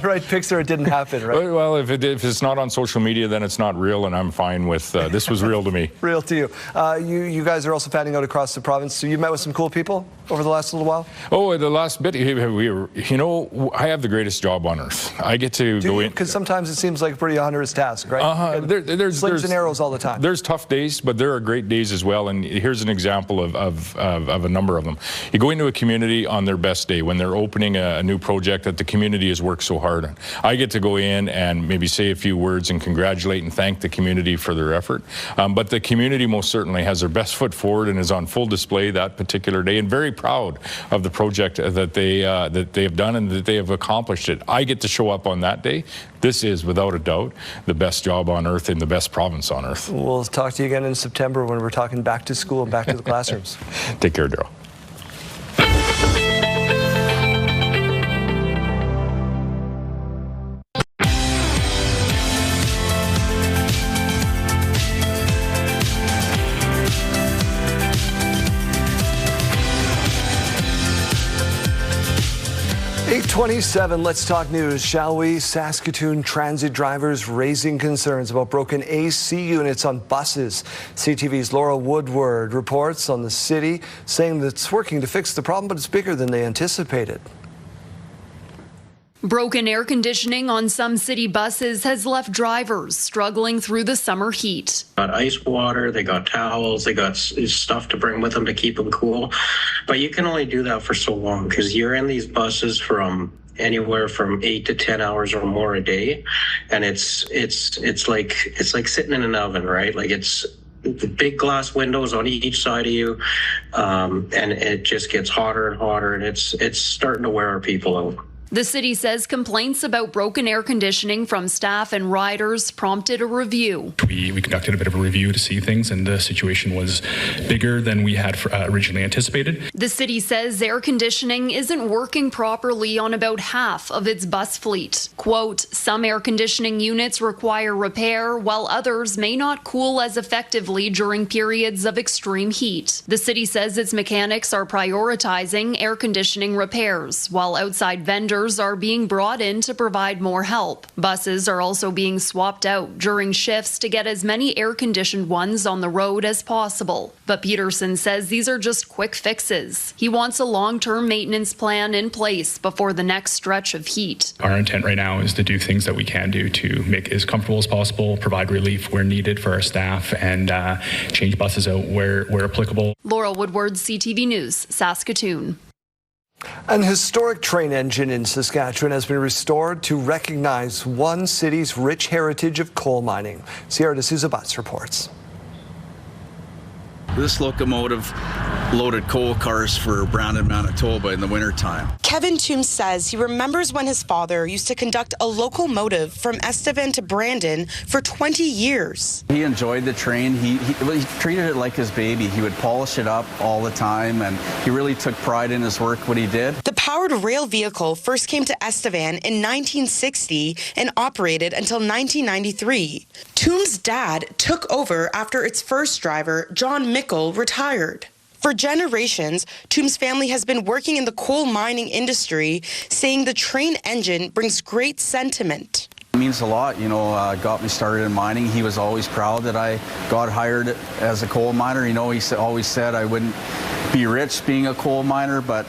Right pics, or it didn't happen, right? Well, if it's not on social media, then it's not real, and I'm fine with this. Was real to me. Real to you. You guys are also fanning out across the province. So you met with some cool people over the last little while? Oh, the last bit, I have the greatest job on earth. I get to go in. Because sometimes it seems like a pretty onerous task, right? There's slings and arrows all the time. There's tough days, but there are great days as well. And here's an example of a number of them. You go into a community on their best day when they're opening a new project that the community has worked so hard on. I get to go in and maybe say a few words and congratulate and thank the community for their effort. But the community most certainly has their best foot forward and is on full display that particular day, and very proud of the project that they have done and that they have accomplished it. I get to show up on that day. This is, without a doubt, the best job on earth in the best province on earth. We'll talk to you again in September when we're talking back to school and back to the classrooms. Take care, Daryl. 8:27, let's talk news, shall we? Saskatoon transit drivers raising concerns about broken AC units on buses. CTV's Laura Woodward reports on the city, saying that it's working to fix the problem, but it's bigger than they anticipated. Broken air conditioning on some city buses has left drivers struggling through the summer heat. Got ice water, they got towels, they got stuff to bring with them to keep them cool. But you can only do that for so long because you're in these buses from anywhere from 8 to 10 hours or more a day. And it's like sitting in an oven, right? Like it's the big glass windows on each side of you. And it just gets hotter and hotter, and it's starting to wear our people out. The city says complaints about broken air conditioning from staff and riders prompted a review. We conducted a bit of a review to see things, and the situation was bigger than we had originally anticipated. The city says air conditioning isn't working properly on about half of its bus fleet. Quote, some air conditioning units require repair, while others may not cool as effectively during periods of extreme heat. The city says its mechanics are prioritizing air conditioning repairs, while outside vendors are being brought in to provide more help. Buses are also being swapped out during shifts to get as many air-conditioned ones on the road as possible. But Peterson says these are just quick fixes. He wants a long-term maintenance plan in place before the next stretch of heat. Our intent right now is to do things that we can do to make it as comfortable as possible, provide relief where needed for our staff, and change buses out where applicable. Laura Woodward, CTV News, Saskatoon. An historic train engine in Saskatchewan has been restored to recognize one city's rich heritage of coal mining. Sierra D'Souza Butts reports. This locomotive loaded coal cars for Brandon, Manitoba in the wintertime. Kevin Toombs says he remembers when his father used to conduct a locomotive from Estevan to Brandon for 20 years. He enjoyed the train. He treated it like his baby. He would polish it up all the time, and he really took pride in his work, what he did. The powered rail vehicle first came to Estevan in 1960 and operated until 1993. Toombs' dad took over after its first driver, John Mickle, retired. For generations, Toombs' family has been working in the coal mining industry, saying the train engine brings great sentiment. It means a lot, got me started in mining. He was always proud that I got hired as a coal miner. He always said I wouldn't be rich being a coal miner, but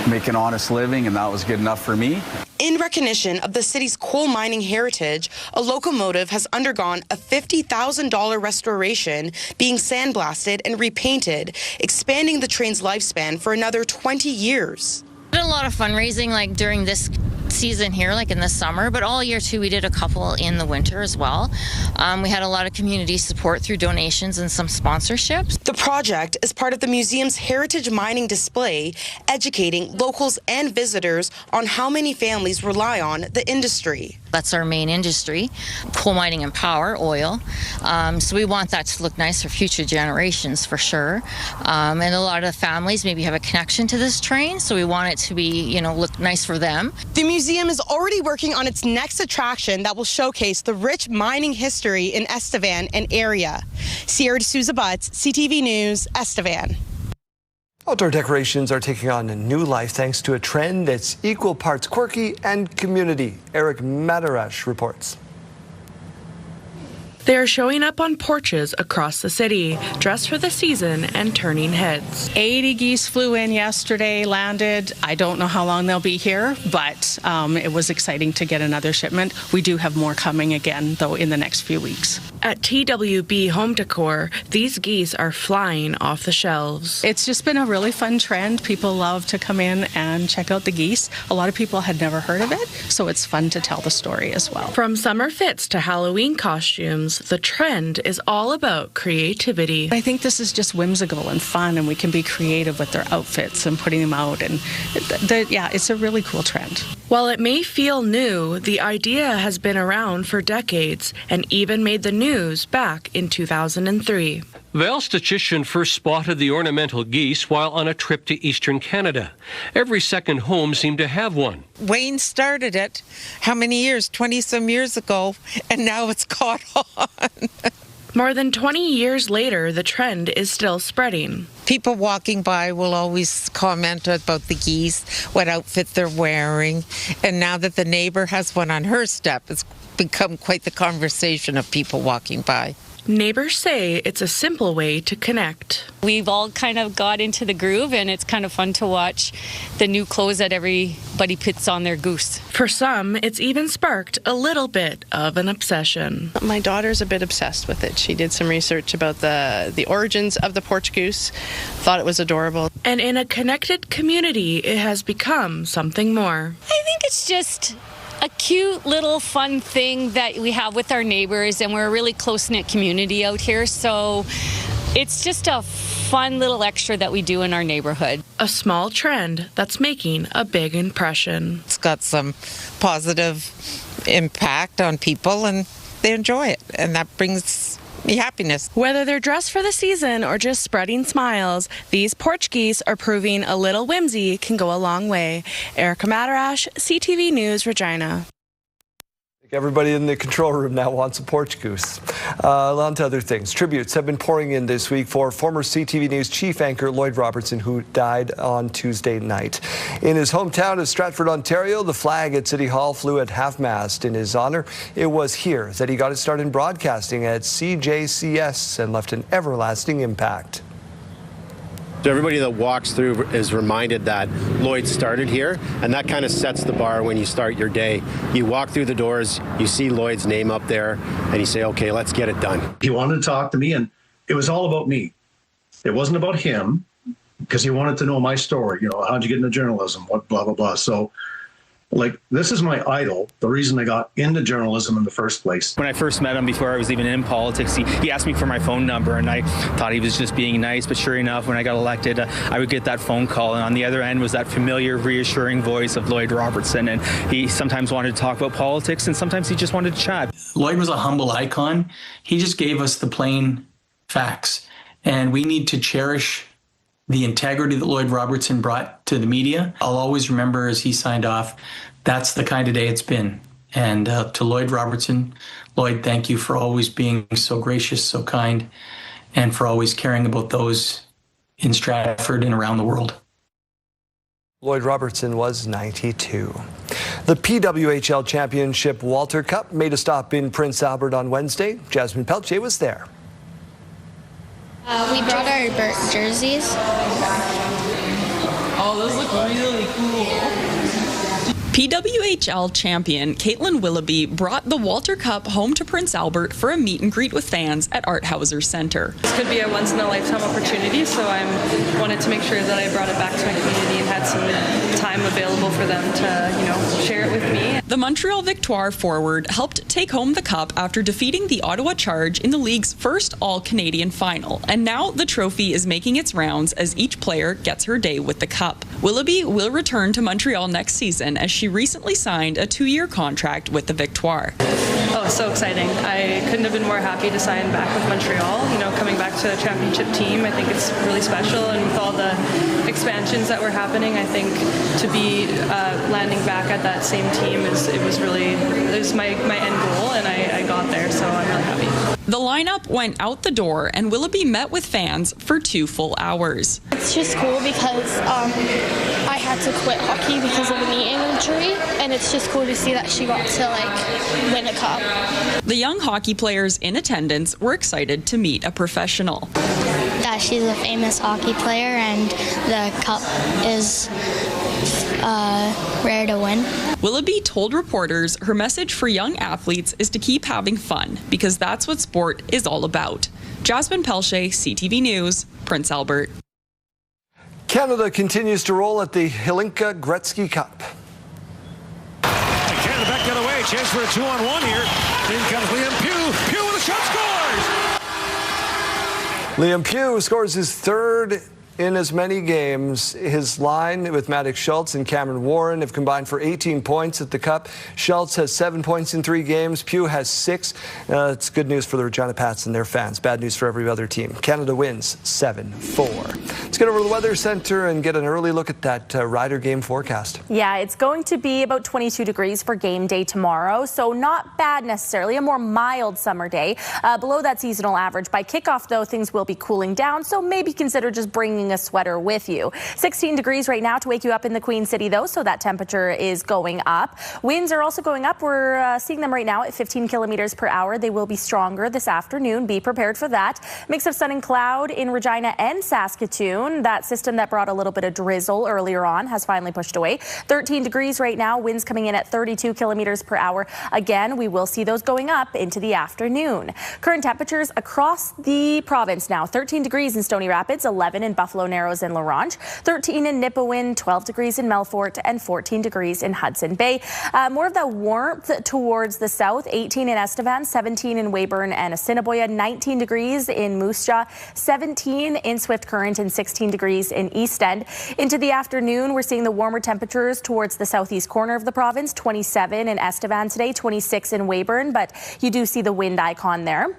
make an honest living, and that was good enough for me. In recognition of the city's coal mining heritage, a locomotive has undergone a $50,000 restoration, being sandblasted and repainted, expanding the train's lifespan for another 20 years. We did a lot of fundraising like during this season here, like in the summer, but all year too. We did a couple in the winter as well. We had a lot of community support through donations and some sponsorships. The project is part of the museum's Heritage Mining display, educating locals and visitors on how many families rely on the industry. That's our main industry, coal mining and power, oil. So we want that to look nice for future generations for sure. And a lot of the families maybe have a connection to this train, so we want it to be, look nice for them. The museum is already working on its next attraction that will showcase the rich mining history in Estevan and area. Sierra D'Souza Butts, CTV News, Estevan. Outdoor decorations are taking on a new life thanks to a trend that's equal parts quirky and community. Eric Madarash reports. They are showing up on porches across the city, dressed for the season and turning heads. 80 geese flew in yesterday, landed. I don't know how long they'll be here, but it was exciting to get another shipment. We do have more coming again, though, in the next few weeks. At TWB Home Decor, these geese are flying off the shelves. It's just been a really fun trend. People love to come in and check out the geese. A lot of people had never heard of it, so it's fun to tell the story as well. From summer fits to Halloween costumes, the trend is all about creativity. I think this is just whimsical and fun, and we can be creative with their outfits and putting them out. And it's a really cool trend. While it may feel new, the idea has been around for decades and even made the news back in 2003. Val Stachician first spotted the ornamental geese while on a trip to eastern Canada. Every second home seemed to have one. Wayne started it, how many years? 20-some years ago, and now it's caught on. More than 20 years later, the trend is still spreading. People walking by will always comment about the geese, what outfit they're wearing. And now that the neighbor has one on her step, it's become quite the conversation of people walking by. Neighbors say it's a simple way to connect. We've all kind of got into the groove, and it's kind of fun to watch the new clothes that everybody puts on their goose. For some, it's even sparked a little bit of an obsession. My daughter's a bit obsessed with it. She did some research about the origins of the porch goose, thought it was adorable. And in a connected community, it has become something more. I think it's just a cute little fun thing that we have with our neighbors, and we're a really close-knit community out here, so it's just a fun little extra that we do in our neighborhood. A small trend that's making a big impression. It's got some positive impact on people, and they enjoy it, and that brings me happiness. Whether they're dressed for the season or just spreading smiles, these porch geese are proving a little whimsy can go a long way. Erica Madarash, CTV News, Regina. Everybody in the control room now wants a porch goose. On to other things. Tributes have been pouring in this week for former CTV News chief anchor Lloyd Robertson, who died on Tuesday night. In his hometown of Stratford, Ontario, the flag at City Hall flew at half-mast in his honor. It was here that he got his start in broadcasting at CJCS and left an everlasting impact. So everybody that walks through is reminded that Lloyd started here, and that kind of sets the bar when you start your day. You walk through the doors, you see Lloyd's name up there, and you say, okay, let's get it done. He wanted to talk to me, and it was all about me. It wasn't about him, because he wanted to know my story. You know, how'd you get into journalism? What, blah, blah, blah. So, like, this is my idol, the reason I got into journalism in the first place. When I first met him, before I was even in politics, he asked me for my phone number, and I thought he was just being nice. But sure enough, when I got elected, I would get that phone call, and on the other end was that familiar, reassuring voice of Lloyd Robertson. And he sometimes wanted to talk about politics, and sometimes he just wanted to chat. Lloyd was a humble icon. He just gave us the plain facts, and we need to cherish the integrity that Lloyd Robertson brought to the media. I'll always remember as he signed off, that's the kind of day it's been. And to Lloyd Robertson, Lloyd, thank you for always being so gracious, so kind, and for always caring about those in Stratford and around the world. Lloyd Robertson was 92. The PWHL Championship Walter Cup made a stop in Prince Albert on Wednesday. Jasmine Pelche was there. We brought our jerseys. Oh, those look really cool. PWHL champion Caitlin Willoughby brought the Walter Cup home to Prince Albert for a meet and greet with fans at Art Hauser Center. This could be a once-in-a-lifetime opportunity, so I wanted to make sure that I brought it back to my community and had some time available for them to, share it with me. The Montreal Victoire forward helped take home the cup after defeating the Ottawa Charge in the league's first all-Canadian final, and now the trophy is making its rounds as each player gets her day with the cup. Willoughby will return to Montreal next season as she recently signed a 2-year contract with the Victoire. Oh, so exciting. I couldn't have been more happy to sign back with Montreal. Coming back to a championship team, I think it's really special, and with all the expansions that were happening, I think to be landing back at that same team it was my end goal, and I got there, so I'm really happy. The lineup went out the door, and Willoughby met with fans for 2 full hours. It's just cool because I had to quit hockey because of a knee injury, and it's just cool to see that she got to win a cup. The young hockey players in attendance were excited to meet a professional. That she's a famous hockey player, and the cup is rare to win. Willoughby told reporters her message for young athletes is to keep having fun because that's what sport is all about. Jasmine Pelche, CTV News, Prince Albert. Canada continues to roll at the Hlinka Gretzky Cup. Canada back the other way. Chance for a 2-on-1 here. In comes Liam Pugh. Pugh with a shot, scores! Liam Pugh scores his 3rd in as many games. His line with Maddox Schultz and Cameron Warren have combined for 18 points at the Cup. Schultz has 7 points in 3 games. Pugh has 6. It's good news for the Regina Pats and their fans. Bad news for every other team. Canada wins 7-4. get over to the Weather Center and get an early look at that Rider game forecast. Yeah, it's going to be about 22 degrees for game day tomorrow, so not bad necessarily, a more mild summer day, below that seasonal average. By kickoff, though, things will be cooling down, so maybe consider just bringing a sweater with you. 16 degrees right now to wake you up in the Queen City, though, so that temperature is going up. Winds are also going up. We're seeing them right now at 15 kilometers per hour. They will be stronger this afternoon. Be prepared for that. Mix of sun and cloud in Regina and Saskatoon. That system that brought a little bit of drizzle earlier on has finally pushed away. 13 degrees right now, winds coming in at 32 kilometers per hour. Again, we will see those going up into the afternoon. Current temperatures across the province now. 13 degrees in Stony Rapids, 11 in Buffalo Narrows and La Ronge, 13 in Nipawin, 12 degrees in Melfort, and 14 degrees in Hudson Bay. More of that warmth towards the south, 18 in Estevan, 17 in Weyburn and Assiniboia, 19 degrees in Moose Jaw, 17 in Swift Current, and 16 degrees in East End. Into the afternoon, we're seeing the warmer temperatures towards the southeast corner of the province, 27 in Estevan today, 26 in Weyburn, but you do see the wind icon there.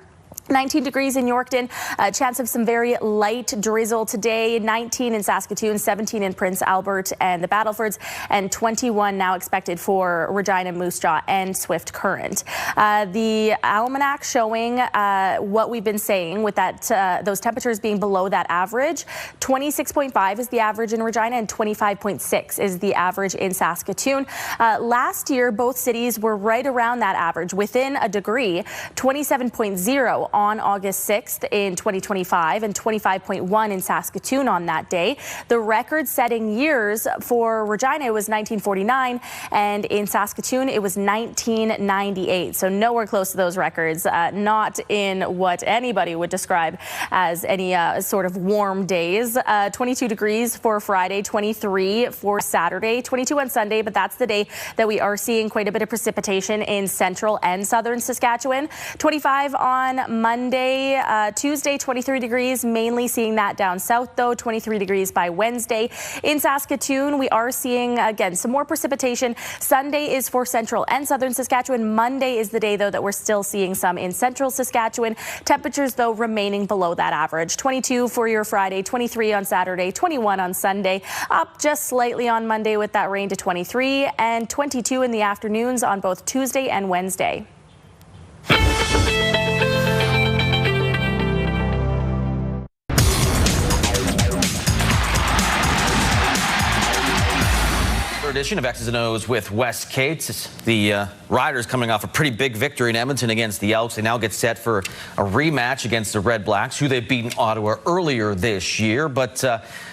19 degrees in Yorkton, a chance of some very light drizzle today, 19 in Saskatoon, 17 in Prince Albert and the Battlefords, and 21 now expected for Regina, Moose Jaw, and Swift Current. The almanac showing what we've been saying with that those temperatures being below that average. 26.5 is the average in Regina and 25.6 is the average in Saskatoon. Last year, both cities were right around that average, within a degree, 27.0 on August 6th in 2025 and 25.1 in Saskatoon on that day. The record-setting years for Regina was 1949, and in Saskatoon it was 1998. So nowhere close to those records, not in what anybody would describe as any sort of warm days. 22 degrees for Friday, 23 for Saturday, 22 on Sunday, but that's the day that we are seeing quite a bit of precipitation in central and southern Saskatchewan. 25 on Monday, Tuesday 23 degrees, mainly seeing that down south though, 23 degrees by Wednesday. In Saskatoon, we are seeing again some more precipitation. Sunday is for central and southern Saskatchewan. Monday is the day though that we're still seeing some in central Saskatchewan. Temperatures though remaining below that average. 22 for your Friday, 23 on Saturday, 21 on Sunday, up just slightly on Monday with that rain to 23, and 22 in the afternoons on both Tuesday and Wednesday. Edition of X's and O's with Wes Cates. The Riders coming off a pretty big victory in Edmonton against the Elks. They now get set for a rematch against the Red Blacks, who they've beaten Ottawa earlier this year. But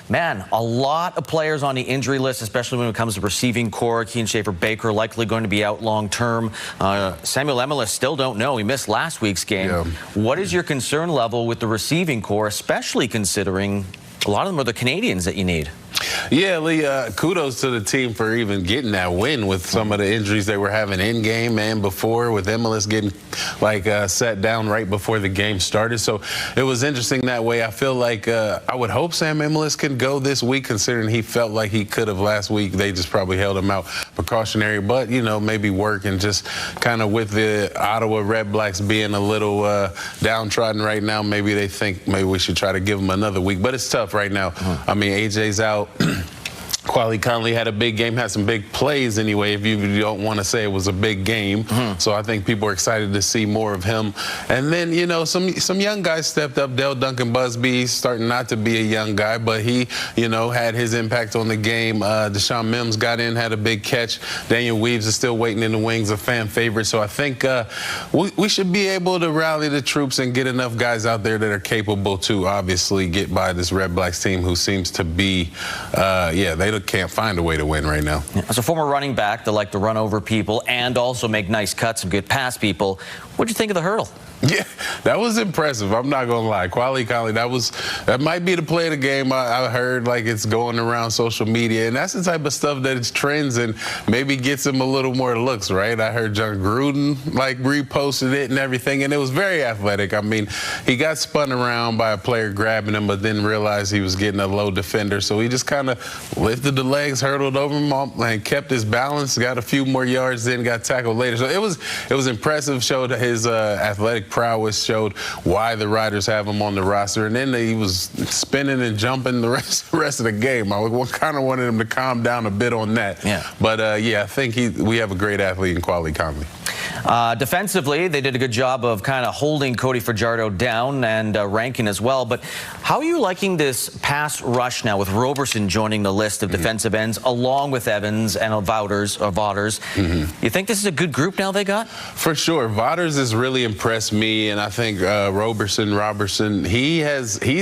man, a lot of players on the injury list, especially when it comes to receiving core. Keen Schaefer-Baker likely going to be out long term. Samuel Emelis still don't know. He missed last week's game. Yeah. What is your concern level with the receiving core, especially considering a lot of them are the Canadians that you need? Yeah, Lee, kudos to the team for even getting that win with some of the injuries they were having in game and before, with Emelis getting set down right before the game started. So it was interesting that way. I feel like I would hope Sam Emelis can go this week, considering he felt like he could have last week. They just probably held him out precautionary, but you know, maybe work, and just kind of with the Ottawa Red Blacks being a little downtrodden right now, maybe they think maybe we should try to give them another week. But it's tough right now. I mean, AJ's out. Quali Conley had a big game, had some big plays anyway, if you don't want to say it was a big game. So I think people are excited to see more of him. And then, you know, some young guys stepped up. Dale Duncan Busby starting not to be a young guy, but he, you know, had his impact on the game. Deshaun Mims got in, had a big catch. Daniel Weaves is still waiting in the wings, a fan favorite. So I think we should be able to rally the troops and get enough guys out there that are capable to obviously get by this Red Blacks team, who seems to be, they can't find a way to win right now. As a former running back that like to run over people and also make nice cuts and good pass people, what'd you think of the hurdle? Yeah, that was impressive. I'm not gonna lie. Quali Conley, that might be the play of the game. I heard like it's going around social media, and that's the type of stuff that it's trends and maybe gets him a little more looks, right? I heard John Gruden like reposted it and everything, and it was very athletic. I mean, he got spun around by a player grabbing him, but then realized he was getting a low defender, so he just kind of lifted the legs, hurdled over him, and kept his balance. Got a few more yards, then got tackled later. So it was impressive. Showed his athletic prowess, showed why the Riders have him on the roster, and then he was spinning and jumping the rest of the game. I kind of wanted him to calm down a bit on that. Yeah. But, yeah, I think we have a great athlete in Quali Conley. Defensively, they did a good job of kind of holding Cody Fajardo down and Rankin as well. But how are you liking this pass rush now with Roberson joining the list of defensive ends along with Evans and Vauders? You think this is a good group now they got? For sure. Vauders has really impressed me, and I think Roberson, he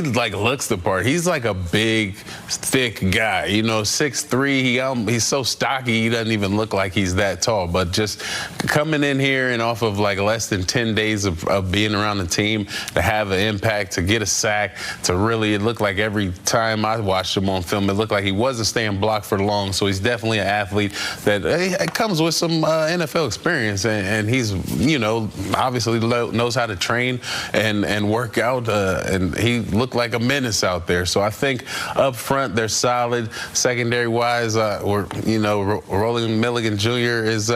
like looks the part. He's like a big, thick guy, you know, 6'3". He's so stocky, he doesn't even look like he's that tall. But just coming in here and off of like less than 10 days of being around the team, to have an impact, to get a sack, to really, it looked like every time I watched him on film, it looked like he wasn't staying blocked for long. So he's definitely an athlete that comes with some NFL experience, and he's, you know, obviously knows how to train and work out, and he looked like a menace out there. So I think up front they're solid. Secondary wise, Rolling Milligan Jr. is,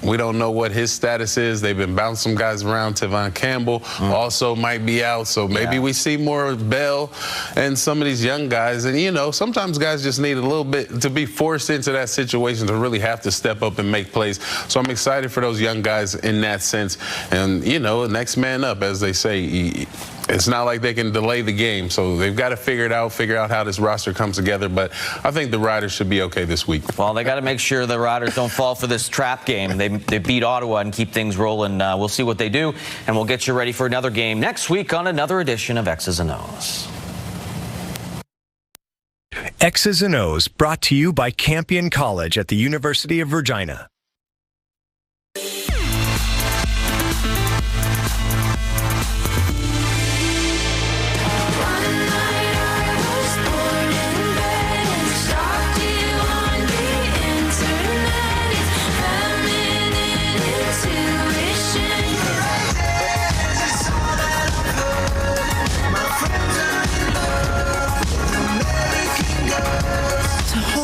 we don't know what his status is. They've been bouncing some guys around. Tevon Campbell also might be out. So maybe we see more of Bell and some of these young guys. And, you know, sometimes guys just need a little bit to be forced into that situation to really have to step up and make plays. So I'm excited for those young guys in that sense. And, you know, next man up, as they say. It's not like they can delay the game, so they've got to figure out how this roster comes together. But I think the Riders should be okay this week. Well, they got to make sure the Riders don't fall for this trap game. They beat Ottawa and keep things rolling. We'll see what they do, and we'll get you ready for another game next week on another edition of X's and O's. X's and O's, brought to you by Campion College at the University of Regina.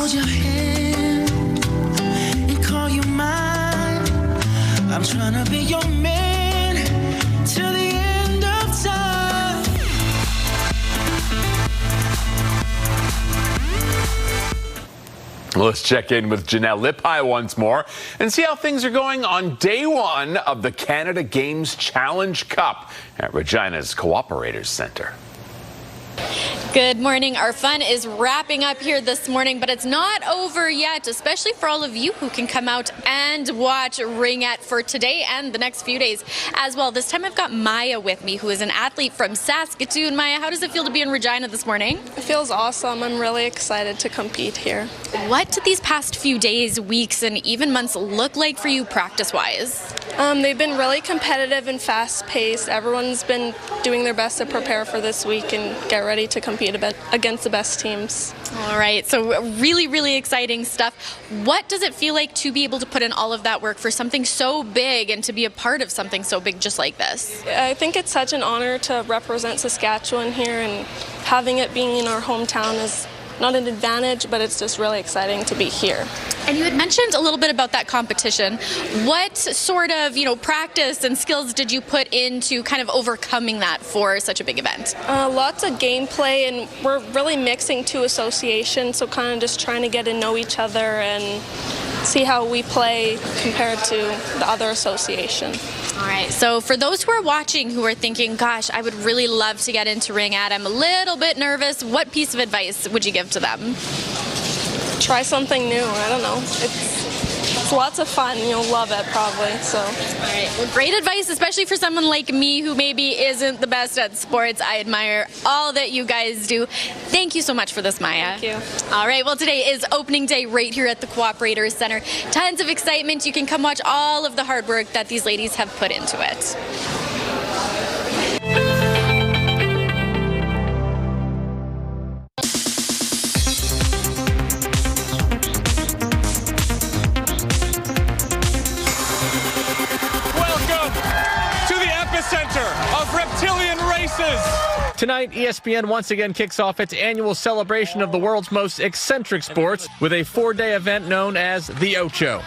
Your hand and call you mine. I'm trying to be your man till the end of time. Let's check in with Janelle Lippi once more and see how things are going on day one of the Canada Games Challenge Cup at Regina's Cooperators Centre. Good morning. Our fun is wrapping up here this morning, but it's not over yet, especially for all of you who can come out and watch Ringette for today and the next few days as well. This time I've got Maya with me, who is an athlete from Saskatchewan. Maya, how does it feel to be in Regina this morning? It feels awesome. I'm really excited to compete here. What did these past few days, weeks, and even months look like for you practice-wise? They've been really competitive and fast-paced. Everyone's been doing their best to prepare for this week and get ready to compete against the best teams. All right, so really, really exciting stuff. What does it feel like to be able to put in all of that work for something so big and to be a part of something so big just like this? I think it's such an honor to represent Saskatchewan here, and having it being in our hometown is not an advantage, but it's just really exciting to be here. And you had mentioned a little bit about that competition. What sort of, practice and skills did you put into kind of overcoming that for such a big event? Lots of gameplay, and we're really mixing two associations, so kind of just trying to get to know each other and see how we play compared to the other association. All right, so for those who are watching who are thinking, gosh, I would really love to get into Ringette, I'm a little bit nervous, what piece of advice would you give to them? Try something new. I don't know. It's lots of fun. You'll love it probably. So. All right. Well, great advice, especially for someone like me who maybe isn't the best at sports. I admire all that you guys do. Thank you so much for this, Maya. Thank you. All right. Well, today is opening day right here at the Cooperators Centre. Tons of excitement. You can come watch all of the hard work that these ladies have put into it. Tonight, ESPN once again kicks off its annual celebration of the world's most eccentric sports with a 4-day event known as the Ocho.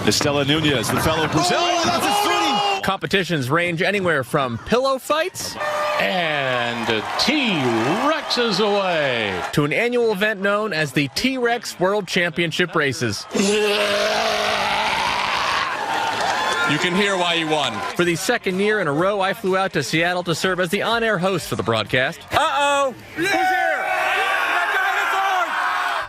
Estela Nunez, the fellow Brazil. Oh, that's a Competitions range anywhere from pillow fights And T-Rex is away. to an annual event known as the T-Rex World Championship Races. You can hear why you won. For the second year in a row, I flew out to Seattle to serve as the on-air host for the broadcast. Uh-oh! Who's here?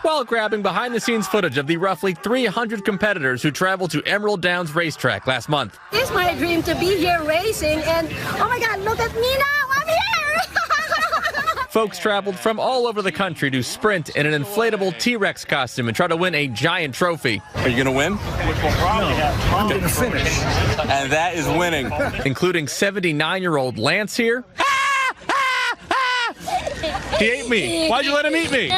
While grabbing behind-the-scenes footage of the roughly 300 competitors who traveled to Emerald Downs Racetrack last month. It's my dream to be here racing, and oh my God, look at me now! I'm here! Folks traveled from all over the country to sprint in an inflatable T-Rex costume and try to win a giant trophy. Are you going to win? No, I'm going to finish. And that is winning. Including 79-year-old Lance here. He ate me. Why'd you let him eat me?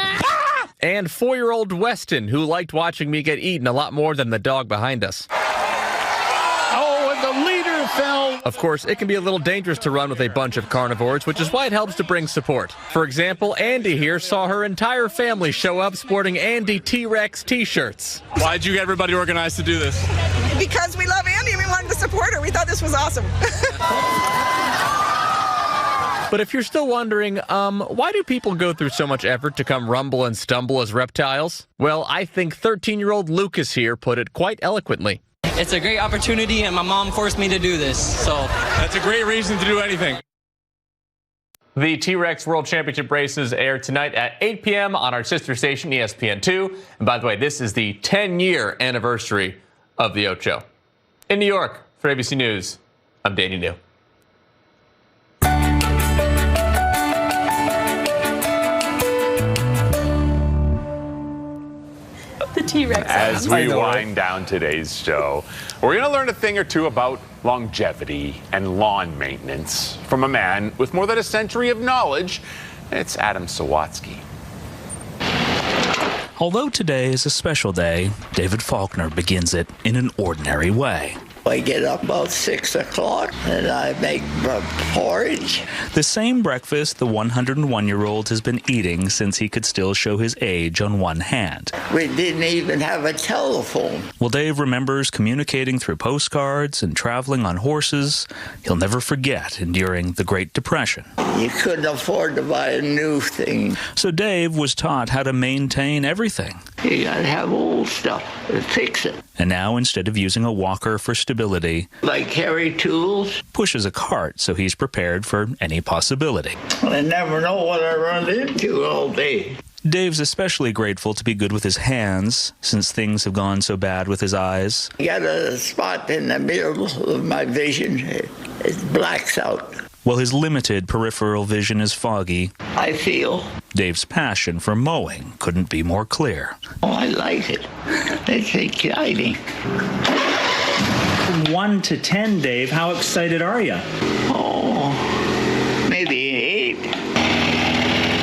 And 4-year-old Weston, who liked watching me get eaten a lot more than the dog behind us. Oh, and the leader fell. Of course, it can be a little dangerous to run with a bunch of carnivores, which is why it helps to bring support. For example, Andy here saw her entire family show up sporting Andy T-Rex t-shirts. Why'd you get everybody organized to do this? Because we love Andy and we wanted to support her. We thought this was awesome. But if you're still wondering, why do people go through so much effort to come rumble and stumble as reptiles? Well, I think 13-year-old Lucas here put it quite eloquently. It's a great opportunity, and my mom forced me to do this, so. That's a great reason to do anything. The T-Rex World Championship races air tonight at 8 p.m. on our sister station, ESPN2. And by the way, this is the 10-year anniversary of the Ocho. In New York, for ABC News, I'm Danny New. The T-Rex. As we wind down today's show, we're going to learn a thing or two about longevity and lawn maintenance from a man with more than a century of knowledge. It's Adam Sawatsky. Although today is a special day, David Faulkner begins it in an ordinary way. I get up about 6 o'clock and I make porridge. The same breakfast the 101-year-old has been eating since he could still show his age on one hand. We didn't even have a telephone. Well, Dave remembers communicating through postcards and traveling on horses. He'll never forget enduring the Great Depression. You couldn't afford to buy a new thing. So Dave was taught how to maintain everything. You gotta have old stuff to fix it. And now, instead of using a walker for stability, I carry tools. Pushes a cart so he's prepared for any possibility. I never know what I run into all day. Dave's especially grateful to be good with his hands, since things have gone so bad with his eyes. I got a spot in the middle of my vision. It blacks out. While his limited peripheral vision is foggy, I feel. Dave's passion for mowing couldn't be more clear. Oh, I like it. It's exciting. From 1 to 10, Dave, how excited are you? Oh, maybe 8.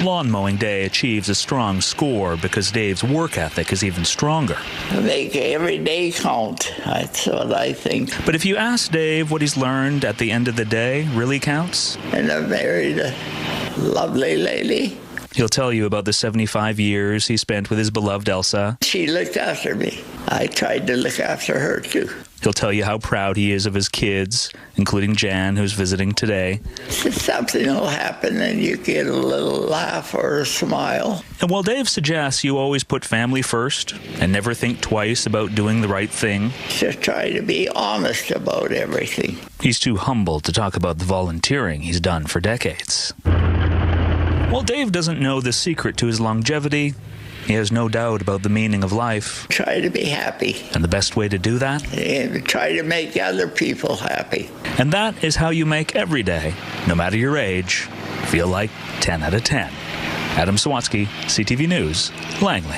Lawn Mowing Day achieves a strong score because Dave's work ethic is even stronger. Make every day count. That's what I think. But if you ask Dave what he's learned at the end of the day really counts, and I married a lovely lady. He'll tell you about the 75 years he spent with his beloved Elsa. She looked after me. I tried to look after her too. He'll tell you how proud he is of his kids, including Jan, who's visiting today. Something will happen and you get a little laugh or a smile. And while Dave suggests you always put family first and never think twice about doing the right thing, just try to be honest about everything. He's too humble to talk about the volunteering he's done for decades. While Dave doesn't know the secret to his longevity, he has no doubt about the meaning of life. Try to be happy. And the best way to do that? And try to make other people happy. And that is how you make every day, no matter your age, feel like 10 out of 10. Adam Sawatsky, CTV News, Langley.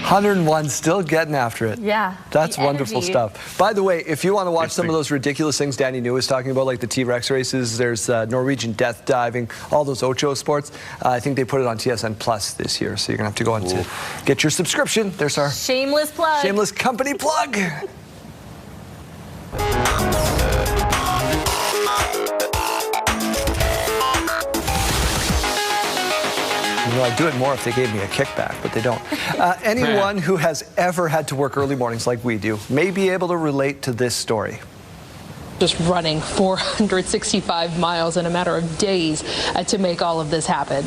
101, still getting after it. Yeah. That's wonderful stuff. By the way, if you want to watch some of those ridiculous things Danny New was talking about, like the T-Rex races, there's Norwegian death diving, all those Ocho sports, I think they put it on TSN Plus this year, so you're going to have to go on to get your subscription. There's our shameless plug. Shameless company plug. You know, I'd do it more if they gave me a kickback, but they don't. Anyone who has ever had to work early mornings like we do may be able to relate to this story. just running 465 miles in a matter of days to make all of this happen.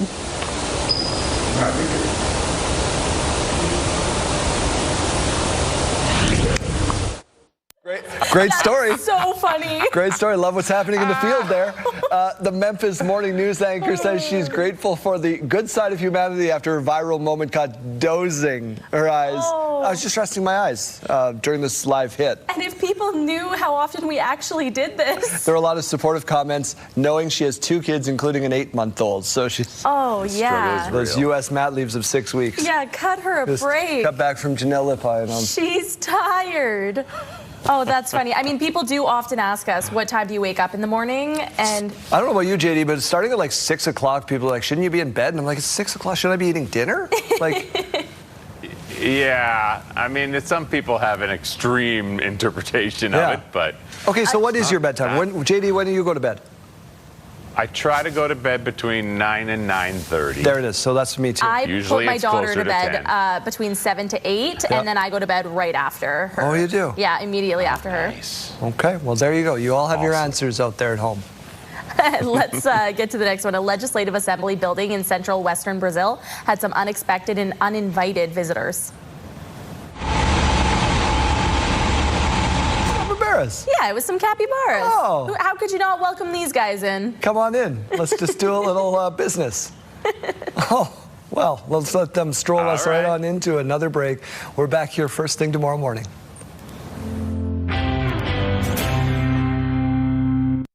Great story. So funny. Great story. Love what's happening in the field there. The Memphis Morning News anchor says she's grateful for the good side of humanity after her viral moment caught dozing her eyes. I was just resting my eyes during this live hit. And if people knew how often we actually did this. There are a lot of supportive comments knowing she has 2 kids, including an 8-month-old. So she's yeah. those U.S. mat leaves of 6 weeks. Yeah, cut her a Just break. Cut back from Janelle Lippi. She's tired. Oh, that's funny. I mean, people do often ask us, what time do you wake up in the morning? And I don't know about you, JD, but starting at like 6 o'clock, people are like, shouldn't you be in bed? And I'm like, it's 6 o'clock. Shouldn't I be eating dinner? Like, yeah, I mean, some people have an extreme interpretation of it, but... Okay, so what is your bedtime? JD, when do you go to bed? I try to go to bed between 9 and 9:30. There it is. So that's me too. I Usually put my it's daughter closer to bed between 7 to 8, Yep. and then I go to bed right after her. Oh, you do? Yeah, immediately after her. Okay, well, there you go. You all have your answers out there at home. Let's get to the next one. A legislative assembly building in central western Brazil had some unexpected and uninvited visitors. Yeah, it was some capybaras. Oh. How could you not welcome these guys in? Come on in. Let's just do a little business. Oh, well, let's let them stroll us right on into another break. We're back here first thing tomorrow morning.